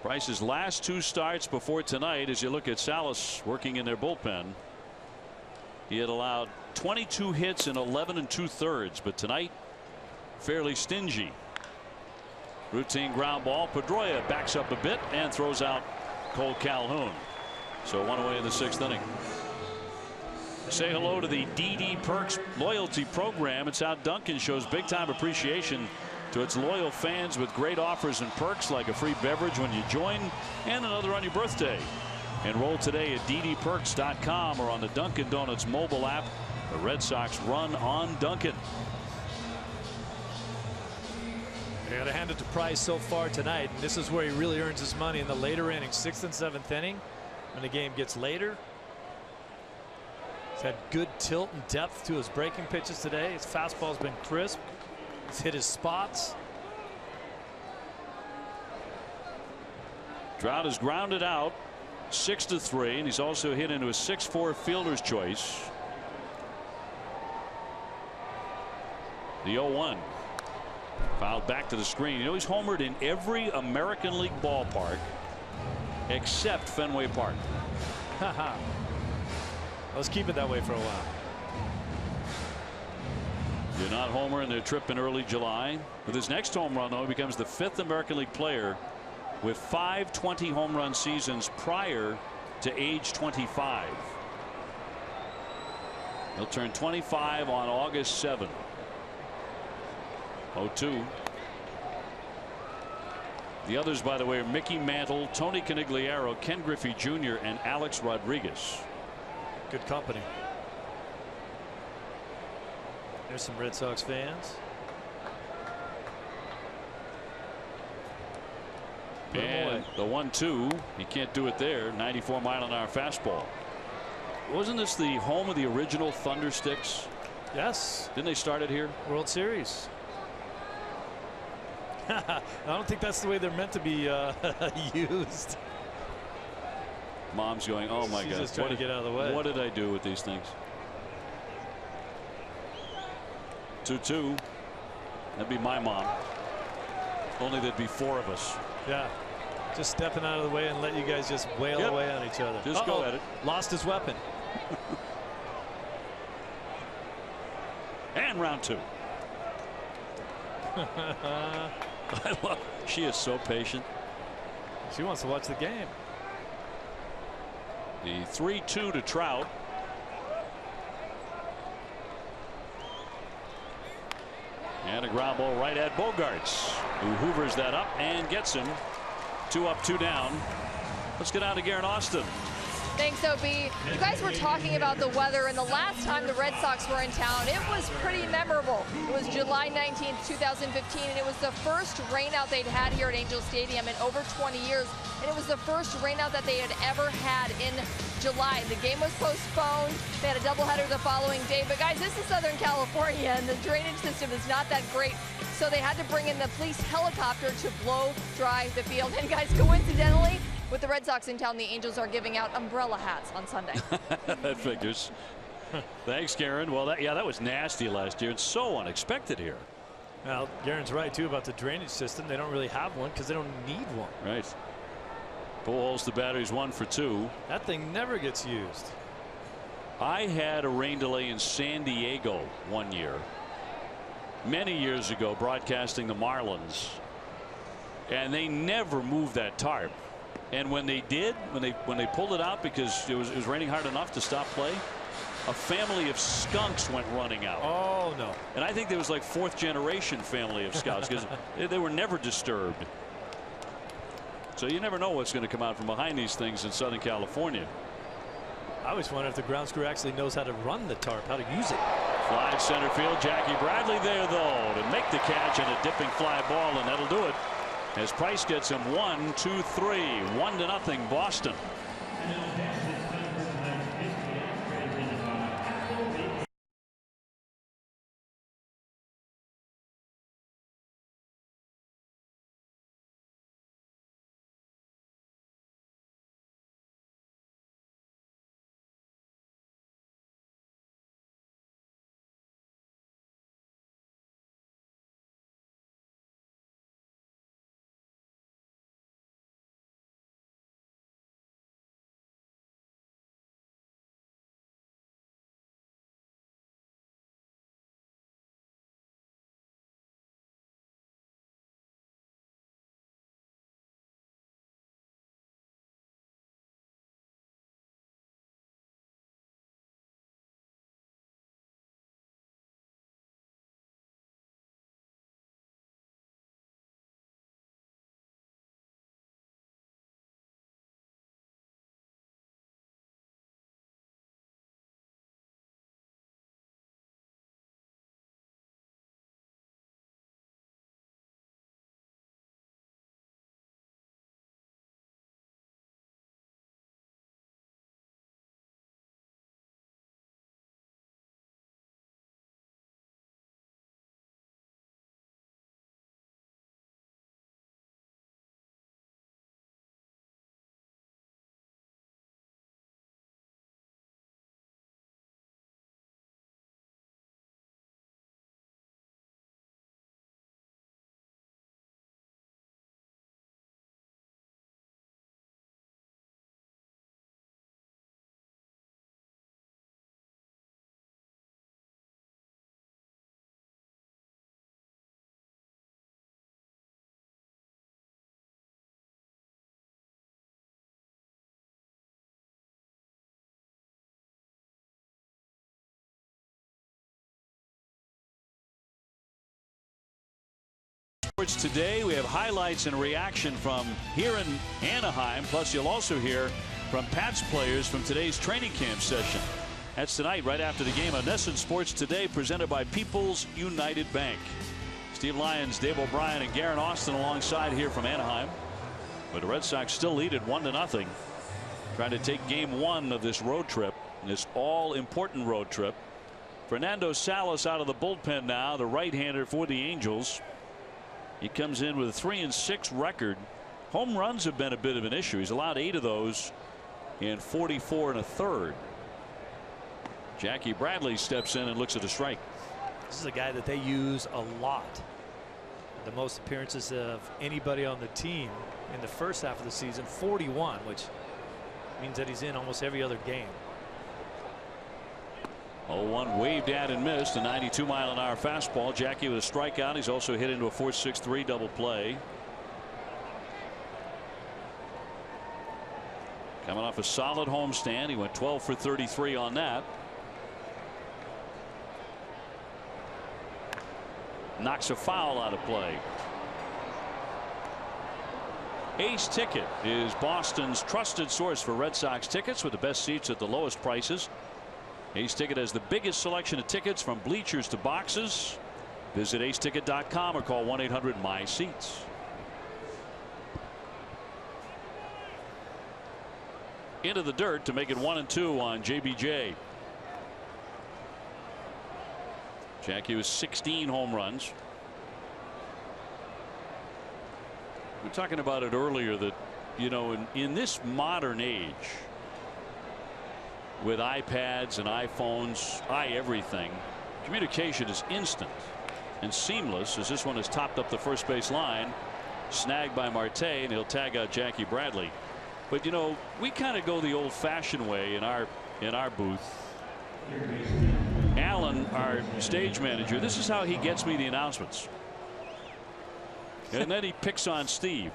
Price's last 2 starts before tonight, as you look at Salas working in their bullpen, he had allowed 22 hits in 11 2/3, but tonight fairly stingy. Routine ground ball. Pedroia backs up a bit and throws out Cole Calhoun. So 1 away in the 6th inning. Say hello to the DD Perks loyalty program. It's how Dunkin' shows big time appreciation to its loyal fans with great offers and perks like a free beverage when you join and another on your birthday. Enroll today at ddperks.com or on the Dunkin' Donuts mobile app. The Red Sox run on Dunkin'. They got to hand it to Price so far tonight, and this is where he really earns his money in the later innings. 6th and 7th inning, when the game gets later. He's had good tilt and depth to his breaking pitches today. His fastball's been crisp. He's hit his spots. Trout has grounded out 6-3, and he's also hit into a 6-4 fielder's choice. The 0-1. Fouled back to the screen. You know, he's homered in every American League ballpark except Fenway Park. Let's keep it that way for a while. You're not homer in their trip in early July. With his next home run, though, he becomes the 5th American League player with 5 20 home run seasons prior to age 25. He'll turn 25 on August 7. 0-2. The others, by the way, are Mickey Mantle, Tony Conigliaro, Ken Griffey Jr., and Alex Rodriguez. Good company. There's some Red Sox fans. And the 1-2, he can't do it there. 94-mile-an-hour fastball. Wasn't this the home of the original Thunder Sticks? Yes. Didn't they start it here? World Series. I don't think that's the way they're meant to be used. Mom's going, oh my She's God. just trying to get out of the way. What did I do with these things? 2-2. That'd be my mom. Only there'd be 4 of us. Yeah. Just stepping out of the way and let you guys just wail away on each other. Just go at it. Lost his weapon. And round 2. I love. She is so patient. She wants to watch the game. The 3-2 to Trout. And a ground ball right at Bogarts, who hoovers that up and gets him. 2 up, 2 down. Let's get out to Garrett Austin. Thanks, OB. You guys were talking about the weather, and the last time the Red Sox were in town, it was pretty memorable. It was July 19th, 2015, and it was the first rainout they'd had here at Angel Stadium in over 20 years, and it was the first rainout that they had ever had in July. The game was postponed. They had a doubleheader the following day, but guys, this is Southern California, and the drainage system is not that great, so they had to bring in the police helicopter to blow dry the field. And guys, coincidentally, with the Red Sox in town, the Angels are giving out umbrella hats on Sunday. That figures. Thanks, Garen. Well, that was nasty last year. It's so unexpected here. Well, Garen's right, too, about the drainage system. They don't really have one because they don't need one. Right. Pujols, the battery's 1 for 2. That thing never gets used. I had a rain delay in San Diego one year, many years ago, broadcasting the Marlins, and they never moved that tarp. And when they did, when they pulled it out because it was raining hard enough to stop play, a family of skunks went running out. Oh no! And I think there was like 4th generation family of scouts because they were never disturbed. So you never know what's going to come out from behind these things in Southern California. I always wonder if the ground crew actually knows how to run the tarp, how to use it. Fly center field. Jackie Bradley there though to make the catch and a dipping fly ball, and that'll do it. As Price gets him 1, 2, 3, 1-0 Boston. Today we have highlights and reaction from here in Anaheim, plus you'll also hear from Pat's players from today's training camp session. That's tonight right after the game on NESN Sports Today, presented by People's United Bank. Steve Lyons, Dave O'Brien, and Garrett Austin alongside here from Anaheim. But the Red Sox still lead it 1-0. Trying to take game 1 of this road trip, this all-important road trip. Fernando Salas out of the bullpen now, the right-hander for the Angels. He comes in with a 3-6 record. Home runs have been a bit of an issue. He's allowed 8 of those in 44 1/3. Jackie Bradley steps in and looks at a strike. This is a guy that they use a lot. The most appearances of anybody on the team in the first half of the season, 41, which means that he's in almost every other game. 0-1 waved at and missed. A 92-mile-an-hour fastball. Jackie with a strikeout. He's also hit into a 4-6-3 double play. Coming off a solid homestand. He went 12 for 33 on that. Knocks a foul out of play. Ace Ticket is Boston's trusted source for Red Sox tickets with the best seats at the lowest prices. Ace Ticket has the biggest selection of tickets from bleachers to boxes. Visit aceticket.com or call 1-800-MY-SEATS. Into the dirt to make it 1-2 on JBJ. Jackie with 16 home runs. We were talking about it earlier that, you know, in this modern age with iPads and iPhones, everything, communication is instant and seamless, as this one is topped up the first base line, snagged by Marte, and he'll tag out Jackie Bradley. But you know, we kind of go the old-fashioned way in our booth. Alan, our stage manager, this is how he gets me the announcements. And then he picks on Steve.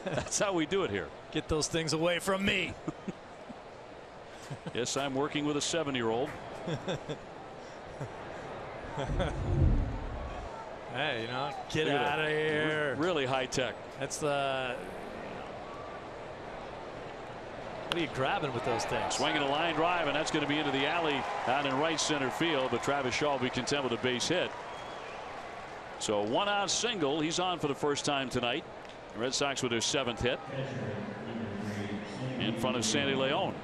That's how we do it here. Get those things away from me. Yes, I'm working with a 7-year-old. Hey, you know, get out of here. Really high tech. That's the. What are you grabbing with those things? Swinging a line drive, and that's going to be into the alley out in right center field. But Travis Shaw will be content with a base hit. So 1-out single. He's on for the first time tonight. The Red Sox with their 7th hit in front of Sandy Leon.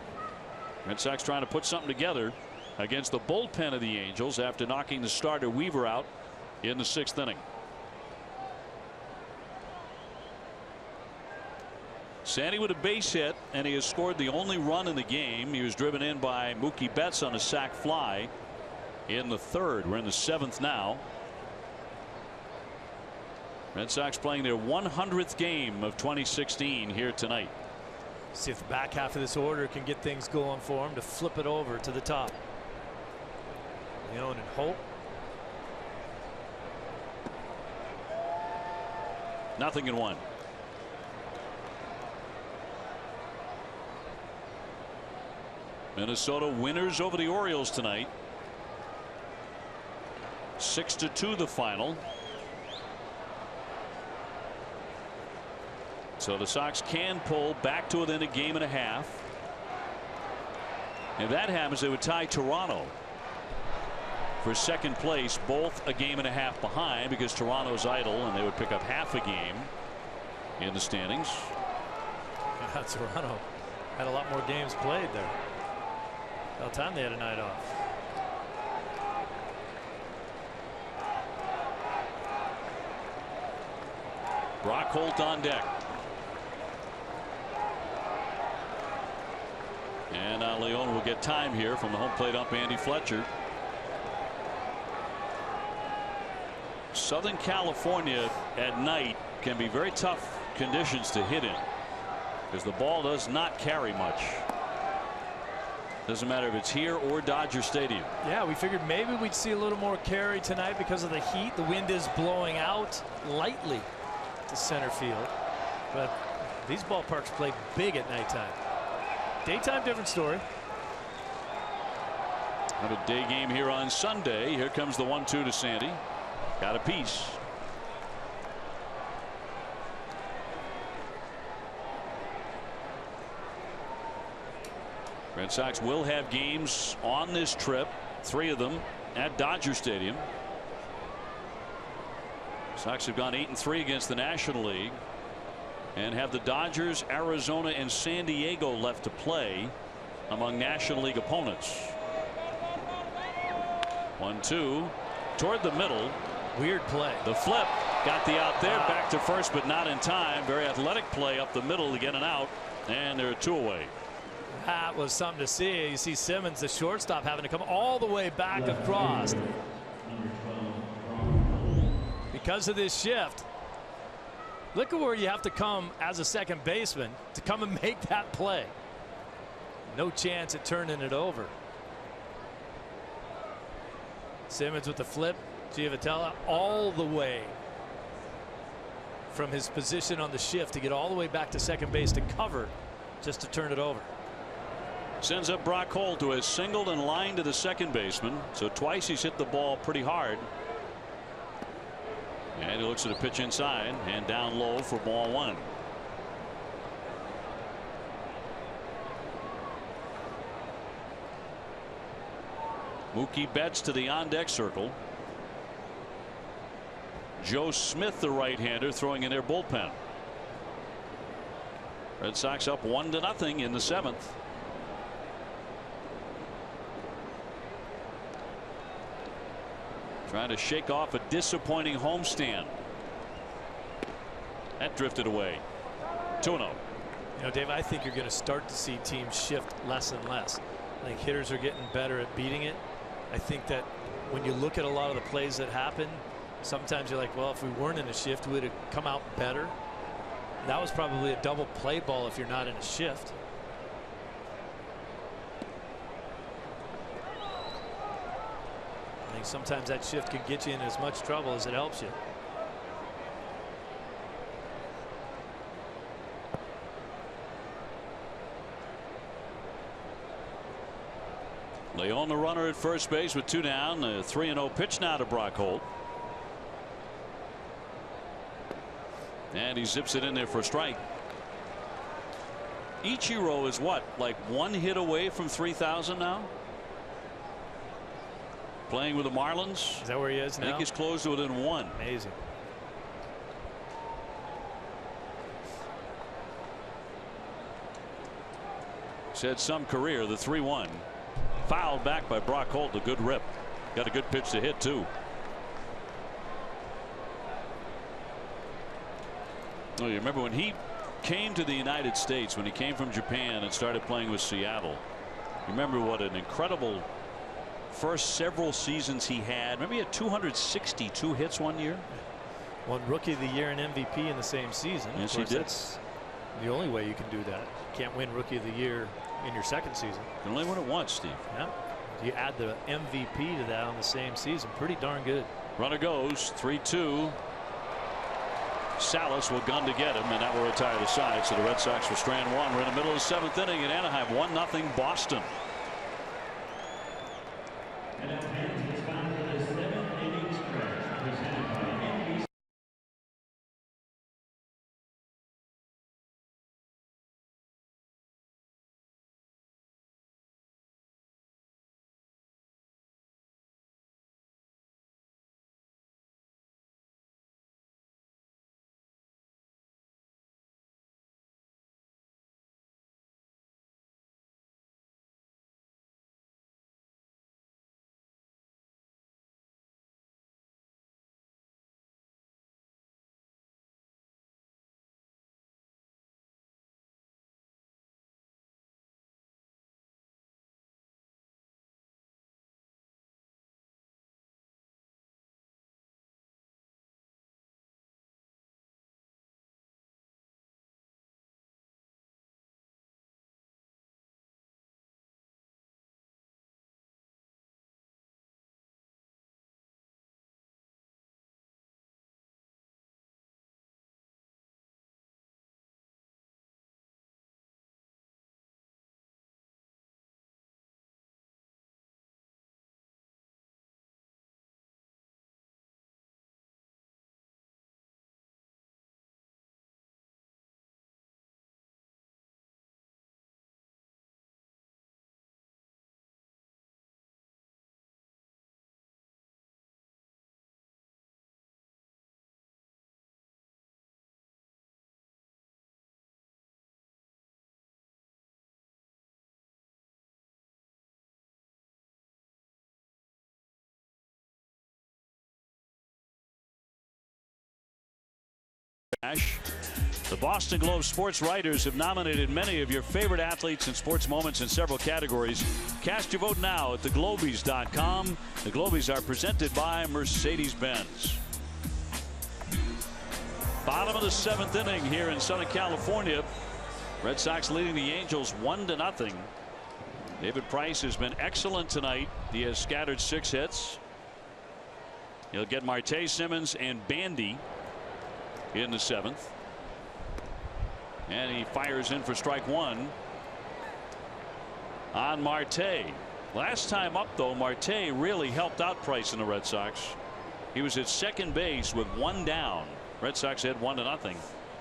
Red Sox trying to put something together against the bullpen of the Angels after knocking the starter Weaver out in the 6th inning. Sandy with a base hit, and he has scored the only run in the game. He was driven in by Mookie Betts on a sac fly in the 3rd. We're in the 7th now. Red Sox playing their 100th game of 2016 here tonight. See if the back half of this order can get things going for him to flip it over to the top. Leon and Holt. 0-1. Minnesota winners over the Orioles tonight. 6-2 the final. So the Sox can pull back to within a game and a half. If that happens, they would tie Toronto for 2nd place, both a game and a half behind, because Toronto's idle, and they would pick up half a game in the standings. Yeah, Toronto had a lot more games played there. About time they had a night off. Brock Holt on deck. And Leon will get time here from the home plate ump Andy Fletcher. Southern California at night can be very tough conditions to hit in, because the ball does not carry much. Doesn't matter if it's here or Dodger Stadium. Yeah, we figured maybe we'd see a little more carry tonight because of the heat. The wind is blowing out lightly to center field, but these ballparks play big at nighttime. Daytime, different story. Have a day game here on Sunday. Here comes the 1-2 to Sandy. Got a piece. Red Sox will have games on this trip, 3 of them at Dodger Stadium. Sox have gone 8-3 against the National League and have the Dodgers, Arizona, and San Diego left to play among National League opponents. 1-2 toward the middle. Weird play. The flip got the out there, back to first, but not in time. Very athletic play up the middle to get an out, and there are 2 away. That was something to see. You see Simmons, the shortstop, having to come all the way back across because of this shift. Look at where you have to come as a second baseman to come and make that play. No chance at turning it over. Simmons with the flip. Giavotella all the way from his position on the shift to get all the way back to second base to cover, just to turn it over. Sends up Brock Holt, who has singled and lined to the second baseman. So twice he's hit the ball pretty hard. And he looks at a pitch inside and down low for ball 1. Mookie Betts to the on-deck circle. Joe Smith, the right-hander, throwing in their bullpen. Red Sox up 1-0 in the 7th. Trying to shake off a disappointing homestand. That drifted away. 2-0. You know, Dave, I think you're going to start to see teams shift less and less. I think hitters are getting better at beating it. I think that when you look at a lot of the plays that happen, sometimes you're like, well, if we weren't in a shift, we'd have come out better. That was probably a double play ball if you're not in a shift. I think sometimes that shift can get you in as much trouble as it helps you. Leon, the runner at first base with 2 down. A 3-0 pitch now to Brock Holt. And he zips it in there for a strike. Ichiro is what, like 1 hit away from 3,000 now? Playing with the Marlins. Is that where he is now? I think he's close to within 1. Amazing. He's had some career. The 3-1. Fouled back by Brock Holt. A good rip. Got a good pitch to hit too. Oh, you remember when he came to the United States, when he came from Japan and started playing with Seattle. You remember what an incredible first several seasons he had. Remember he had 262 hits one year. Won Rookie of the Year and MVP in the same season. Yes, of course, he did. That's the only way you can do that. You can't win Rookie of the Year in your second season. You can only win it once, Steve. Yeah. You add the MVP to that on the same season. Pretty darn good. Runner goes 3-2. Salas will gun to get him, and that will retire the side. So the Red Sox will strand 1. We're in the middle of the 7th inning in Anaheim. 1-0 Boston. The Boston Globe sports writers have nominated many of your favorite athletes and sports moments in several categories. Cast your vote now at theglobies.com. The Globies are presented by Mercedes-Benz. Bottom of the 7th inning here in Southern California. Red Sox leading the Angels 1-0. David Price has been excellent tonight. He has scattered 6 hits. He'll get Marte, Simmons, and Bandy in the 7th. And he fires in for strike 1 on Marte. Last time up, though, Marte really helped out Price in the Red Sox. He was at second base with 1 down. Red Sox had 1-0.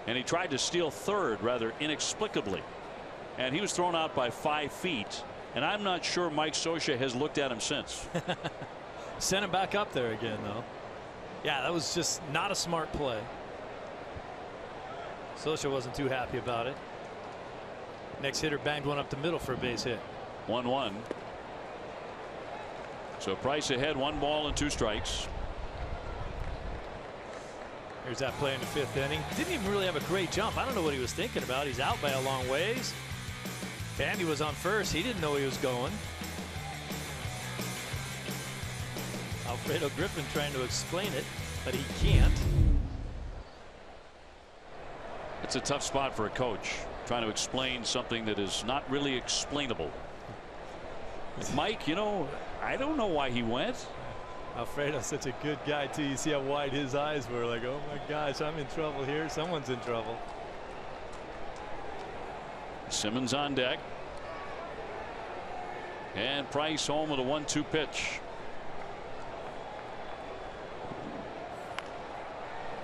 And he tried to steal third rather inexplicably. And he was thrown out by 5 feet. And I'm not sure Mike Scioscia has looked at him since. Sent him back up there again, though. Yeah, that was just not a smart play. Scioscia wasn't too happy about it. Next hitter banged one up the middle for a base hit. 1-1. So Price ahead, 1 ball and 2 strikes. Here's that play in the 5th inning. Didn't even really have a great jump. I don't know what he was thinking about. He's out by a long ways. Bandy was on first. He didn't know he was going. Alfredo Griffin trying to explain it, but he can't. It's a tough spot for a coach, trying to explain something that is not really explainable. Mike, you know, I don't know why he went. Alfredo's such a good guy, too. You see how wide his eyes were, like, oh my gosh, I'm in trouble here. Someone's in trouble. Simmons on deck. And Price home with a 1-2 pitch.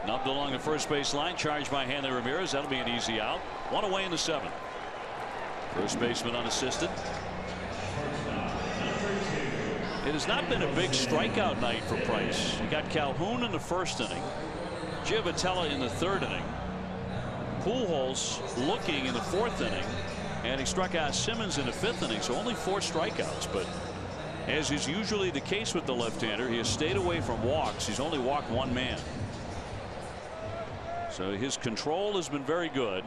Nubbed along the first base line, charged by Hanley Ramirez. That'll be an easy out. 1 away in the 7th. First baseman unassisted. It has not been a big strikeout night for Price. He got Calhoun in the 1st inning. Giavotella in the 3rd inning. Pujols looking in the 4th inning. And he struck out Simmons in the 5th inning. So only 4 strikeouts. But as is usually the case with the left-hander, he has stayed away from walks. He's only walked 1 man. So his control has been very good.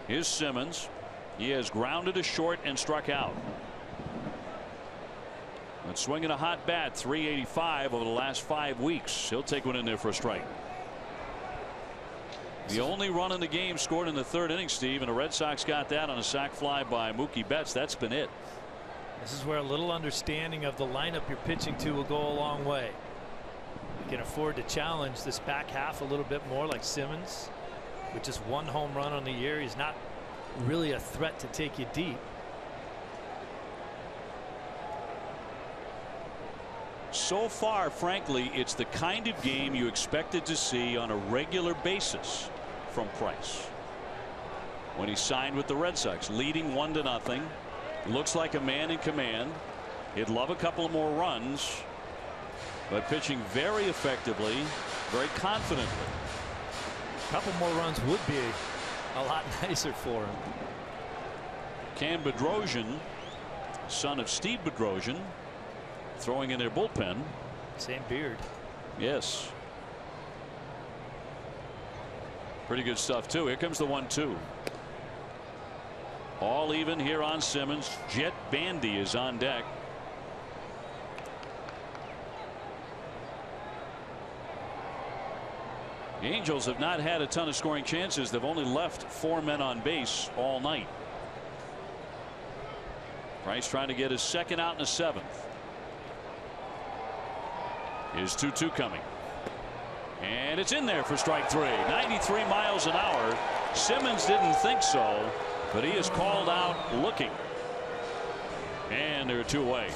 Here's Simmons. He has grounded a short and struck out. But swinging a hot bat, 385 over the last 5 weeks. He'll take one in there for a strike. The only run in the game scored in the 3rd inning, Steve, and the Red Sox got that on a sac fly by Mookie Betts. That's been it. This is where a little understanding of the lineup you're pitching to will go a long way. You can afford to challenge this back half a little bit more, like Simmons, with just 1 home run on the year. He's not really a threat to take you deep. So far, frankly, it's the kind of game you expected to see on a regular basis from Price. When he signed with the Red Sox, leading 1-0, looks like a man in command. He'd love a couple of more runs, but pitching very effectively, very confidently. A couple more runs would be a lot nicer for him. Cam Bedrosian, son of Steve Bedrosian, throwing in their bullpen. Same beard. Yes. Pretty good stuff, too. Here comes the 1-2. All even here on Simmons. Jet Bandy is on deck. The Angels have not had a ton of scoring chances. They've only left 4 men on base all night. Price trying to get his 2nd out in the 7th. Here's 2-2 coming. And it's in there for strike 3. 93 miles an hour. Simmons didn't think so, but he is called out looking. And there are 2 away.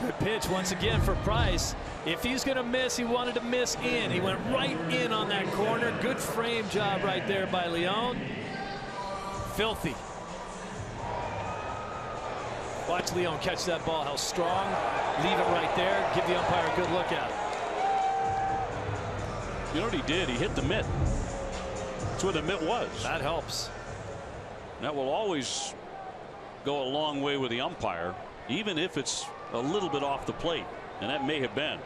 Good pitch once again for Price. If he's going to miss, he wanted to miss in. He went right in on that corner. Good frame job right there by Leon. Filthy. Watch Leon catch that ball. How strong. Leave it right there. Give the umpire a good look at it. You know what he did? He hit the mitt. That's where the mitt was. That helps. That will always go a long way with the umpire, even if it's a little bit off the plate, and that may have been.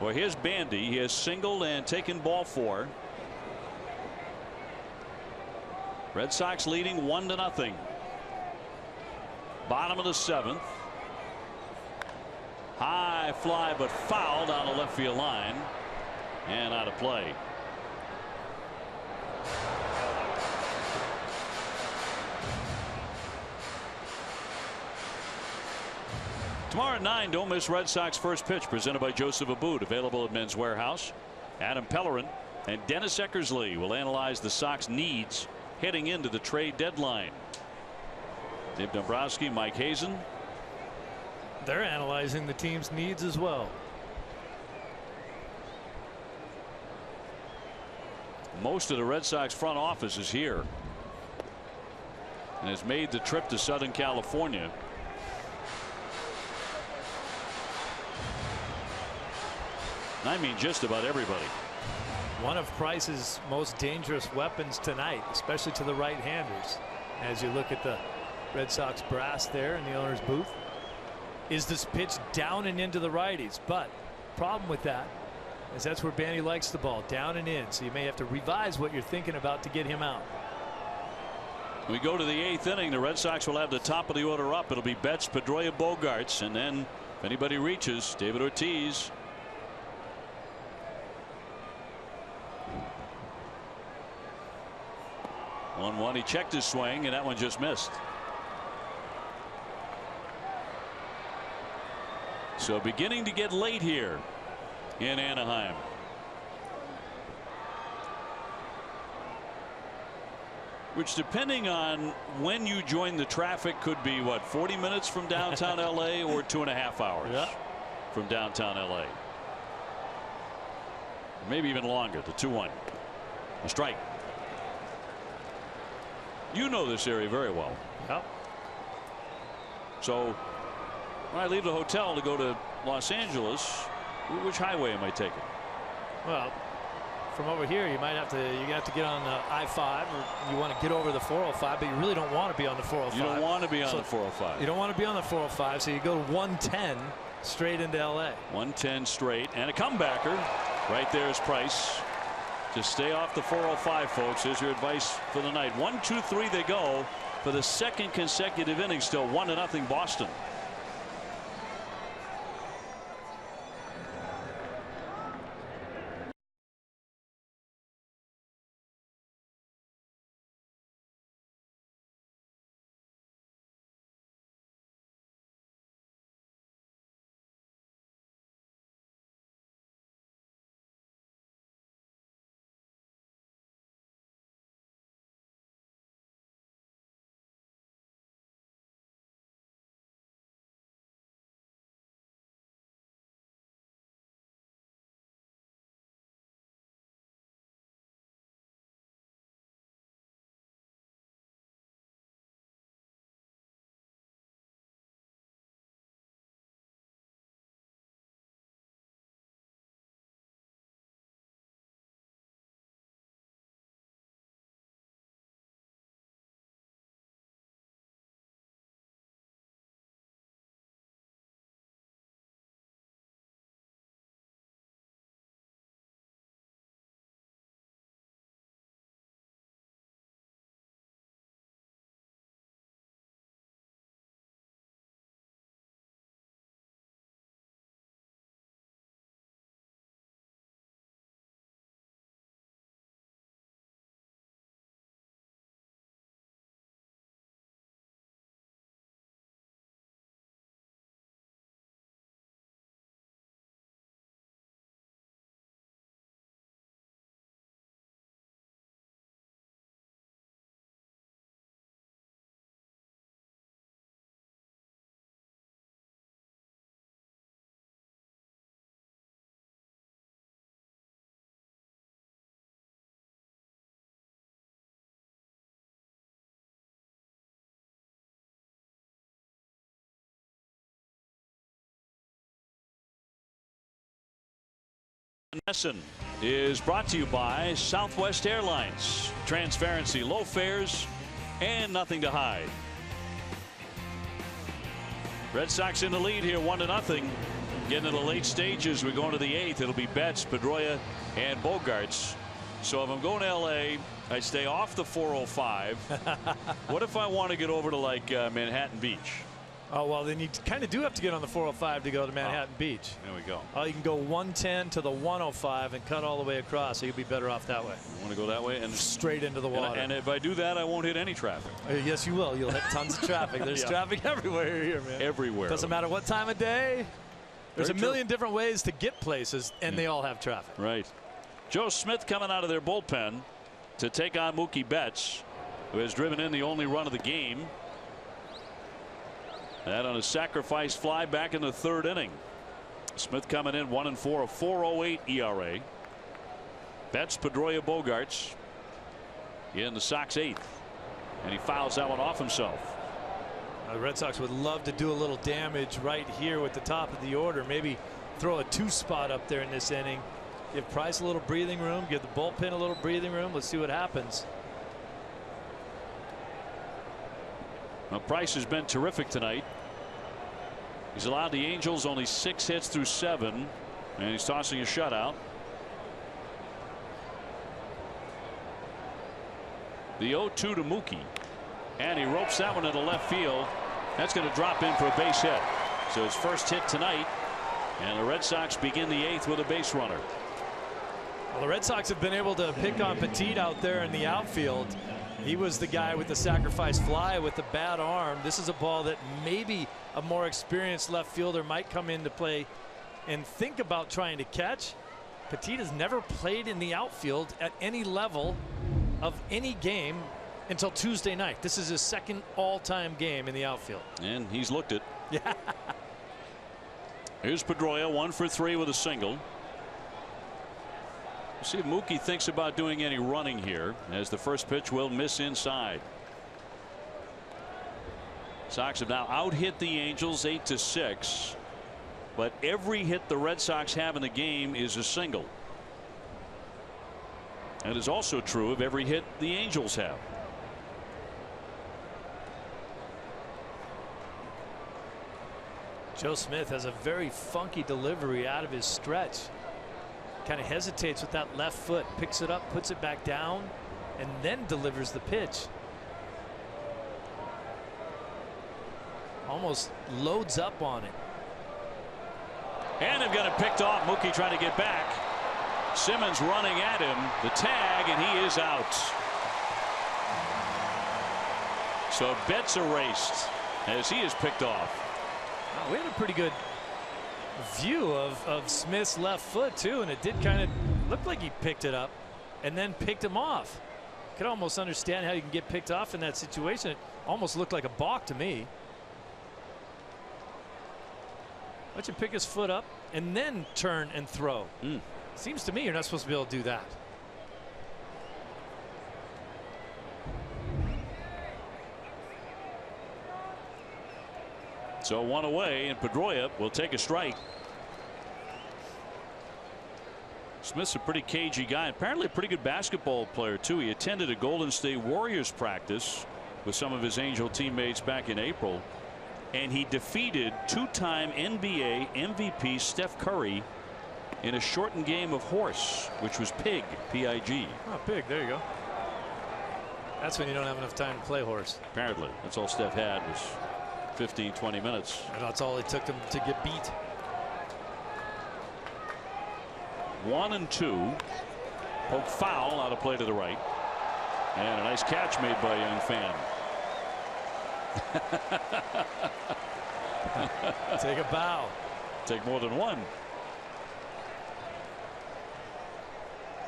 Well, here's Bandy. He has singled and taken ball 4. Red Sox leading 1-0. Bottom of the 7th. High fly, but foul down the left field line and out of play. Tomorrow at 9, don't miss Red Sox first pitch, presented by Joseph Abboud, available at Men's Warehouse. Adam Pellerin and Dennis Eckersley will analyze the Sox needs heading into the trade deadline. Dave Dombrowski, Mike Hazen. They're analyzing the team's needs as well. Most of the Red Sox front office is here and has made the trip to Southern California. I mean, just about everybody. One of Price's most dangerous weapons tonight, especially to the right-handers, as you look at the Red Sox brass there in the owner's booth, is this pitch down and into the righties. But problem with that is that's where Banny likes the ball, down and in. So you may have to revise what you're thinking about to get him out. We go to the 8th inning. The Red Sox will have the top of the order up. It'll be Betts, Pedroia, Bogarts, and then if anybody reaches, David Ortiz. He checked his swing, and that one just missed. So beginning to get late here in Anaheim. Which, depending on when you join the traffic, could be what, 40 minutes from downtown LA or 2.5 hours from downtown LA. Maybe even longer. The 2-1. A strike. You know this area very well. Yep. So when I leave the hotel to go to Los Angeles, which highway am I taking? Well, from over here, you're gonna have to get on I-5, or you want to get over the 405, but you really don't want to be on the 405. You don't want to be on the 405. You don't want to be on the 405, so you go to 110 straight into LA. 110 straight, and a comebacker. Right there is Price. Just stay off the 405, folks. Here's your advice for the night. 1-2-3 they go for the second consecutive inning. Still 1-0 Boston. Nesson is brought to you by Southwest Airlines. Transparency, low fares, and nothing to hide. Red Sox in the lead here, 1-0. Getting to the late stages. We're going to the 8th. It'll be Betts, Pedroia, and Bogarts. So if I'm going to LA, I stay off the 405. What if I want to get over to like Manhattan Beach? Oh, well, then you kind of do have to get on the 405 to go to Manhattan Beach. There we go. Oh, you can go 110 to the 105 and cut all the way across, so you'll be better off that way. You want to go that way and straight into the water. And if I do that, I won't hit any traffic. Yes, you will. You'll hit tons of traffic. There's traffic everywhere here, man. Everywhere. Doesn't matter what time of day. There's a million different ways to get places, and they all have traffic. Right. Joe Smith coming out of their bullpen to take on Mookie Betts, who has driven in the only run of the game. That on a sacrifice fly back in the 3rd inning. Smith coming in 1-4, a 4.08 ERA. Betts, Pedroia, Bogarts in the Sox 8th, and he fouls that one off himself. The Red Sox would love to do a little damage right here with the top of the order. Maybe throw a 2 spot up there in this inning. Give Price a little breathing room. Give the bullpen a little breathing room. Let's see what happens. Well, Price has been terrific tonight. He's allowed the Angels only 6 hits through 7, and he's tossing a shutout. The 0-2 to Mookie, and he ropes that one into left field. That's going to drop in for a base hit. So his first hit tonight, and the Red Sox begin the 8th with a base runner. Well, the Red Sox have been able to pick on Petit out there in the outfield. He was the guy with the sacrifice fly with the bad arm. This is a ball that maybe a more experienced left fielder might come into play and think about trying to catch. Petit has never played in the outfield at any level of any game until Tuesday night. This is his 2nd all-time game in the outfield. And he's looked it. Yeah. Here's Pedroia, 1 for 3 with a single. We'll see if Mookie thinks about doing any running here, as the first pitch will miss inside. Sox have now out-hit the Angels 8-6, but every hit the Red Sox have in the game is a single. That is also true of every hit the Angels have. Joe Smith has a very funky delivery out of his stretch. Kind of hesitates with that left foot, picks it up, puts it back down, and then delivers the pitch. Almost loads up on it. And they've got it picked off. Mookie trying to get back. Simmons running at him. The tag, and he is out. So Betts erased as he is picked off. We had a pretty good view of Smith's left foot too, and it did kind of look like he picked it up and then picked him off. Could almost understand how you can get picked off in that situation. It almost looked like a balk to me. Let you pick his foot up and then turn and throw. Seems to me you're not supposed to be able to do that. So 1 away, and Pedroia will take a strike. Smith's a pretty cagey guy. Apparently a pretty good basketball player too. He attended a Golden State Warriors practice with some of his Angel teammates back in April, and he defeated 2-time NBA MVP Steph Curry in a shortened game of horse, which was pig, P-I-G. Oh, pig, there you go. That's when you don't have enough time to play horse. Apparently that's all Steph had was 15-20 minutes. And that's all it took him to get beat. 1-2. Poke foul out of play to the right, and a nice catch made by a young fan. Take a bow. Take more than one.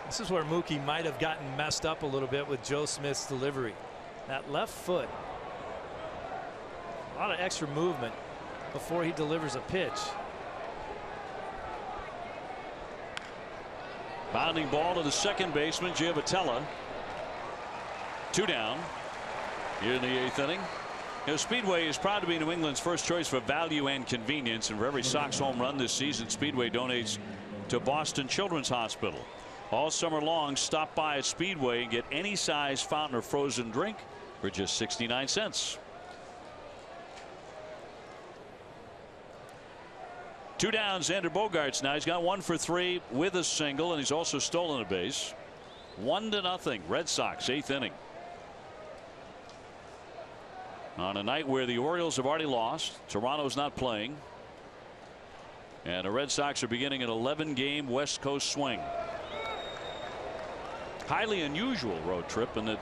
This is where Mookie might have gotten messed up a little bit with Joe Smith's delivery. That left foot, a lot of extra movement before he delivers a pitch. Bounding ball to the second baseman, Giavotella. 2 down here in the 8th inning. You know, Speedway is proud to be New England's first choice for value and convenience, and for every Sox home run this season, Speedway donates to Boston Children's Hospital. All summer long, stop by a Speedway and get any size fountain or frozen drink for just 69 cents. 2 down, Xander Bogaerts now. He's got 1 for 3 with a single, and he's also stolen a base. 1-0 Red Sox, 8th inning. On a night where the Orioles have already lost, Toronto's not playing, and the Red Sox are beginning an 11-game West Coast swing. Highly unusual road trip in that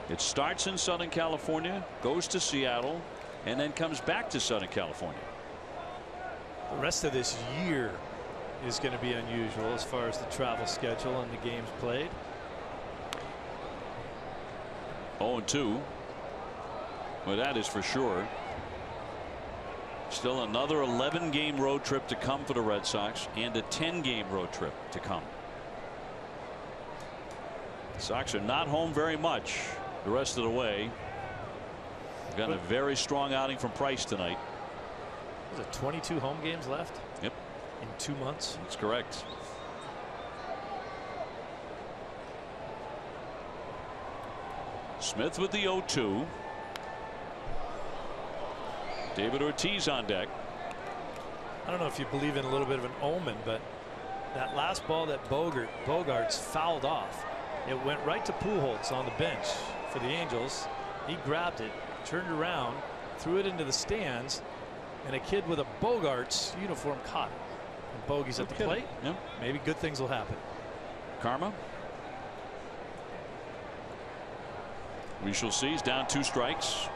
it starts in Southern California, goes to Seattle, and then comes back to Southern California. The rest of this year is going to be unusual as far as the travel schedule and the games played. 0-2. Well, that is for sure. Still another 11-game road trip to come for the Red Sox, and a 10-game road trip to come. The Sox are not home very much the rest of the way. Got a very strong outing from Price tonight. Is it 22 home games left? Yep. In 2 months. That's correct. Smith with the 0-2. David Ortiz on deck. I don't know if you believe in a little bit of an omen, but that last ball that Bogarts fouled off, it went right to Pujols on the bench for the Angels. He grabbed it, turned around, threw it into the stands, and a kid with a Bogarts uniform caught it. And Bogey's at the plate. Yep. Maybe good things will happen. Karma. We shall see. He's down 2 strikes.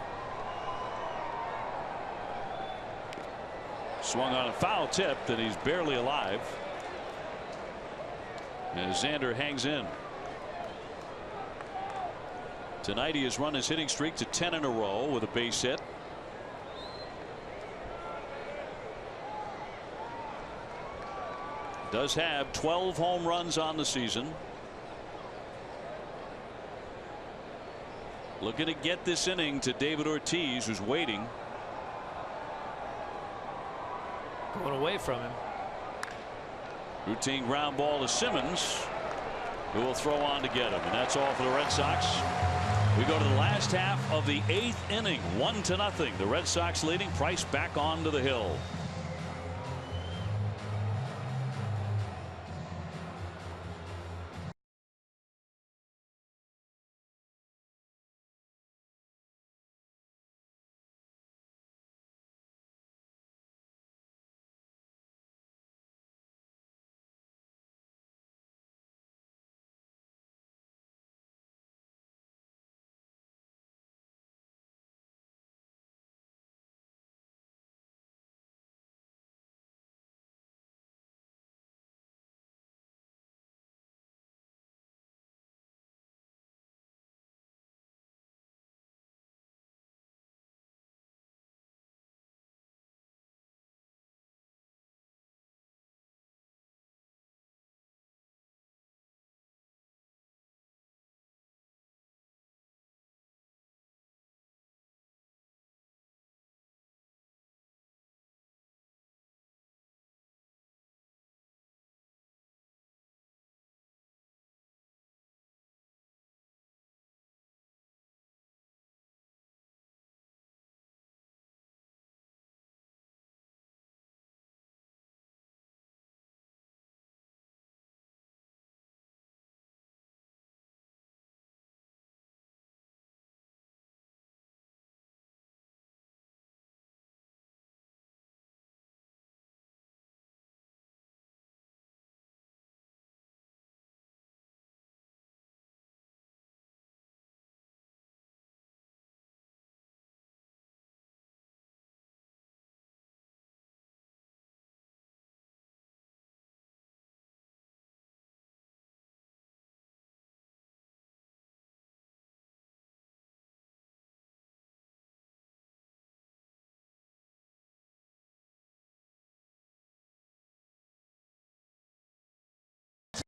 Swung on a foul tip that he's barely alive. And Xander hangs in. Tonight he has run his hitting streak to 10 in a row with a base hit. Does have 12 home runs on the season. Looking to get this inning to David Ortiz, who's waiting. Going away from him. Routine ground ball to Simmons, who will throw on to get him, and that's all for the Red Sox. We go to the last half of the 8th inning, 1-0. The Red Sox leading. Price back onto the hill.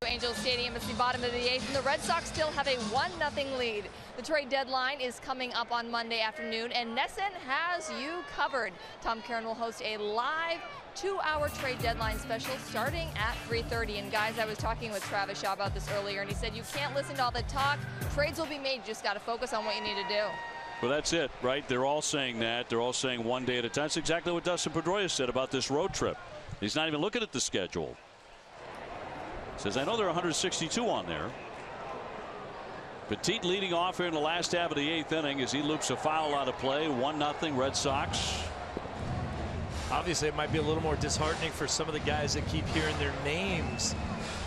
Angels Stadium. It's the bottom of the 8th, and the Red Sox still have a 1-0 lead. The trade deadline is coming up on Monday afternoon, and NESN has you covered. Tom Caron will host a live 2-hour trade deadline special starting at 3:30. And guys, I was talking with Travis Shaw about this earlier, and he said you can't listen to all the talk. Trades will be made. You just got to focus on what you need to do. Well, that's it, right? They're all saying that. They're all saying one day at a time. That's exactly what Dustin Pedroia said about this road trip. He's not even looking at the schedule. Says, I know there are 162 on there, Petit leading off here in the last half of the 8th inning as he loops a foul out of play. 1-0 Red Sox. Obviously, it might be a little more disheartening for some of the guys that keep hearing their names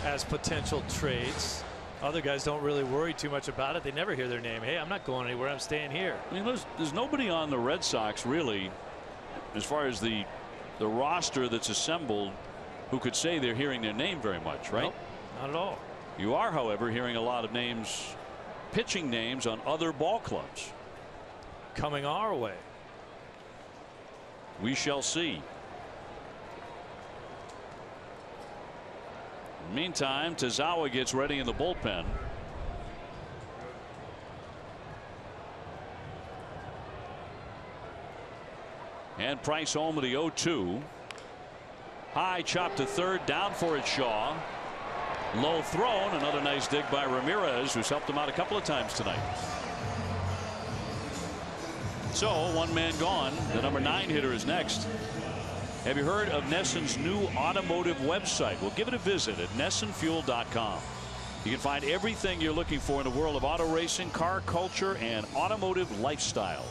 as potential trades. Other guys don't really worry too much about it. They never hear their name. Hey, I'm not going anywhere. I'm staying here. I mean, there's nobody on the Red Sox really, as far as the roster that's assembled, who could say they're hearing their name very much, right? Nope, not at all. You are, however, hearing a lot of names, pitching names on other ball clubs coming our way. We shall see. Meantime, Tazawa gets ready in the bullpen. And Price home with the 0-2. High chop to third, down for it Shaw. Low thrown, another nice dig by Ramirez, who's helped him out a couple of times tonight. So 1 man gone. The number 9 hitter is next. Have you heard of Nesson's new automotive website? Well, give it a visit at nessonfuel.com. You can find everything you're looking for in the world of auto racing, car culture, and automotive lifestyle.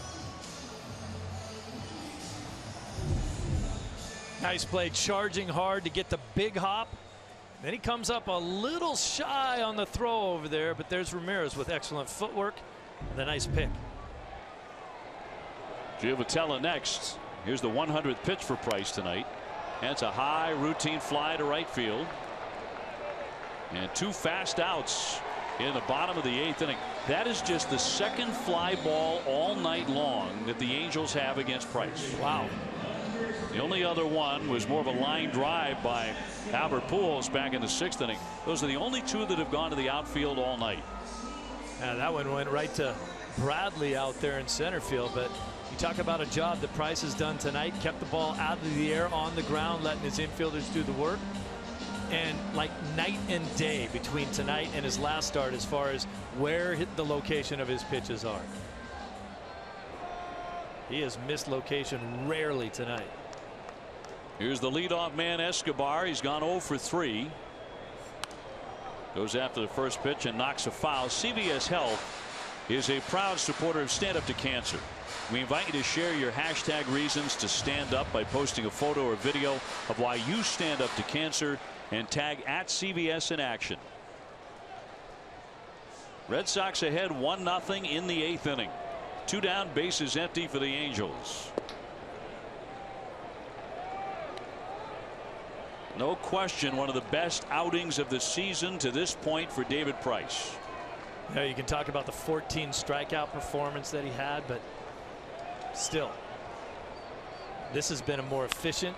Nice play, charging hard to get the big hop. Then he comes up a little shy on the throw over there, but there's Ramirez with excellent footwork and a nice pick. Giovitella next. Here's the 100th pitch for Price tonight. And it's a high routine fly to right field. And 2 fast outs in the bottom of the 8th inning. That is just the second fly ball all night long that the Angels have against Price. Wow. The only other one was more of a line drive by Albert Pujols back in the 6th inning. Those are the only 2 that have gone to the outfield all night. And that one went right to Bradley out there in center field. But you talk about a job that Price has done tonight. Kept the ball out of the air on the ground, letting his infielders do the work. And like night and day between tonight and his last start as far as where the location of his pitches are. He has missed location rarely tonight. Here's the leadoff man, Escobar. He's gone 0 for 3. Goes after the first pitch and knocks a foul. CVS Health is a proud supporter of Stand Up to Cancer. We invite you to share your hashtag reasons to stand up by posting a photo or video of why you stand up to cancer and tag at CVS in action. Red Sox ahead 1-0 in the 8th inning. 2 down, bases empty for the Angels. No question, one of the best outings of the season to this point for David Price. Yeah, you can talk about the 14 strikeout performance that he had, but still, this has been a more efficient,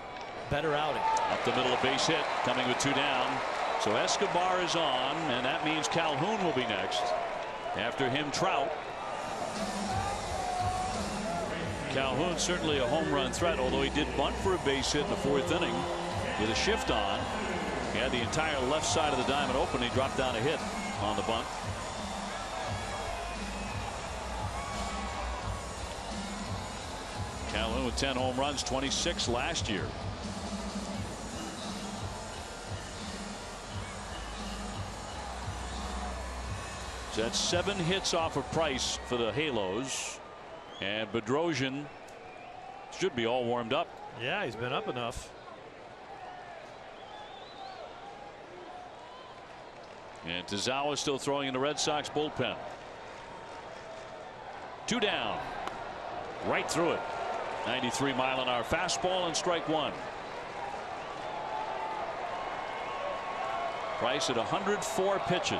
better outing. Up the middle, a base hit coming with 2 down. So Escobar is on, and that means Calhoun will be next. After him, Trout. Calhoun certainly a home run threat, although he did bunt for a base hit in the 4th inning with a shift on. He had the entire left side of the diamond open. He dropped down a hit on the bunt. Calhoun with 10 home runs, 26 last year. So that's 7 hits off of Price for the Halos. And Bedrosian should be all warmed up. Yeah, he's been up enough. And Tazawa still throwing in the Red Sox bullpen. 2 down. Right through it. 93-mile-an-hour fastball and strike 1. Price at 104 pitches.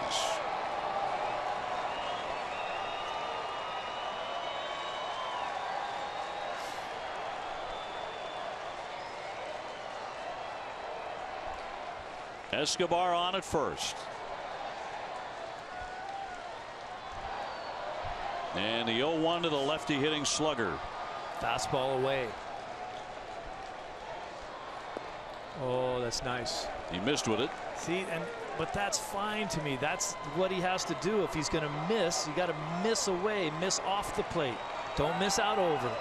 Escobar on at first. And the 0-1 to the lefty hitting slugger. Fastball away. Oh, that's nice. He missed with it. See, but that's fine to me. That's what he has to do. If he's going to miss, you got to miss away, miss off the plate. Don't miss out over.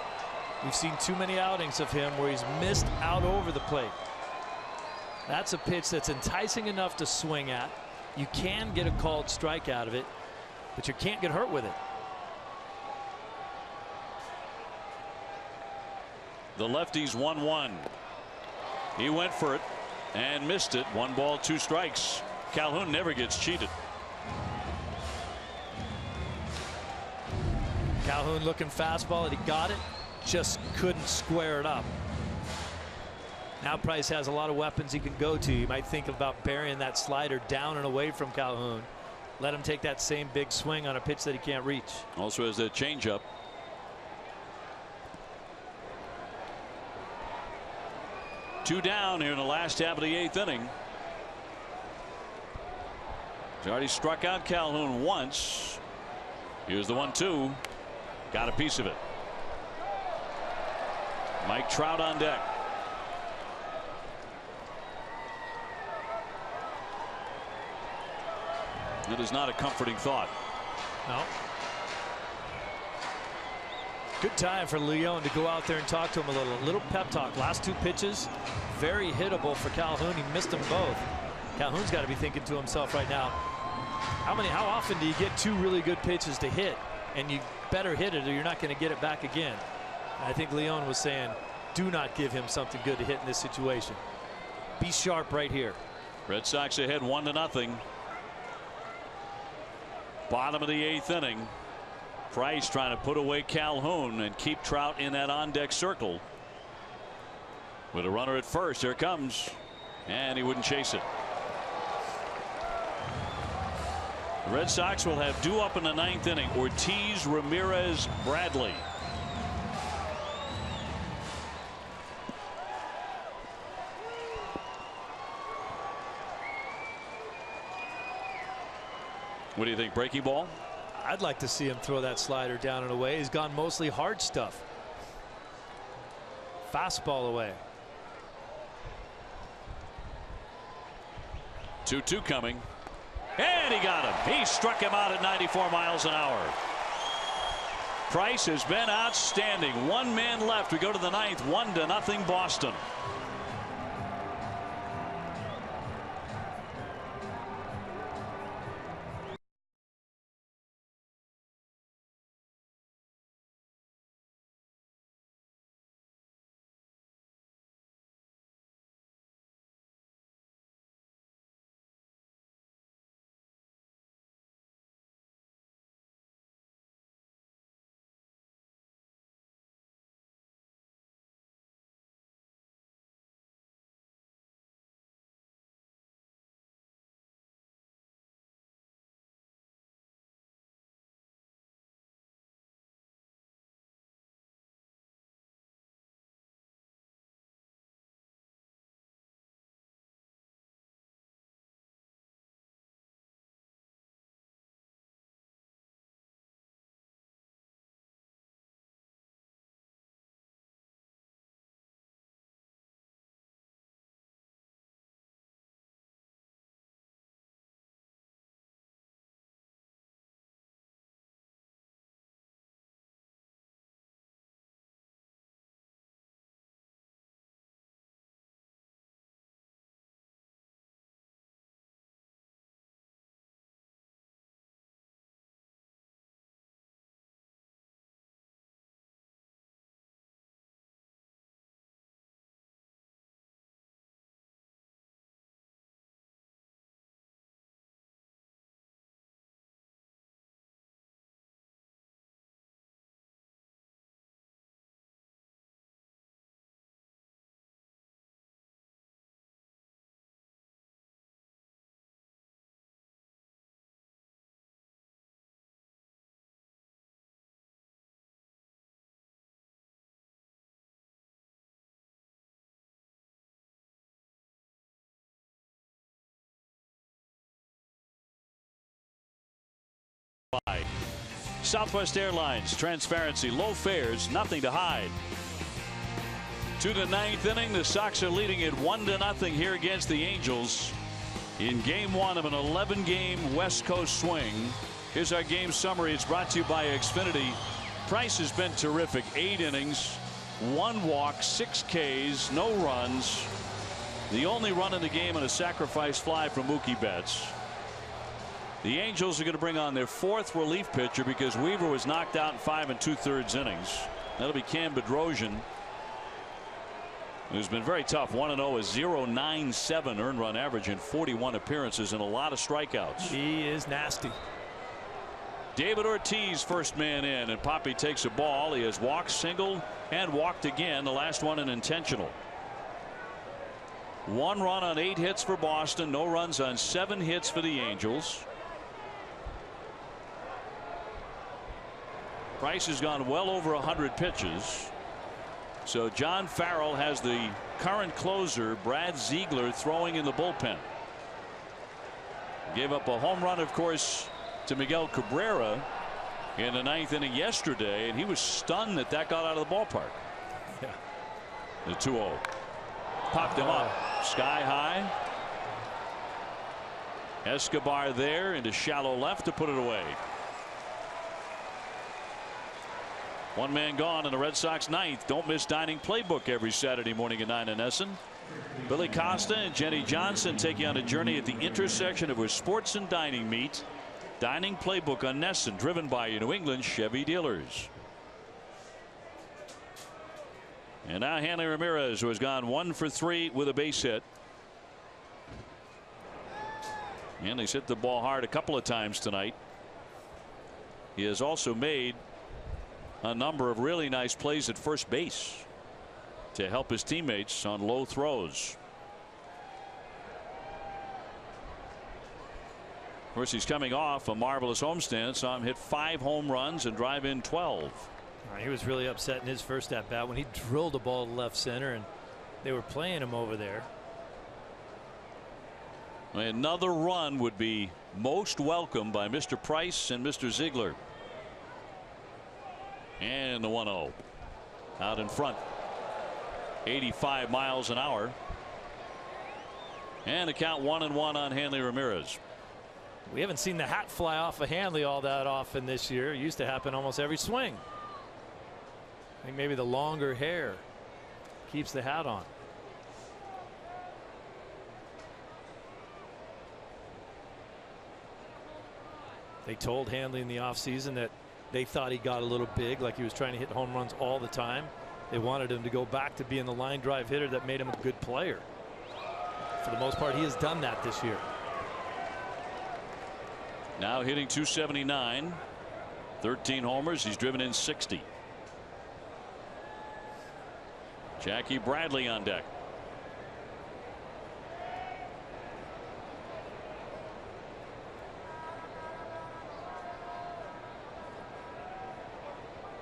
We've seen too many outings of him where he's missed out over the plate. That's a pitch that's enticing enough to swing at. You can get a called strike out of it. but you can't get hurt with it. The lefty's 1-1. He went for it and missed it. 1 ball, 2 strikes. Calhoun never gets cheated. Calhoun looking fastball, and he got it, just couldn't square it up. Now Price has a lot of weapons he can go to. You might think about burying that slider down and away from Calhoun. Let him take that same big swing on a pitch that he can't reach. Also has that changeup. Two down here in the last half of the 8th inning. He's already struck out Calhoun once. Here's the 1-2. Got a piece of it. Mike Trout on deck. It is not a comforting thought. No. Good time for Leon to go out there and talk to him a little pep talk. Last 2 pitches, very hittable for Calhoun. He missed them both. Calhoun's got to be thinking to himself right now, how often do you get 2 really good pitches to hit, and you better hit it or you're not going to get it back again. And I think Leon was saying, do not give him something good to hit in this situation. Be sharp right here. Red Sox ahead 1-0. Bottom of the 8th inning. Price trying to put away Calhoun and keep Trout in that on deck circle. With a runner at first, here it comes, and he wouldn't chase it. The Red Sox will have due up in the 9th inning. Ortiz, Ramirez, Bradley. What do you think? Breaking ball? I'd like to see him throw that slider down and away. He's gone mostly hard stuff. Fastball away. 2-2 coming. And he got him. He struck him out at 94 miles an hour. Price has been outstanding. 1 man left. We go to the 9th. 1-0 Boston. Southwest Airlines, transparency, low fares, nothing to hide. To the 9th inning, the Sox are leading it 1-0 here against the Angels in game 1 of an 11-game West Coast swing. Here's our game summary. It's brought to you by Xfinity. Price has been terrific. 8 innings, 1 walk, 6 Ks, no runs. The only run in the game on a sacrifice fly from Mookie Betts. The Angels are going to bring on their 4th relief pitcher because Weaver was knocked out in 5 2/3 innings. That'll be Cam Bedrosian, who's been very tough. 1-0, a 0.97 earned run average in 41 appearances and a lot of strikeouts. He is nasty. David Ortiz, first man in, and Poppy takes a ball. He has walked, singled, and walked again. The last one an intentional. 1 run on 8 hits for Boston. No runs on 7 hits for the Angels. Price has gone well over 100 pitches. So John Farrell has the current closer, Brad Ziegler, throwing in the bullpen. Gave up a home run, of course, to Miguel Cabrera in the 9th inning yesterday, and he was stunned that got out of the ballpark. Yeah. The 2-0. Popped him up sky high. Escobar there into shallow left to put it away. 1 man gone in the Red Sox 9th. Don't miss Dining Playbook every Saturday morning at 9 in Essen. Billy Costa and Jenny Johnson take you on a journey at the intersection of where sports and dining meet. Dining Playbook on Nesson, driven by your New England Chevy dealers. And now Hanley Ramirez, who has gone 1 for 3 with a base hit. And he's hit the ball hard a couple of times tonight. He has also made a number of really nice plays at first base to help his teammates on low throws. Of course, he's coming off a marvelous homestand. Saw him hit 5 home runs and drive in 12. He was really upset in his first at bat when he drilled a ball to left center and they were playing him over there. Another run would be most welcome by Mr. Price and Mr. Ziegler. And the 1-0 out in front. 85 miles an hour. And the count 1-1 on Hanley Ramirez. We haven't seen the hat fly off of Hanley all that often this year. It used to happen almost every swing. I think maybe the longer hair keeps the hat on. They told Hanley in the offseason that they thought he got a little big, like he was trying to hit home runs all the time. They wanted him to go back to being the line drive hitter that made him a good player. For the most part, he has done that this year. Now hitting .279, 13 homers. He's driven in 60. Jackie Bradley on deck.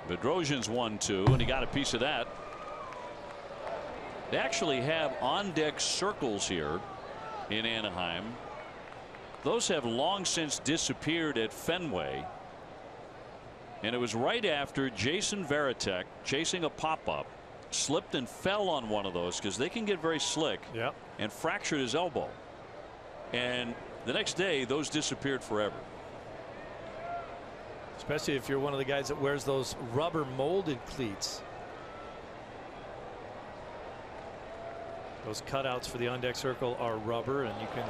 Bedrosian's 1-2, and he got a piece of that. They actually have on deck circles here in Anaheim. Those have long since disappeared at Fenway. And it was right after Jason Varitek, chasing a pop-up, slipped and fell on one of those because they can get very slick. Yep. And fractured his elbow. And the next day, those disappeared forever. Especially if you're one of the guys that wears those rubber molded cleats. Those cutouts for the on deck circle are rubber, and you can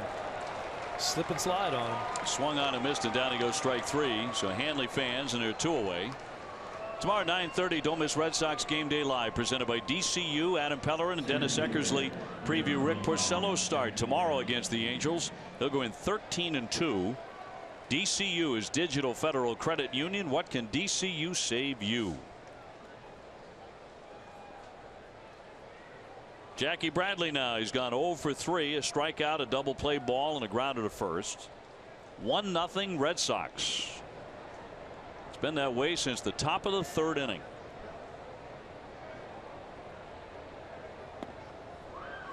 slip and slide on them. Swung on and missed, and down he goes, strike 3. So Hanley fans, and they're 2 away. Tomorrow at 9:30, don't miss Red Sox Game Day Live, presented by DCU. Adam Pellerin and Dennis Eckersley preview Rick Porcello's start tomorrow against the Angels. They'll go in 13-2. DCU is Digital Federal Credit Union. What can DCU save you? Jackie Bradley now. He's gone 0 for 3. A strikeout, a double play ball, and a grounder to first. 1-0 Red Sox. It's been that way since the top of the 3rd inning.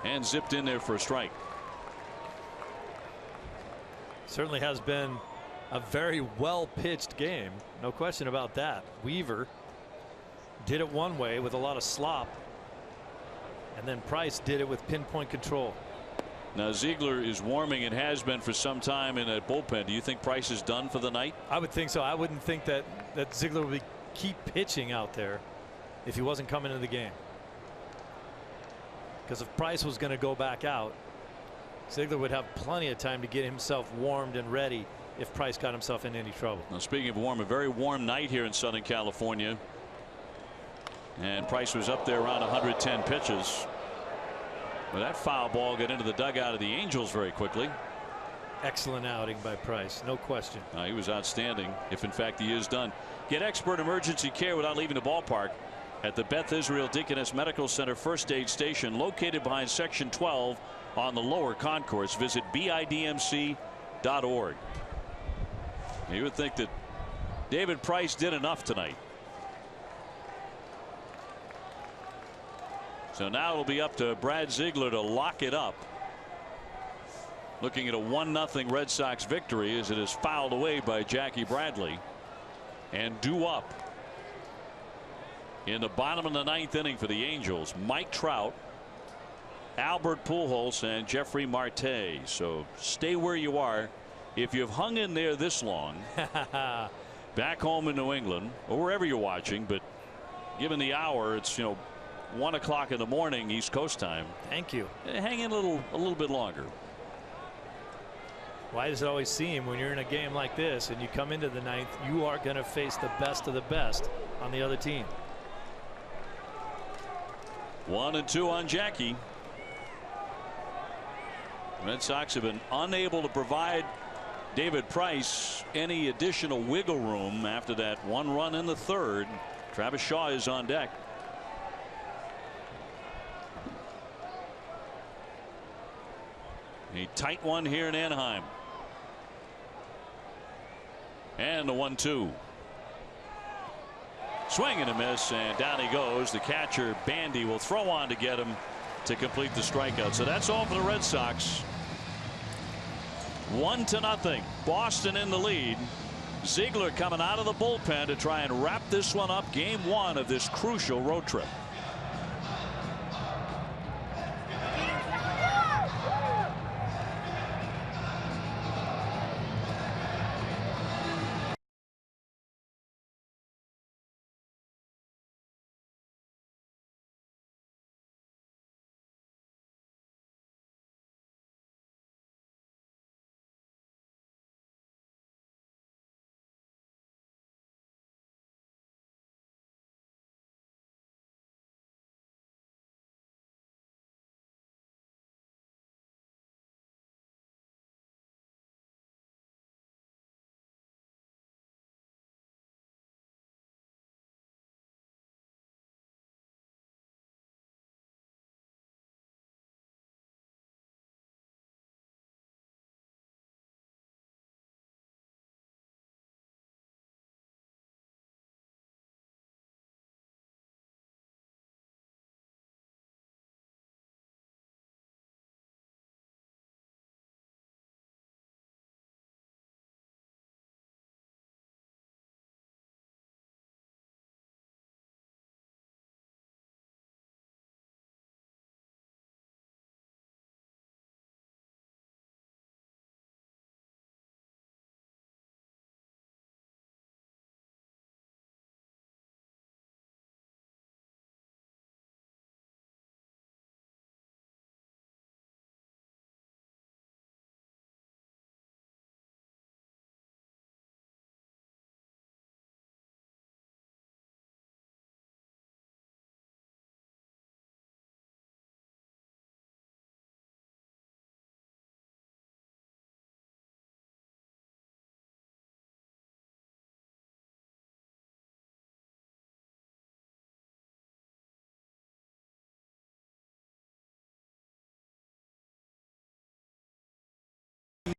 And zipped in there for a strike. Certainly has been a very well pitched game. No question about that. Weaver did it one way with a lot of slop. And then Price did it with pinpoint control. Now Ziegler is warming and has been for some time in that bullpen. Do you think Price is done for the night? I would think so. I wouldn't think that Ziegler would keep pitching out there if he wasn't coming into the game. Because if Price was going to go back out, Ziegler would have plenty of time to get himself warmed and ready if Price got himself in any trouble. Now, speaking of warm, a very warm night here in Southern California. And Price was up there around 110 pitches. But that foul ball got into the dugout of the Angels very quickly. Excellent outing by Price, no question. He was outstanding, if in fact he is done. Get expert emergency care without leaving the ballpark at the Beth Israel Deaconess Medical Center First Aid Station, located behind Section 12 on the lower concourse. Visit bidmc.org. You would think that David Price did enough tonight. So now it'll be up to Brad Ziegler to lock it up. Looking at a 1-0 Red Sox victory as it is fouled away by Jackie Bradley. And due up in the bottom of the 9th inning for the Angels, Mike Trout, Albert Pujols, and Jeffrey Marte. So stay where you are. If you've hung in there this long back home in New England or wherever you're watching, but given the hour, it's 1 o'clock in the morning East Coast time. Thank you. Hang in a little bit longer. Why does it always seem when you're in a game like this and you come into the 9th, you are going to face the best of the best on the other team? 1-2 on Jackie. Red Sox have been unable to provide David Price any additional wiggle room after that 1 run in the 3rd. Travis Shaw is on deck. A tight one here in Anaheim. And the 1-2. Swing and a miss, and down he goes. The catcher Bandy will throw on to get him to complete the strikeout. So that's all for the Red Sox. 1-0. Boston in the lead. Ziegler coming out of the bullpen to try and wrap this one up. Game 1 of this crucial road trip.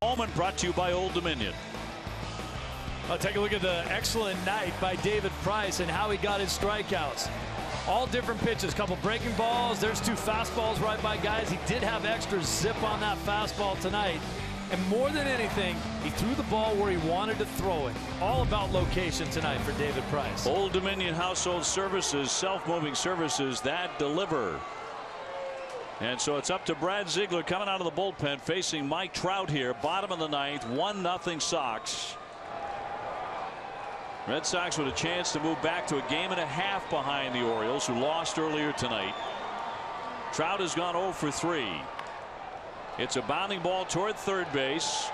Moment brought to you by Old Dominion. I'll take a look at the excellent night by David Price and how he got his strikeouts. All different pitches, couple breaking balls. There's 2 fastballs right by guys. He did have extra zip on that fastball tonight. And more than anything, he threw the ball where he wanted to throw it. All about location tonight for David Price. Old Dominion Household Services, self-moving services that deliver. And so it's up to Brad Ziegler coming out of the bullpen facing Mike Trout here. Bottom of the 9th, 1-0 Sox. Red Sox with a chance to move back to a 1.5 games behind the Orioles, who lost earlier tonight. Trout has gone 0 for 3. It's a bounding ball toward third base.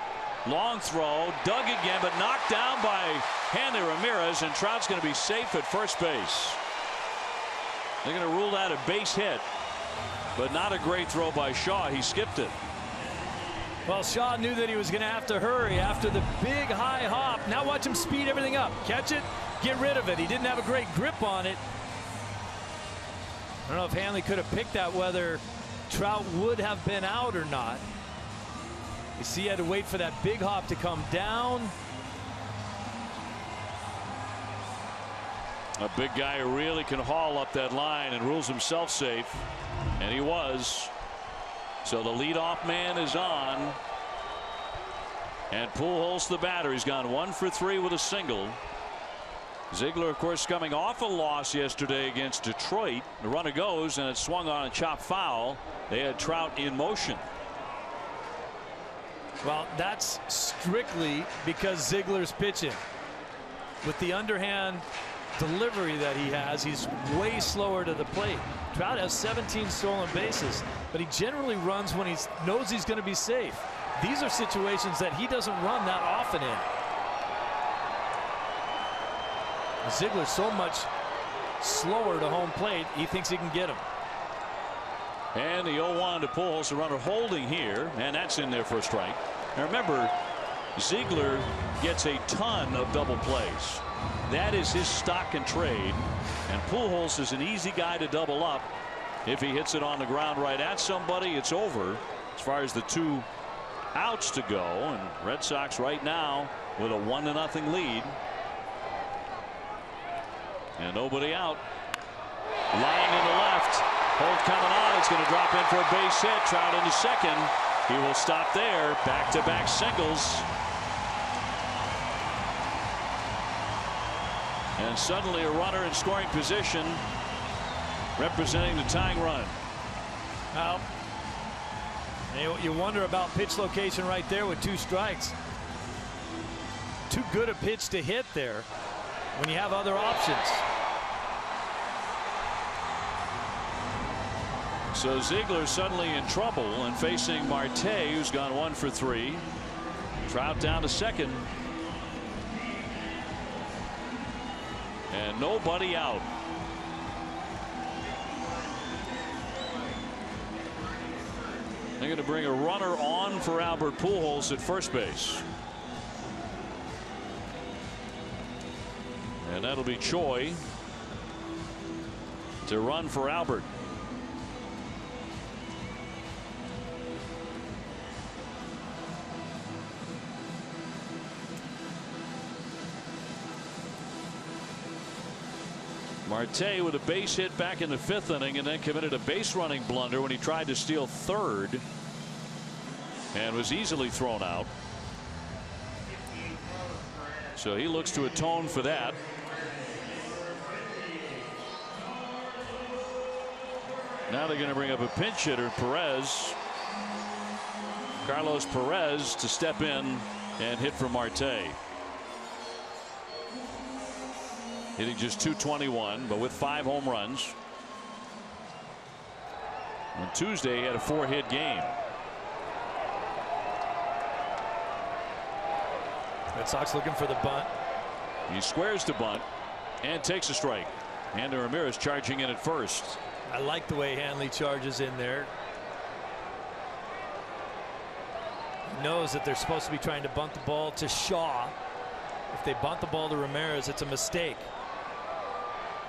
Long throw, dug again, but knocked down by Hanley Ramirez, and Trout's going to be safe at first base. They're going to rule that a base hit, but not a great throw by Shaw. He skipped it. Well, Shaw knew that he was going to have to hurry after the big high hop. Now watch him speed everything up. Catch it, get rid of it. He didn't have a great grip on it. I don't know if Hanley could have picked that, whether Trout would have been out or not. You see, he had to wait for that big hop to come down. A big guy who really can haul up that line and rules himself safe, and he was. So the leadoff man is on, and Pujols, the batter, he's gone 1 for 3 with a single. Ziegler, of course, coming off a loss yesterday against Detroit. The runner goes, and it swung on a chopped foul. They had Trout in motion. Well, that's strictly because Ziegler's pitching. With the underhand delivery that he has, he's way slower to the plate. Trout has 17 stolen bases, but he generally runs when he knows he's going to be safe. These are situations that he doesn't run that often in. Ziegler's so much slower to home plate, he thinks he can get him. And the 0-1 to Pujols, the runner holding here, and that's in there for a strike. Now remember, Ziegler gets a ton of double plays. That is his stock and trade, and Pujols is an easy guy to double up. If he hits it on the ground right at somebody, it's over as far as the 2 outs to go. And Red Sox right now with a 1-0 lead, and nobody out. Line in the left. Holt coming on. It's going to drop in for a base hit. Trout into second. He will stop there. Back-to-back singles. And suddenly a runner in scoring position, representing the tying run. Well, you wonder about pitch location right there with 2 strikes. Too good a pitch to hit there when you have other options. So Ziegler suddenly in trouble and facing Marte, who's gone 1 for 3. Trout down to second. And nobody out. They're going to bring a runner on for Albert Pujols at first base. And that'll be Choi to run for Albert. Marte with a base hit back in the 5th inning, and then committed a base running blunder when he tried to steal third and was easily thrown out. So he looks to atone for that. Now they're going to bring up a pinch hitter, Perez. Carlos Perez to step in and hit for Marte. Hitting just .221, but with 5 home runs. On Tuesday, he had a 4-hit game. Red Sox looking for the bunt. He squares the bunt and takes a strike. And Ramirez charging in at first. I like the way Hanley charges in there. He knows that they're supposed to be trying to bunt the ball to Shaw. If they bunt the ball to Ramirez, it's a mistake.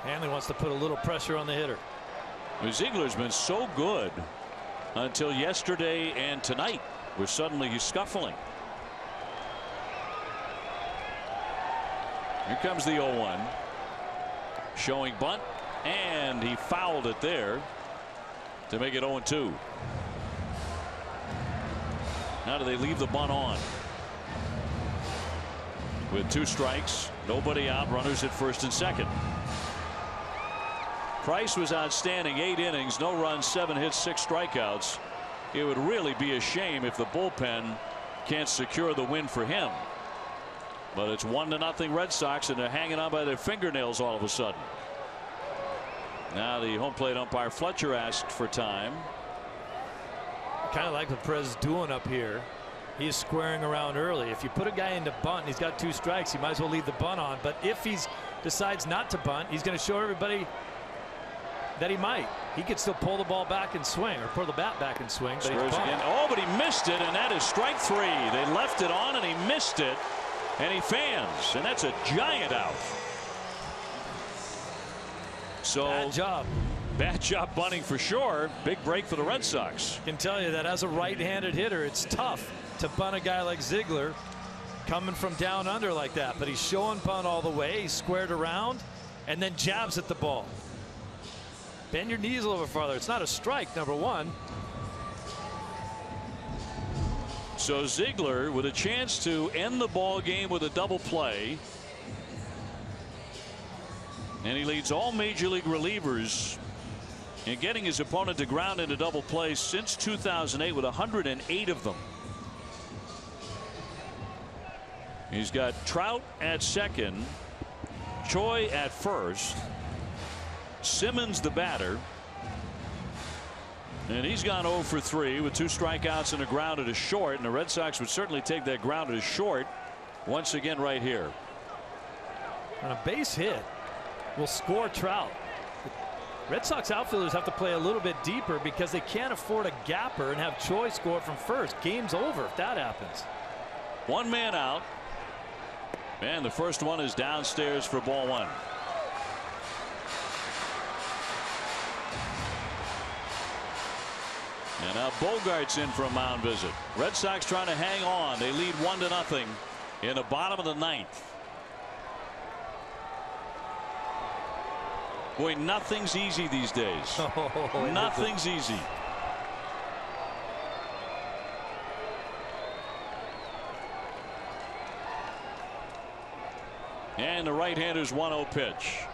Hanley wants to put a little pressure on the hitter. Ziegler's been so good until yesterday and tonight, where suddenly he's scuffling. Here comes the 0-1. Showing bunt, and he fouled it there to make it 0-2. Now do they leave the bunt on? With 2 strikes, nobody out, runners at first and second. Price was outstanding, 8 innings, no runs, 7 hits, 6 strikeouts. It would really be a shame if the bullpen can't secure the win for him. But it's 1-0 Red Sox, and they're hanging on by their fingernails all of a sudden. Now the home plate umpire Fletcher asked for time. Kind of like what Perez is doing up here. He's squaring around early. If you put a guy into bunt and he's got 2 strikes, you might as well leave the bunt on. But if he decides not to bunt, he's going to show everybody that he might. He could still pull the ball back and swing, or pull the bat back and swing. But he's again. Oh, but he missed it, and that is strike 3. They left it on, and he missed it, and he fans, and that's a giant out. So bad job. Bad job bunting for sure. Big break for the Red Sox. I can tell you that as a right-handed hitter, it's tough to bunt a guy like Ziegler coming from down under like that. But he's showing bunt all the way. He's squared around and then jabs at the ball. Bend your knees a little bit farther. It's not a strike, number 1. So Ziegler with a chance to end the ball game with a double play. And he leads all major league relievers in getting his opponent to ground into double play since 2008 with 108 of them. He's got Trout at second, Choi at first, Simmons the batter, and he's gone 0 for 3 with 2 strikeouts and a grounded to short, and the Red Sox would certainly take that grounded to short once again right here. On a base hit will score Trout. Red Sox outfielders have to play a little bit deeper because they can't afford a gapper and have Choi score from first. Game's over if that happens. 1 man out, and the first one is downstairs for ball 1. And now Bogart's in for a mound visit. Red Sox trying to hang on. They lead 1-0 in the bottom of the 9th. Boy, nothing's easy these days. Oh, nothing's easy. And the right-hander's 1-0 pitch.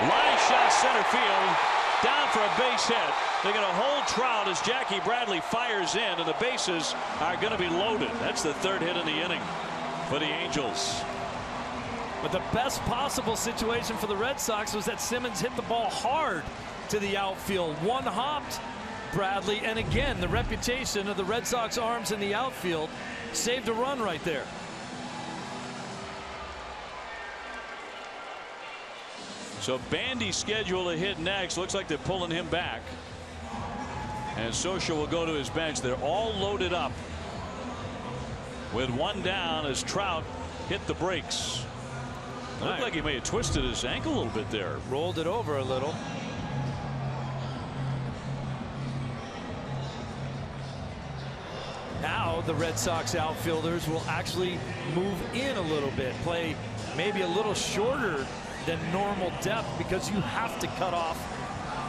Line shot center field. Down for a base hit. They're going to hold Trout as Jackie Bradley fires in, and the bases are going to be loaded. That's the 3rd hit in the inning for the Angels. But the best possible situation for the Red Sox was that Simmons hit the ball hard to the outfield. One-hopped Bradley, and again the reputation of the Red Sox arms in the outfield saved a run right there. So Bandy's scheduled to hit next. Looks like they're pulling him back. And Socha will go to his bench. They're all loaded up with 1 down as Trout hit the brakes. Looked like he may have twisted his ankle a little bit there. Rolled it over a little. Now the Red Sox outfielders will actually move in a little bit, play maybe a little shorter than normal depth because you have to cut off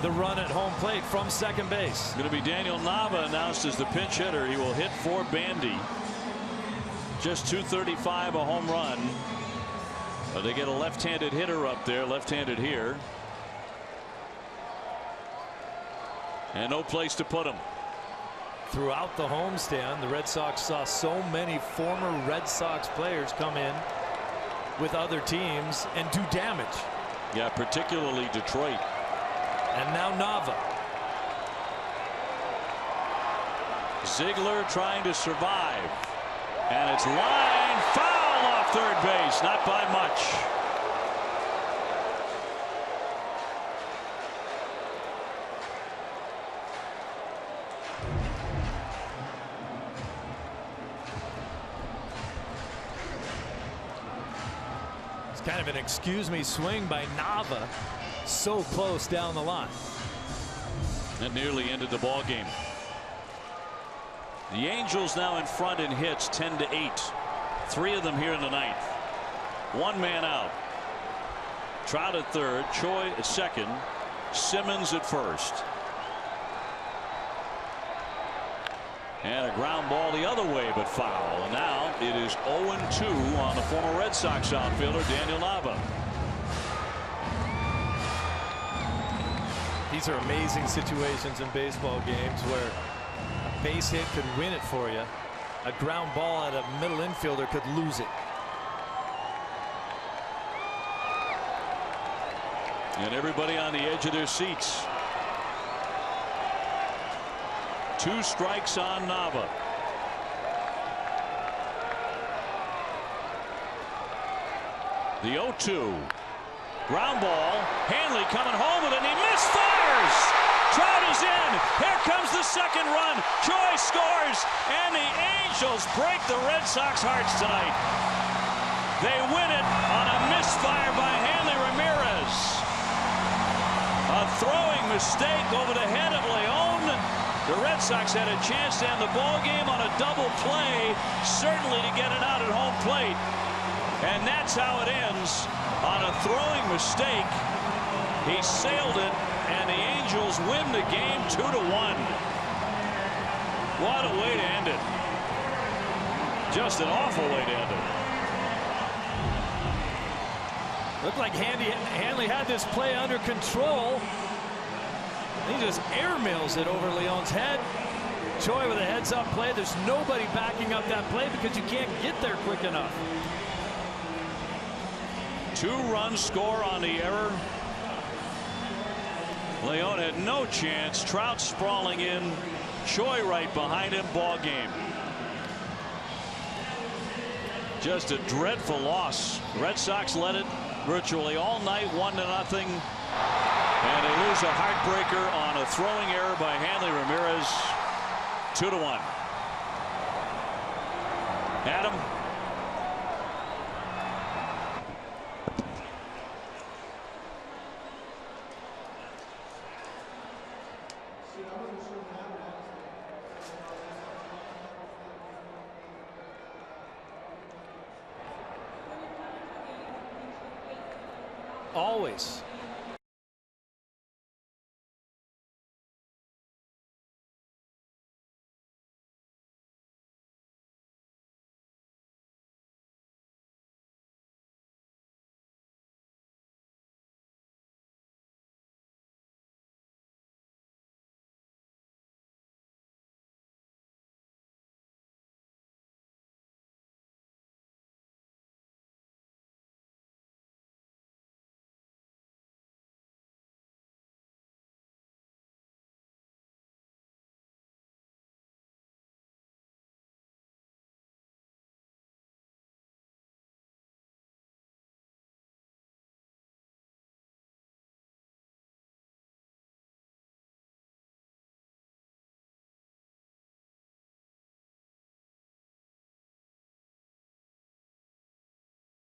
the run at home plate from second base. Going to be Daniel Nava announced as the pinch hitter. He will hit for Bandy. Just .235, a home run. But they get a left-handed hitter up there, left-handed here. And no place to put him. Throughout the homestand, the Red Sox saw so many former Red Sox players come in with other teams and do damage. Yeah, particularly Detroit. And now Nava. Ziegler trying to survive. And it's line foul off third base. Not by much. It's kind of an excuse me swing by Nava. So close down the line. That nearly ended the ball game. The Angels now in front in hits 10-8. 3 of them here in the 9th. 1 man out. Trout at third, Choi at second, Simmons at first. And a ground ball the other way, but foul. And now it is 0-2 on the former Red Sox outfielder Daniel Nava. These are amazing situations in baseball games where a base hit could win it for you. A ground ball at a middle infielder could lose it. And everybody on the edge of their seats. 2 strikes on Nava. The 0-2. Ground ball. Hanley coming home with it, and he misfires. Trout is in. Here comes the second run. Choi scores, and the Angels break the Red Sox hearts tonight. They win it on a misfire by Hanley Ramirez. A throwing mistake over the head of Leon. The Red Sox had a chance to end the ball game on a double play, certainly to get it out at home plate. And that's how it ends, on a throwing mistake. He sailed it, and the Angels win the game 2-1. What a way to end it. Just an awful way to end it. Looked like Hanley had this play under control. He just airmails it over Leon's head. Choi with a heads-up play. There's nobody backing up that play because you can't get there quick enough. 2-run score on the error. Leon had no chance. Trout sprawling in. Choi right behind him. Ball game. Just a dreadful loss. Red Sox led it virtually all night, 1-0. And they lose a heartbreaker on a throwing error by Hanley Ramirez. 2-1. Adam. Always